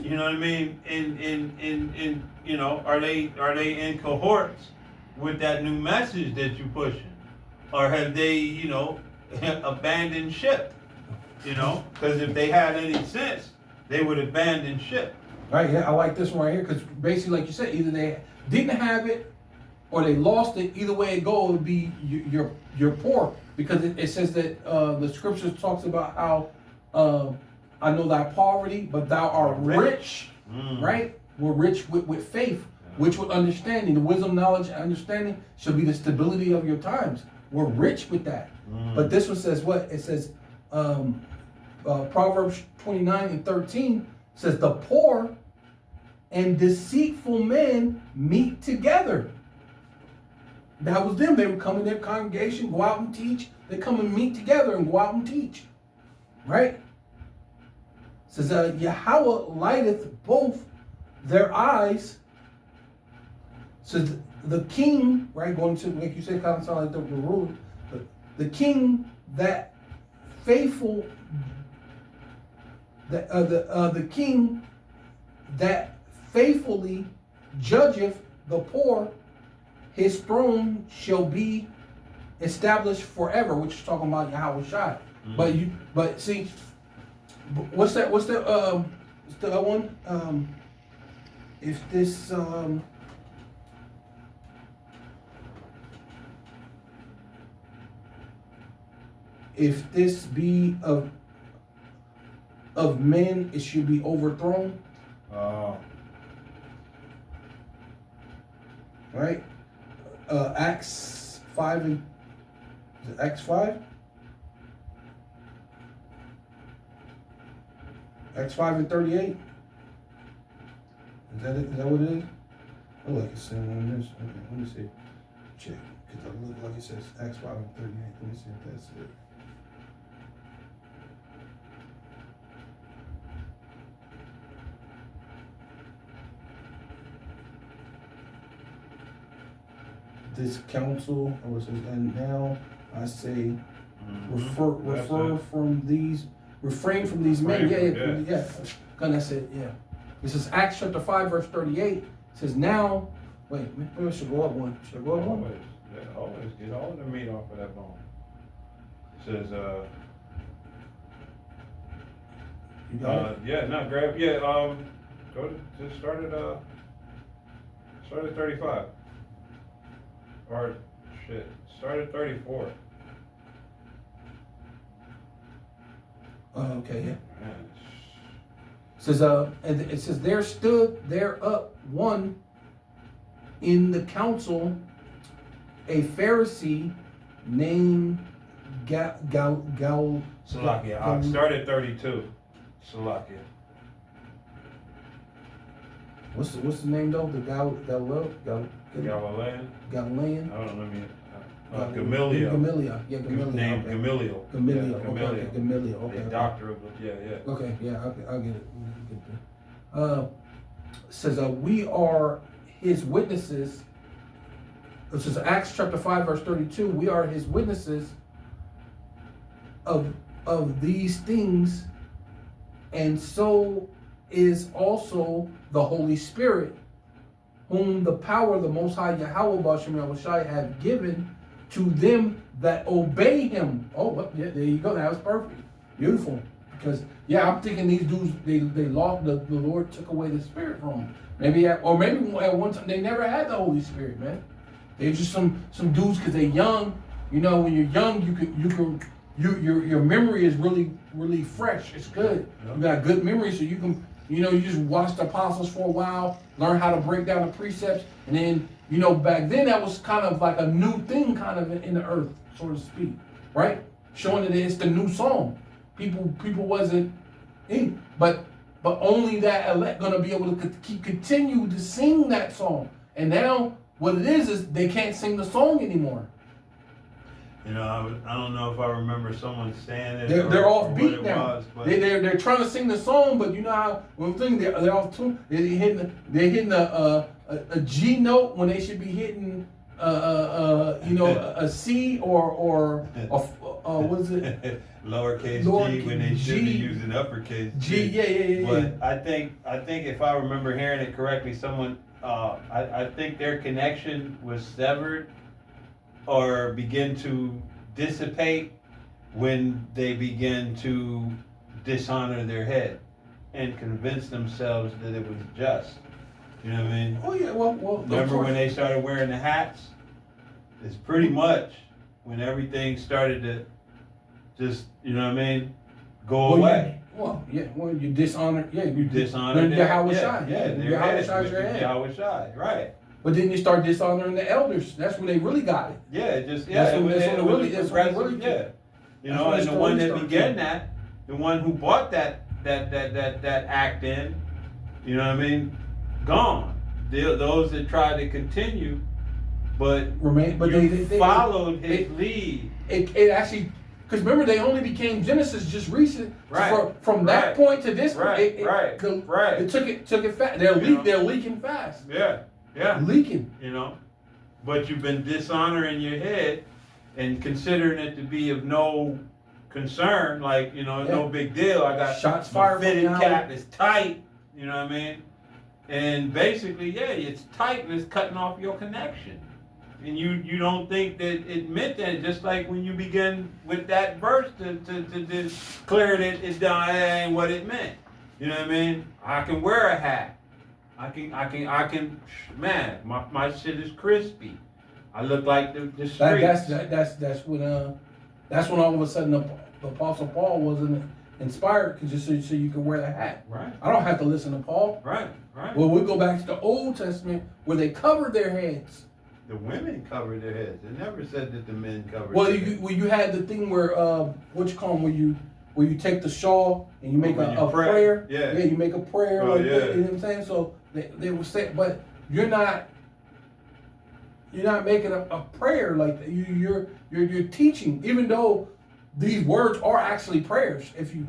[SPEAKER 2] you know what I mean, in are they in cohorts with that new message that you're pushing? Or have they, abandoned ship? Because if they had any sense, they would abandon ship.
[SPEAKER 3] Right, yeah, I like this one right here, because basically, like you said, either they didn't have it or they lost it. Either way it goes, it would be you're poor. Because it says that the scriptures talks about how I know thy poverty, but thou art rich. Right? We're rich with faith, which with understanding. The wisdom, knowledge, and understanding shall be the stability of your times. We're rich with that. But this one says what? It says, Proverbs 29:13 says, the poor and deceitful men meet together. That was them. They would come in their congregation, go out and teach. They come and meet together and go out and teach. Right? It says, Yahawah lighteth both their eyes. Says the king, right? Going to, like you said, kind of sound like the ruler. The king that faithful the king that faithfully judgeth the poor, his throne shall be established forever, which is talking about Yahawashi. But see, what's the other one? If this be of men, it should be overthrown. Right? Acts 5 and is it Acts 5? Acts 5 and 38. Is that it? Is that what it is? Oh, like it's saying on this. Okay, let me see. Check. Because it looks like it says Acts 5 and 38. Let me see if that's it. This council, or it says, and now I say, refrain from these men. Yeah. And that's it. Yeah. This is Acts chapter 5, verse 38. It says now. Wait, maybe I should go up one. Should I go up one?
[SPEAKER 2] Always get all the meat off of that bone. It says,
[SPEAKER 3] You got it?
[SPEAKER 2] Go to just start at 35. Or shit, start at 34.
[SPEAKER 3] Okay, yeah.
[SPEAKER 2] Man.
[SPEAKER 3] It says, and it says, there stood there up one in the council, a Pharisee named
[SPEAKER 2] Salakia. I'll start at 32. Salakia.
[SPEAKER 3] What's the name though? The
[SPEAKER 2] Galilean.
[SPEAKER 3] Galilean.
[SPEAKER 2] I don't know. Gamaliel.
[SPEAKER 3] Gamaliel. Yeah, Gamaliel.
[SPEAKER 2] Named
[SPEAKER 3] okay.
[SPEAKER 2] Gamaliel.
[SPEAKER 3] Gamaliel.
[SPEAKER 2] Yeah, Gamaliel.
[SPEAKER 3] Okay. Gamaliel. Okay.
[SPEAKER 2] The doctor of the. Yeah.
[SPEAKER 3] Okay. Yeah. I'll get it. Says we are his witnesses. This is Acts chapter 5 verse 32. We are his witnesses of these things, and so is also the Holy Spirit, whom the power of the Most High Yahawah BaHaSham Yahawashi have given to them that obey him. Oh, well, yeah, there you go. That was perfect. Beautiful. Because, yeah, I'm thinking these dudes, they lost, the Lord took away the Spirit from them. Maybe at one time, they never had the Holy Spirit, man. They're just some dudes because they're young. You know, when you're young, your memory is really, really fresh. It's good. You got good memory, so you can, you just watch the apostles for a while, learn how to break down the precepts, and then, back then that was kind of like a new thing kind of in the earth, so to speak, right? Showing that it's the new song. People wasn't in, but only that elect gonna be able to continue to sing that song. And now what it is they can't sing the song anymore.
[SPEAKER 2] I don't know if I remember someone saying it.
[SPEAKER 3] They're off beat now.
[SPEAKER 2] Was,
[SPEAKER 3] they're trying to sing the song, but you know how one thing they're off tune. They're hitting a G note when they should be hitting a C or what is it?
[SPEAKER 2] Lowercase G when they should be using uppercase
[SPEAKER 3] G. Yeah.
[SPEAKER 2] But I think if I remember hearing it correctly, someone I think their connection was severed or begin to dissipate when they begin to dishonor their head and convince themselves that it was just. You know what I mean?
[SPEAKER 3] Oh yeah, well.
[SPEAKER 2] Remember when they started wearing the hats? It's pretty much when everything started to just, go away.
[SPEAKER 3] You dishonor. Yeah, you
[SPEAKER 2] dishonor
[SPEAKER 3] the Yahawashi. Yahawashi's your head.
[SPEAKER 2] Yahawashi, right?
[SPEAKER 3] But then you start dishonoring the elders. That's when they really got it.
[SPEAKER 2] Yeah,
[SPEAKER 3] That's when it really.
[SPEAKER 2] And the one that began that, the one who brought that act in, gone. Those that tried to continue, but they followed his lead.
[SPEAKER 3] It actually, because remember they only became Genesis just recent.
[SPEAKER 2] Right.
[SPEAKER 3] So from that point to this point,
[SPEAKER 2] right.
[SPEAKER 3] It took it fast. They're leaking fast.
[SPEAKER 2] Yeah.
[SPEAKER 3] Leaking.
[SPEAKER 2] But you've been dishonoring your head and considering it to be of no concern, like, you know,
[SPEAKER 3] Yeah.
[SPEAKER 2] no big deal. I got
[SPEAKER 3] Shots
[SPEAKER 2] my
[SPEAKER 3] fired from
[SPEAKER 2] fitted
[SPEAKER 3] Yahweh.
[SPEAKER 2] cap, it's tight, you know what I mean? And basically, yeah, it's tight and it's cutting off your connection. And you don't think that it meant that, just like when you begin with that verse to declare that that ain't what it meant. You know what I mean? I can wear a hat. I can, man, my shit is crispy. I look like the streets.
[SPEAKER 3] That's when all of a sudden the Apostle Paul wasn't inspired, cause just so you can wear the hat.
[SPEAKER 2] Right.
[SPEAKER 3] I don't have to listen to Paul.
[SPEAKER 2] Right.
[SPEAKER 3] Well, we go back to the Old Testament where they covered their heads.
[SPEAKER 2] The women covered their heads. It never said that the men covered
[SPEAKER 3] Well,
[SPEAKER 2] their heads.
[SPEAKER 3] you had the thing where what you call them, where you take the shawl and you make a prayer.
[SPEAKER 2] Yeah.
[SPEAKER 3] Yeah, you make a prayer
[SPEAKER 2] Oh,
[SPEAKER 3] like
[SPEAKER 2] yeah.
[SPEAKER 3] that. You know what I'm saying? So they were saying, but you're not making a prayer like that. You're teaching, even though these words are actually prayers. If you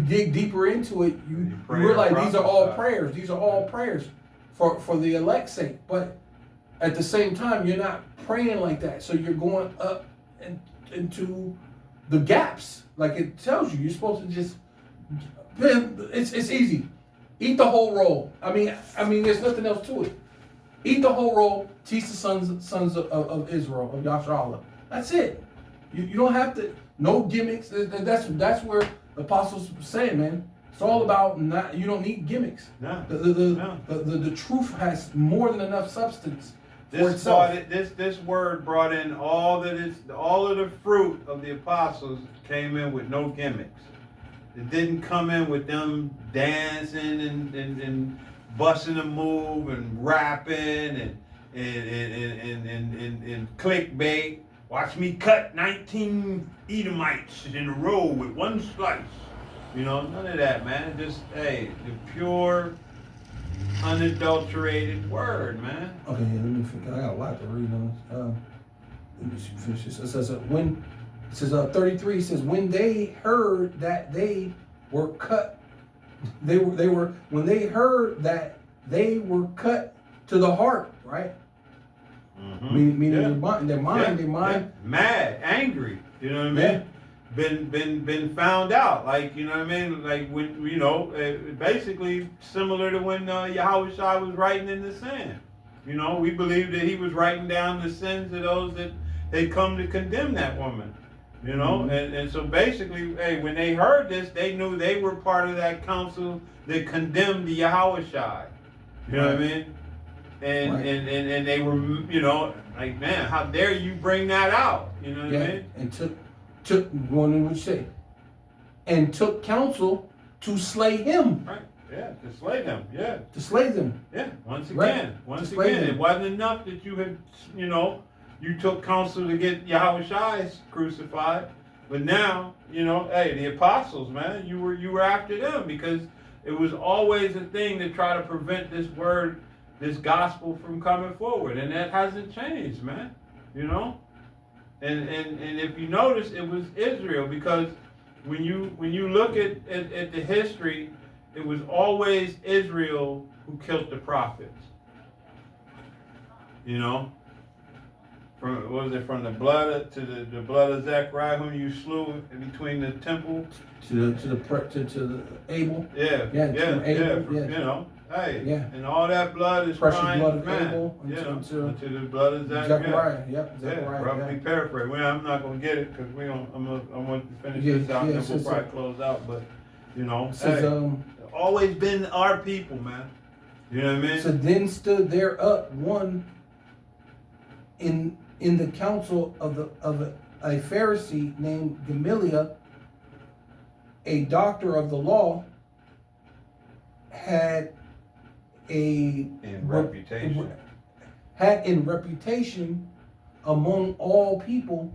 [SPEAKER 3] dig deeper into it, you realize these are all prayers. These are all prayers for the elect's sake. But at the same time, you're not praying like that. So you're going up into the gaps, like it tells you. You're supposed to just. It's easy. Eat the whole roll. I mean, there's nothing else to it. Eat the whole roll. Teach the sons of Israel, of Yahawah. That's it. You don't have to. No gimmicks. That's where the apostles saying, man. It's all about not. You don't need gimmicks.
[SPEAKER 2] No.
[SPEAKER 3] The truth has more than enough substance for itself.
[SPEAKER 2] This word brought in all of the fruit of the apostles came in with no gimmicks. It didn't come in with them dancing and busting a move and rapping and clickbait. Watch me cut 19 Edomites in a row with one slice. You know, none of that, man. Just, hey, the pure, unadulterated word, man.
[SPEAKER 3] Okay, yeah, let me finish. I got a lot to read on this. Let me finish this. It says, 33, it says, when they heard that they were cut, when they heard that they were cut to the heart, right?
[SPEAKER 2] Mm-hmm.
[SPEAKER 3] Meaning their mind.
[SPEAKER 2] Yeah. Mad, angry, you know what I mean? Been found out, like, you know what I mean? Like, when, you know, basically similar to when Yahawashi was writing in the sand. You know, we believe that he was writing down the sins of those that they come to condemn that woman. You know,
[SPEAKER 3] Mm-hmm.
[SPEAKER 2] and so basically, hey, when they heard this, they knew they were part of that council that condemned the Yahawashi. You know what I mean? And they were, you know, like, man, how dare you bring that out? You know what I mean?
[SPEAKER 3] And took one would say, and took counsel to slay him.
[SPEAKER 2] Right. Yeah, to slay them. Yeah.
[SPEAKER 3] To slay them.
[SPEAKER 2] Yeah. Once
[SPEAKER 3] Right.
[SPEAKER 2] again, it wasn't enough that you had, you know, you took counsel to get Yahawashi crucified, but now, you know, hey, the apostles, man, you were after them, because it was always a thing to try to prevent this word, this gospel from coming forward, and that hasn't changed, man. You know, and if you notice, it was Israel, because when you look at the history, it was always Israel who killed the prophets. You know. From the blood to the blood of Zechariah, whom you slew in between the temple
[SPEAKER 3] to the Abel.
[SPEAKER 2] Yeah. You know, hey, and all that blood is
[SPEAKER 3] precious
[SPEAKER 2] crying,
[SPEAKER 3] blood of
[SPEAKER 2] man.
[SPEAKER 3] Abel
[SPEAKER 2] To the blood of Zechariah.
[SPEAKER 3] Zechariah.
[SPEAKER 2] Roughly paraphrase. Well, I'm not gonna get it because I want to finish this out, and then we'll probably close out. But you know, always been our people, man. You know what I mean?
[SPEAKER 3] So then stood there up one in the council of a Pharisee named Gamaliel, a doctor of the law, had in reputation among all people,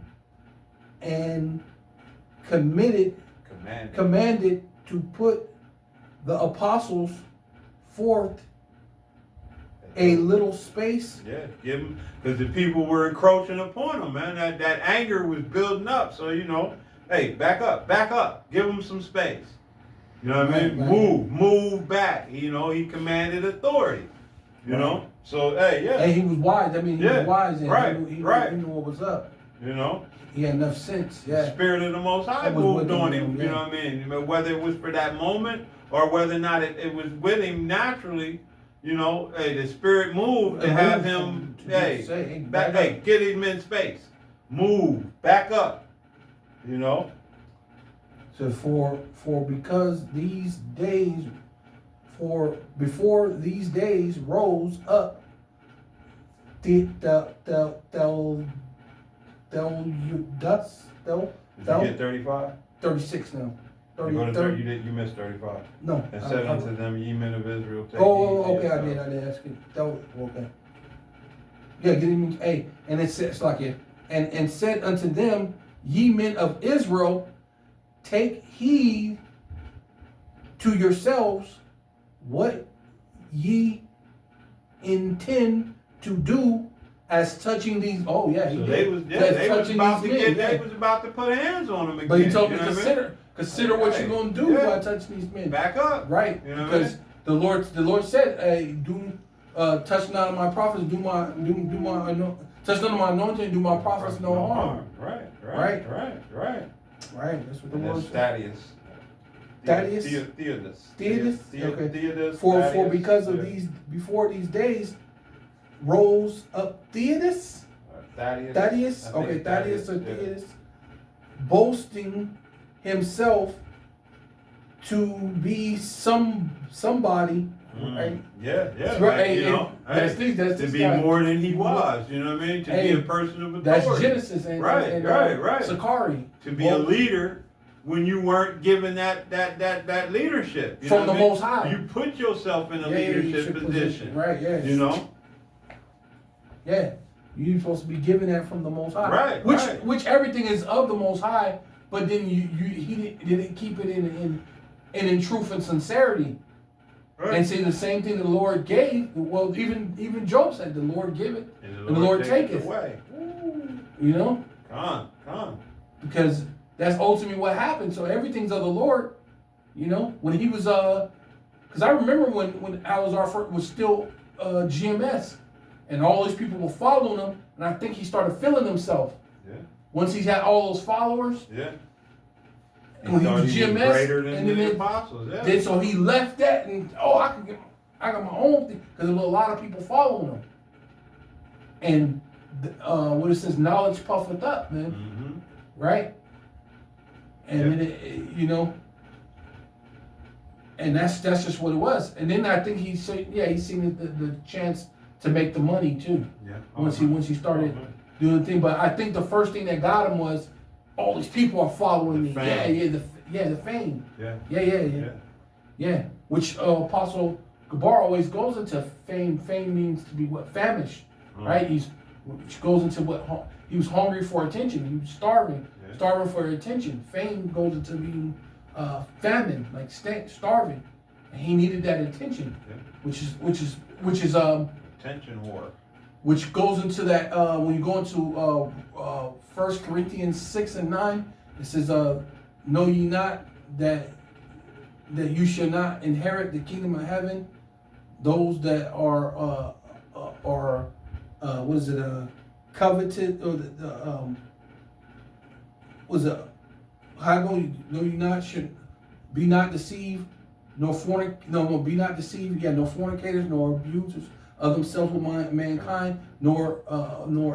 [SPEAKER 3] and commanded to put the apostles forth a little space.
[SPEAKER 2] Yeah, give them, because the people were encroaching upon them, man. That anger was building up. So, you know, hey, back up, give them some space. You know what I mean?
[SPEAKER 3] Right.
[SPEAKER 2] Move back. You know, he commanded authority. You know, so hey, yeah.
[SPEAKER 3] And he was wise. I mean, he was wise, and he knew what was up.
[SPEAKER 2] you know.
[SPEAKER 3] He had enough sense.
[SPEAKER 2] The
[SPEAKER 3] Yeah.
[SPEAKER 2] Spirit of the Most High
[SPEAKER 3] That was
[SPEAKER 2] moved
[SPEAKER 3] with
[SPEAKER 2] on
[SPEAKER 3] him,
[SPEAKER 2] him,
[SPEAKER 3] yeah.
[SPEAKER 2] you know what I mean? Whether it was for that moment or whether or not it was with him naturally, you know, hey, the Spirit moved to have him, hey, get him in space. Move, back up, you know.
[SPEAKER 3] So because these days, before these days rose up,
[SPEAKER 2] Did you get 35?
[SPEAKER 3] 36 now. 30,
[SPEAKER 2] You, go to
[SPEAKER 3] 30.
[SPEAKER 2] you missed 35.
[SPEAKER 3] No.
[SPEAKER 2] And said unto them, ye men of Israel, take
[SPEAKER 3] Oh,
[SPEAKER 2] heed to
[SPEAKER 3] okay, I
[SPEAKER 2] yourselves.
[SPEAKER 3] did ask it. That was, okay. Yeah, get him, hey, and it says, like it, and said unto them, ye men of Israel, take heed to yourselves what ye intend to do as touching these. Oh yeah,
[SPEAKER 2] So they was about to get. They was about to put hands on them again.
[SPEAKER 3] But he told me
[SPEAKER 2] you know
[SPEAKER 3] consider what you're gonna do by touching these men.
[SPEAKER 2] Back up,
[SPEAKER 3] right?
[SPEAKER 2] You know
[SPEAKER 3] Because the Lord said, "Hey, touch not on my prophets, touch not on my anointing, do my prophets no harm."
[SPEAKER 2] Right.
[SPEAKER 3] Right. That's what the
[SPEAKER 2] And
[SPEAKER 3] Lord
[SPEAKER 2] that's
[SPEAKER 3] Thaddeus.
[SPEAKER 2] Theodos.
[SPEAKER 3] Okay. For because of before these days rose up Thaddeus. Thaddeus. Okay, Thaddeus or Thaddeus, boasting himself to be somebody. Right?
[SPEAKER 2] Yeah.
[SPEAKER 3] Right.
[SPEAKER 2] Like, you know,
[SPEAKER 3] that's
[SPEAKER 2] to be
[SPEAKER 3] guy.
[SPEAKER 2] more than he was. You know what I mean? To be a person of authority.
[SPEAKER 3] That's Genesis. And,
[SPEAKER 2] Right.
[SPEAKER 3] Sakari.
[SPEAKER 2] To be a leader when you weren't given that leadership. You
[SPEAKER 3] from
[SPEAKER 2] know
[SPEAKER 3] the
[SPEAKER 2] what I mean?
[SPEAKER 3] Most High.
[SPEAKER 2] You put yourself in a leadership position.
[SPEAKER 3] Right, yeah.
[SPEAKER 2] You know?
[SPEAKER 3] Yeah. You're supposed to be given that from the Most High.
[SPEAKER 2] Right.
[SPEAKER 3] Which everything is of the Most High, but then he didn't keep it in truth and sincerity.
[SPEAKER 2] Right.
[SPEAKER 3] And see the same thing the Lord gave. Well, even Job said, "The Lord giveth, and the Lord taketh
[SPEAKER 2] away."
[SPEAKER 3] You know,
[SPEAKER 2] Come on.
[SPEAKER 3] because that's ultimately what happened. So everything's of the Lord. You know, when he was because I remember when Alazar was still GMS, and all these people were following him, and I think he started feeling himself.
[SPEAKER 2] Yeah.
[SPEAKER 3] Once he's had all those followers.
[SPEAKER 2] Yeah.
[SPEAKER 3] And when he was GMS,
[SPEAKER 2] greater than
[SPEAKER 3] and then
[SPEAKER 2] the apostles. Yeah.
[SPEAKER 3] then so he left that, and I got my own thing, because there were a lot of people following him. And what it says, knowledge puffeth up, man.
[SPEAKER 2] Mm-hmm.
[SPEAKER 3] Right? And then it, and that's just what it was. And then I think he seen the chance to make the money too.
[SPEAKER 2] Yeah.
[SPEAKER 3] Once he started doing the thing, but I think the first thing that got him was all these people are following me.
[SPEAKER 2] Fame.
[SPEAKER 3] The fame.
[SPEAKER 2] Yeah.
[SPEAKER 3] Yeah. Which Apostle Gabar always goes into fame. Fame means to be what? Famished, right? Which goes into what he was hungry for attention. He was starving for attention. Fame goes into being famine, like starving, and he needed that attention, which is
[SPEAKER 2] attention whore.
[SPEAKER 3] Which goes into that when you go into 1 Corinthians 6 and 9, it says, "Know ye not that you shall not inherit the kingdom of heaven? Those that are coveted, or how go you know ye not should be not deceived, be not deceived. Yeah, no fornicators, nor abusers of themselves with mankind, nor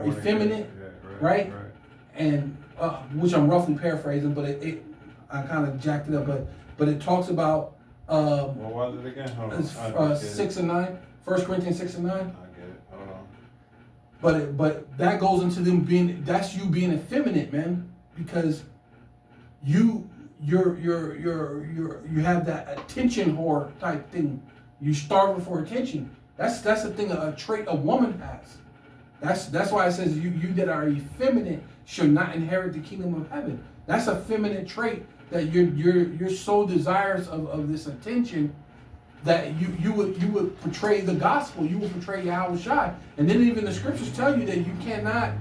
[SPEAKER 3] effeminate, right? And which I'm roughly paraphrasing, but I kind of jacked it up, but it talks about
[SPEAKER 2] what was it again? Hold on.
[SPEAKER 3] 6 and 9, 1 Corinthians 6 and 9.
[SPEAKER 2] I get it. Hold on.
[SPEAKER 3] But that goes into them that's you being effeminate, man, because you have that attention whore type thing. You starving for attention. That's the thing, a trait a woman has. That's why it says you that are effeminate shall not inherit the kingdom of heaven. That's a feminine trait, that you're so desirous of this attention that you would portray the gospel, you would portray Yahawashi. And then even the scriptures tell you that you cannot.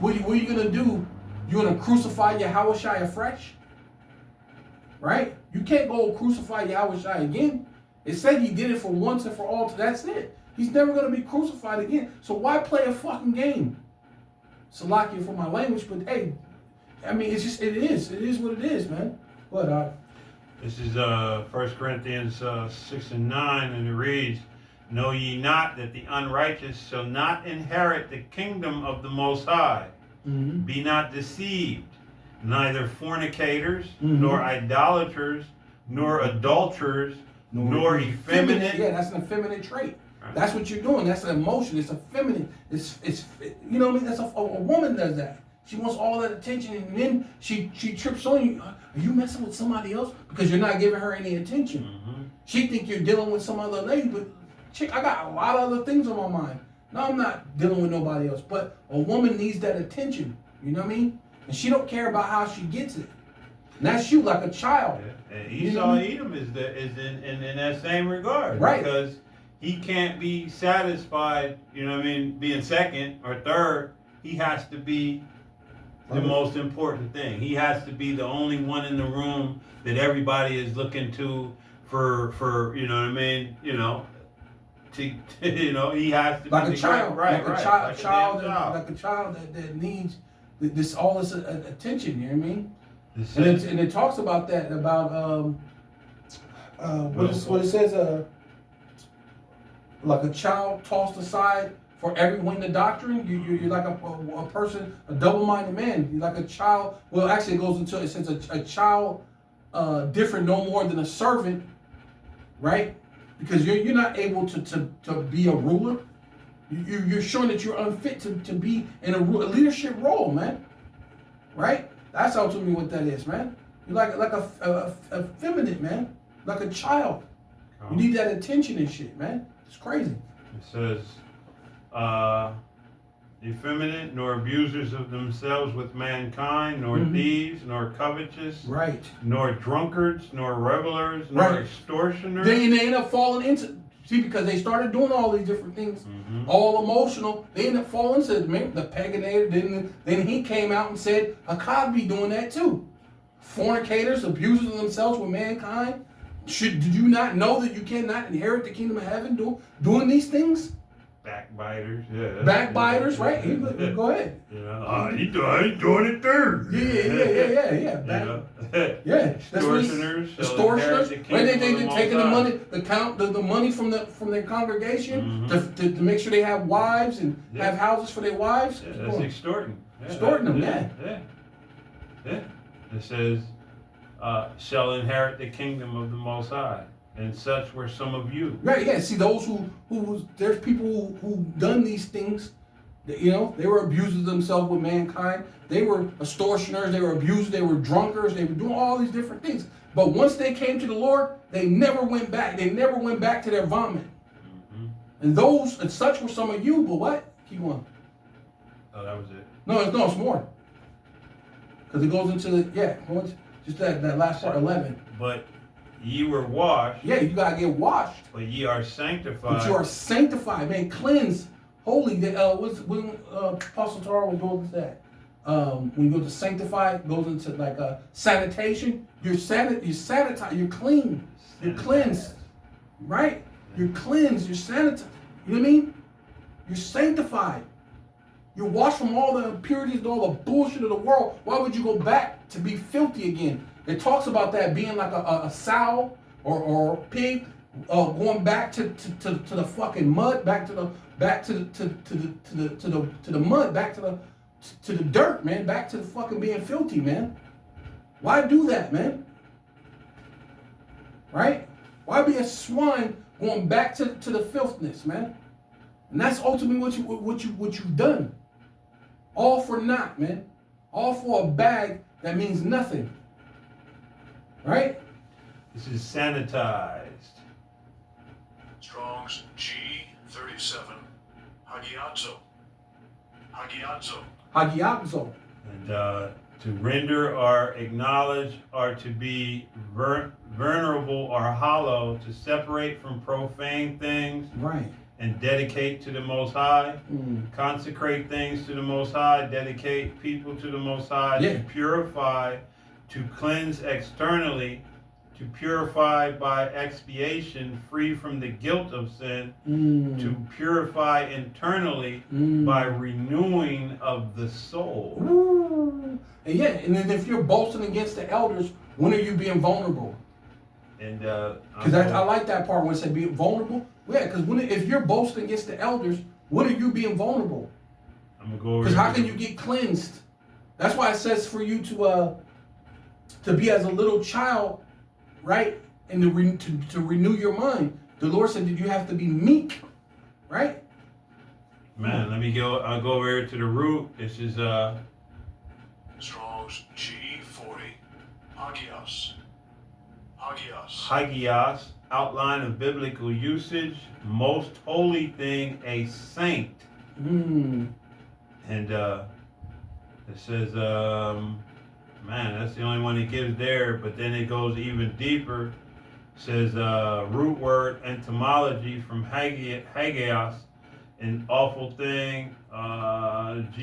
[SPEAKER 3] What are you gonna do? You're gonna crucify Yahawashi afresh, right? You can't go crucify Yahawashi again. It said he did it for once and for all. That's it. He's never gonna be crucified again. So why play a fucking game? Salakia for my language, but hey, I mean, it's just, it is what it is, man. What,
[SPEAKER 2] This is 1 Corinthians 6 and 9, and it reads, "Know ye not that the unrighteous shall not inherit the kingdom of the Most High? Be not deceived, neither fornicators, nor idolaters, nor adulterers, nor effeminate."
[SPEAKER 3] Yeah, that's an effeminate trait. That's what you're doing. That's an emotion. It's effeminate. It's you know what I mean? That's a woman does that. She wants all that attention, and then she trips on you. Are you messing with somebody else? Because you're not giving her any attention. She think you're dealing with some other lady, but chick, I got a lot of other things on my mind. No, I'm not dealing with nobody else. But a woman needs that attention. You know what I mean? And she don't care about how she gets it. And that's you, like a child.
[SPEAKER 2] Yeah. And Esau Edom is in that same regard.
[SPEAKER 3] Right.
[SPEAKER 2] Because he can't be satisfied, you know what I mean, being second or third. He has to be the most important thing. He has to be the only one in the room that everybody is looking to for you know what I mean, you know, to you know, he has to
[SPEAKER 3] like
[SPEAKER 2] be
[SPEAKER 3] a child,
[SPEAKER 2] right,
[SPEAKER 3] like a child that needs this all this attention. You know what I mean? And it talks about that what it says like a child tossed aside for every wind of doctrine. You're like a person, a double-minded man. You're like a child. Well, actually, it says a child different no more than a servant, right? Because you're not able to be a ruler. You're showing that you're unfit to be in a leadership role, man. Right? That's ultimately what that is, man. You're like a feminine, man. Like a child. You need that attention and shit, man. It's crazy.
[SPEAKER 2] It says, effeminate, nor abusers of themselves with mankind, nor thieves, nor covetous,
[SPEAKER 3] right,
[SPEAKER 2] nor drunkards, nor revelers, nor extortioners.
[SPEAKER 3] They end up falling into, see, because they started doing all these different things, all emotional, they end up falling into the paganator. Then he came out and said, Akkad be doing that too. Fornicators, abusers of themselves with mankind. Did you not know that you cannot inherit the kingdom of heaven doing these things?
[SPEAKER 2] Backbiters, yeah.
[SPEAKER 3] Backbiters, right? Go ahead.
[SPEAKER 2] Yeah, I ain't doing it too.
[SPEAKER 3] Yeah.
[SPEAKER 2] Extortioners.
[SPEAKER 3] Extortioners. Right? They taking the money, the money from their congregation to make sure they have wives and have houses for their wives.
[SPEAKER 2] Yeah, that's extorting.
[SPEAKER 3] Extorting them,
[SPEAKER 2] Yeah. It says, shall inherit the kingdom of the Most High. And such were some of you.
[SPEAKER 3] Right, yeah. See, those there's people who done these things, you know, they were abusers themselves with mankind. They were extortioners, they were abusers, they were drunkards, they were doing all these different things. But once they came to the Lord, they never went back. They never went back to their vomit. And such were some of you, but what? Keep on.
[SPEAKER 2] Oh, that was it.
[SPEAKER 3] No, it's more. Because it goes into just that last part, 11.
[SPEAKER 2] But ye were washed.
[SPEAKER 3] Yeah, you gotta get washed.
[SPEAKER 2] But ye are sanctified.
[SPEAKER 3] But you are sanctified, man, cleansed, holy. When Apostle Tara will go into that. When you go to sanctify, it goes into like sanitation. You're sanitized, you're clean, you're cleansed, right? You're cleansed, you're sanitized. You know what I mean? You're sanctified. You're washed from all the impurities and all the bullshit of the world. Why would you go back to be filthy again? It talks about that being like a sow or a pig, going back to the fucking mud, back to the mud, back to the dirt, man, back to the fucking being filthy, man. Why do that, man? Right? Why be a swine going back to the filthiness, man? And that's ultimately what you've done. All for naught, man. All for a bag that means nothing. Right?
[SPEAKER 2] This is sanitized.
[SPEAKER 4] Strong's G37.
[SPEAKER 3] Hagiadzo.
[SPEAKER 2] And to render or acknowledge or to be venerable or hollow, to separate from profane things.
[SPEAKER 3] Right.
[SPEAKER 2] And dedicate to the Most High, consecrate things to the Most High, dedicate people to the Most High, to purify, to cleanse externally, to purify by expiation, free from the guilt of sin, to purify internally by renewing of the soul.
[SPEAKER 3] Ooh. And yeah, and then if you're boasting against the elders, when are you being vulnerable?
[SPEAKER 2] And
[SPEAKER 3] Because I like that part when it said being vulnerable. Yeah, because if you're boasting against the elders, when are you being vulnerable?
[SPEAKER 2] I'm gonna go over.
[SPEAKER 3] Because how can you get cleansed? That's why it says for you to be as a little child, right? And to renew your mind. The Lord said that you have to be meek, right?
[SPEAKER 2] Man, let me go. I'll go over here to the root. This is
[SPEAKER 4] Strong's G40. Hagios. Hagios.
[SPEAKER 2] hagios, outline of biblical usage, most holy thing, a saint. And it says, man, that's the only one it gives there, but then it goes even deeper. It says root word etymology from hagios, an awful thing. Let's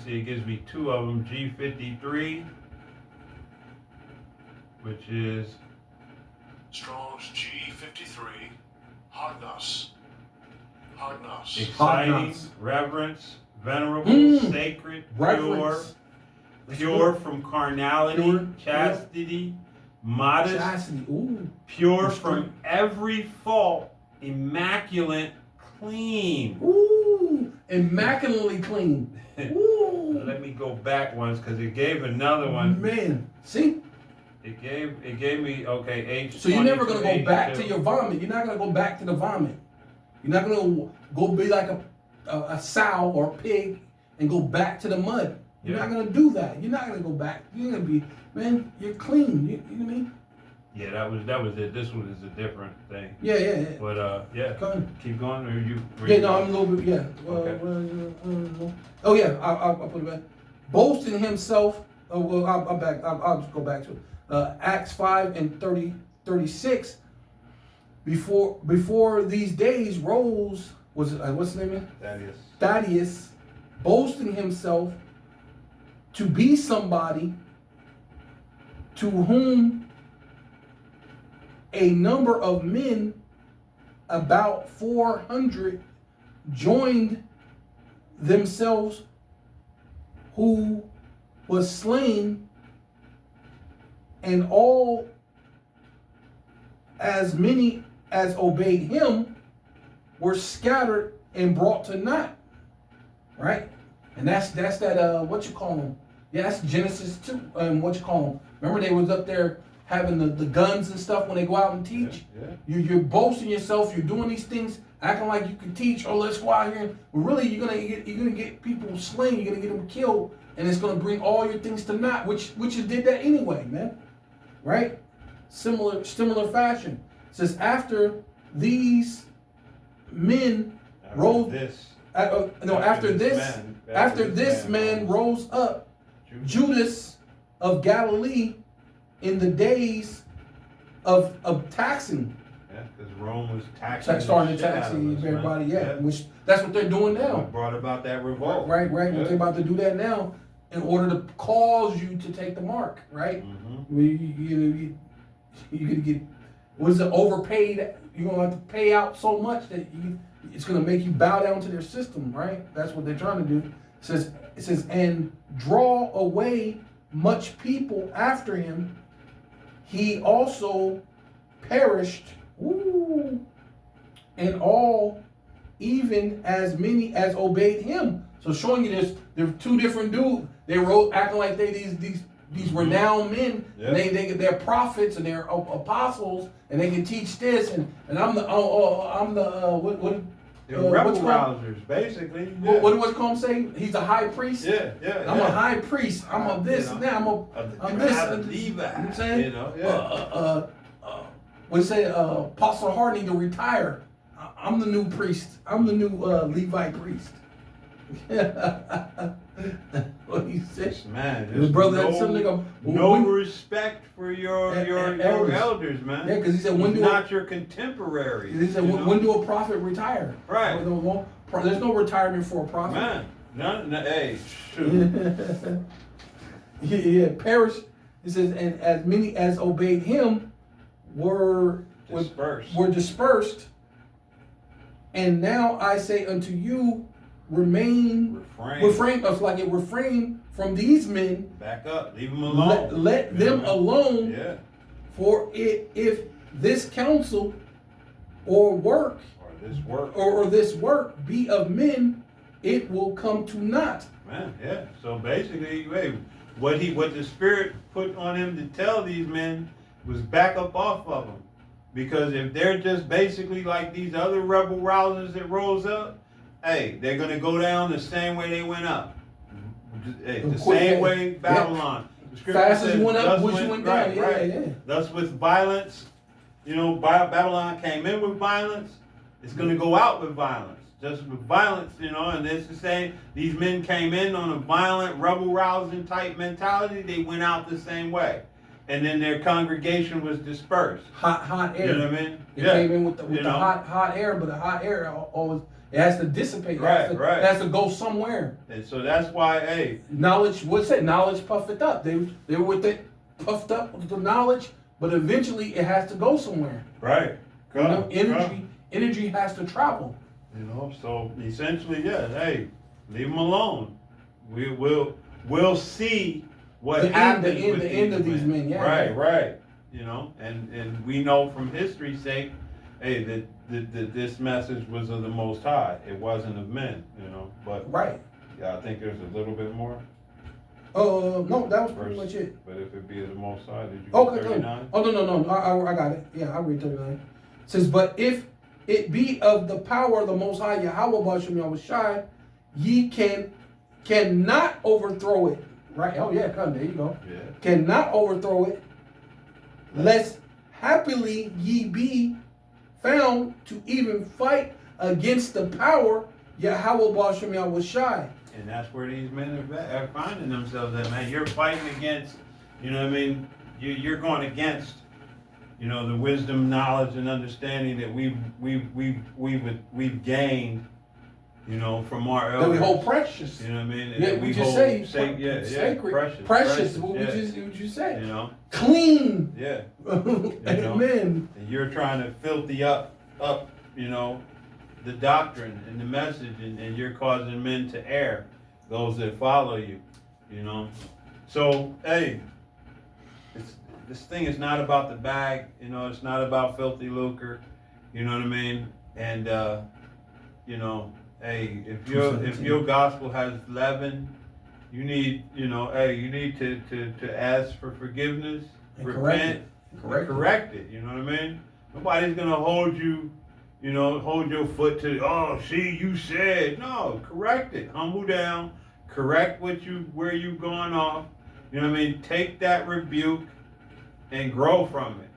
[SPEAKER 2] see, it gives me two of them. G53, which is
[SPEAKER 4] Strong's G53. Hagnos. Hagnos.
[SPEAKER 2] exciting, reverence, venerable, sacred,
[SPEAKER 3] Reverence.
[SPEAKER 2] pure from carnality,
[SPEAKER 3] Pure.
[SPEAKER 2] chastity, modest,
[SPEAKER 3] Chastity. Ooh.
[SPEAKER 2] pure from every fault, immaculate, clean.
[SPEAKER 3] Ooh. Immaculately clean. Ooh.
[SPEAKER 2] Let me go back once because it gave another one.
[SPEAKER 3] Man. See?
[SPEAKER 2] It gave me H.
[SPEAKER 3] So you're never gonna go back to your vomit. You're not gonna go back to the vomit. You're not gonna go be like a sow or a pig and go back to the mud. You're not gonna do that. You're not gonna go back. You're gonna be, man, you're clean. You know what I mean?
[SPEAKER 2] Yeah, that was it. This one is a different thing.
[SPEAKER 3] Yeah.
[SPEAKER 2] But yeah,
[SPEAKER 3] Go ahead.
[SPEAKER 2] keep going. Or you?
[SPEAKER 3] Yeah, no, I'm a little bit, yeah.
[SPEAKER 2] Okay.
[SPEAKER 3] Oh yeah, I'll put it back. Boasting himself, I'll just go back to it. Acts 5 and 36. Before these days rose, what's his name? Thaddeus, boasting himself to be somebody to whom a number of men, about 400, joined themselves, who was slain, and all as many as obeyed him were scattered and brought to naught. Right? And that's that what you call them? Yeah, that's Genesis 2. What you call them? Remember they was up there having the guns and stuff when they go out and teach?
[SPEAKER 2] Yeah.
[SPEAKER 3] You're boasting yourself, you're doing these things, acting like you can teach, oh let's go out here. But really you're gonna get people slain, you're gonna get them killed, and it's gonna bring all your things to naught, which you did that anyway, man. Right? Similar fashion. It says after these men rose after this man rose up, Judas of Galilee, in the days of taxing.
[SPEAKER 2] Yeah, because Rome was taxing.
[SPEAKER 3] Starting taxing everybody, which that's what they're doing now.
[SPEAKER 2] What brought about that revolt.
[SPEAKER 3] Right. What they're about to do that now in order to cause you to take the mark, right?
[SPEAKER 2] Mm-hmm.
[SPEAKER 3] You're gonna get, what is it, overpaid? You're gonna have to pay out so much that it's gonna make you bow down to their system, right? That's what they're trying to do. It says, and draw away much people after him. He also perished, and all, even as many as obeyed him. So showing you this, there are two different dudes. They wrote acting like they these renowned men.
[SPEAKER 2] Yeah.
[SPEAKER 3] And they're prophets and they're apostles and they can teach this and I'm the
[SPEAKER 2] They're rebel rousers, basically.
[SPEAKER 3] What was Combs say? He's a high priest.
[SPEAKER 2] Yeah.
[SPEAKER 3] I'm a high priest. I'm a this and that. I'm this. You know what I'm saying? What say? Apostle Hart need to retire. I'm the new priest. I'm the new Levite priest. What he said?
[SPEAKER 2] Man,
[SPEAKER 3] His brother had something.
[SPEAKER 2] No respect for your elders, man.
[SPEAKER 3] Yeah, because he said
[SPEAKER 2] when not your contemporaries.
[SPEAKER 3] He said when do a prophet retire?
[SPEAKER 2] Right.
[SPEAKER 3] There's no retirement for a prophet.
[SPEAKER 2] Man, none. Hey, shoot.
[SPEAKER 3] Yeah, perish. He says, and as many as obeyed him, were dispersed. And now I say unto you, refrain from these men.
[SPEAKER 2] Back up, leave them alone.
[SPEAKER 3] Let them alone.
[SPEAKER 2] Yeah.
[SPEAKER 3] For if this counsel or this work be of men, it will come to naught.
[SPEAKER 2] Man, yeah. So basically, what the Spirit put on him to tell these men was back up off of them. Because if they're just basically like these other rebel rousers that rose up, they're going to go down the same way they went up. The same way Babylon. The
[SPEAKER 3] fast as you went up, which you went down. Yeah.
[SPEAKER 2] Thus with violence, Babylon came in with violence. It's going to go out with violence. Just with violence, and it's the same. These men came in on a violent, rebel-rousing type mentality. They went out the same way. And then their congregation was dispersed.
[SPEAKER 3] Hot air.
[SPEAKER 2] You know what I mean?
[SPEAKER 3] They came in with the hot air, but the hot air always, it has to dissipate.
[SPEAKER 2] Right.
[SPEAKER 3] It has to go somewhere.
[SPEAKER 2] And so that's why,
[SPEAKER 3] knowledge, what's that? Knowledge puffed it up. They were with it, puffed up with the knowledge, but eventually it has to go somewhere.
[SPEAKER 2] Right.
[SPEAKER 3] Energy has to travel.
[SPEAKER 2] So essentially, leave them alone. We'll see what happens with
[SPEAKER 3] the end of these men. Yeah.
[SPEAKER 2] Right. And we know from history's sake, that this message was of the Most High. It wasn't of men. But
[SPEAKER 3] right.
[SPEAKER 2] Yeah, I think there's a little bit more.
[SPEAKER 3] No, that was pretty much it.
[SPEAKER 2] But if it be of the Most High, did you
[SPEAKER 3] get
[SPEAKER 2] 39?
[SPEAKER 3] Oh, no. I got it. Yeah, I read 39. It says, but if it be of the power of the Most High, Yahawah, BaHaSham, Yahawashi, ye cannot overthrow it. Right? Oh, yeah, come, there you go.
[SPEAKER 2] Yeah.
[SPEAKER 3] Cannot overthrow it, lest happily ye be found to even fight against the power, Yahawah, BaHaSham, Yahawashi.
[SPEAKER 2] And that's where these men are finding themselves at, man. You're fighting against, you're going against, the wisdom, knowledge, and understanding that we've gained, from our elders.
[SPEAKER 3] That we hold precious.
[SPEAKER 2] You know what I mean?
[SPEAKER 3] Yeah, we just say
[SPEAKER 2] sacred.
[SPEAKER 3] Precious. What would you say? Clean.
[SPEAKER 2] Yeah.
[SPEAKER 3] Amen.
[SPEAKER 2] And you're trying to filthy up, the doctrine and the message, and you're causing men to err, those that follow you, So, this thing is not about the bag, it's not about filthy lucre, you know what I mean? And, if your gospel has leaven, you need, you need to ask for forgiveness,
[SPEAKER 3] and
[SPEAKER 2] repent, correct it, you know what I mean? Nobody's going to hold you, hold your foot to, you said. No, correct it. Humble down. Correct where you've gone off. You know what I mean? Take that rebuke and grow from it.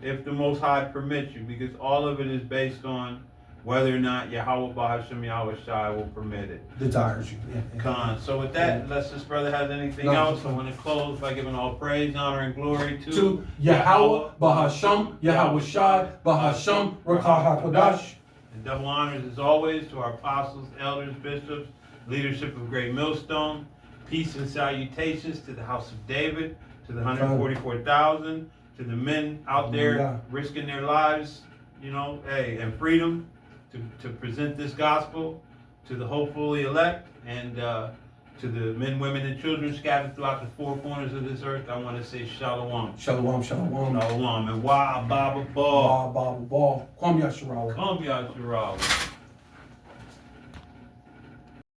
[SPEAKER 2] If the Most High permits you, because all of it is based on whether or not Yahawah, BaHaSham, Yahawashi will permit it.
[SPEAKER 3] Desires you. Yeah.
[SPEAKER 2] So with that, unless this brother has anything else, I want to close by giving all praise, honor, and glory to
[SPEAKER 3] Yahawah, BaHaSham, Yahawashi, BaHaSham, Rawchaa, QaDash.
[SPEAKER 2] And double honors as always to our apostles, elders, bishops, leadership of Great Millstone. Peace and salutations to the house of David, to the 144,000, to the men out there risking their lives, and freedom to present this gospel to the hopefully elect, and to the men, women, and children scattered throughout the four corners of this earth. I want to say shalom.
[SPEAKER 3] Shalom.
[SPEAKER 2] Shalom. And wah baba ball.
[SPEAKER 3] Kwam Yasharawa.
[SPEAKER 2] Kwam Yasharawa.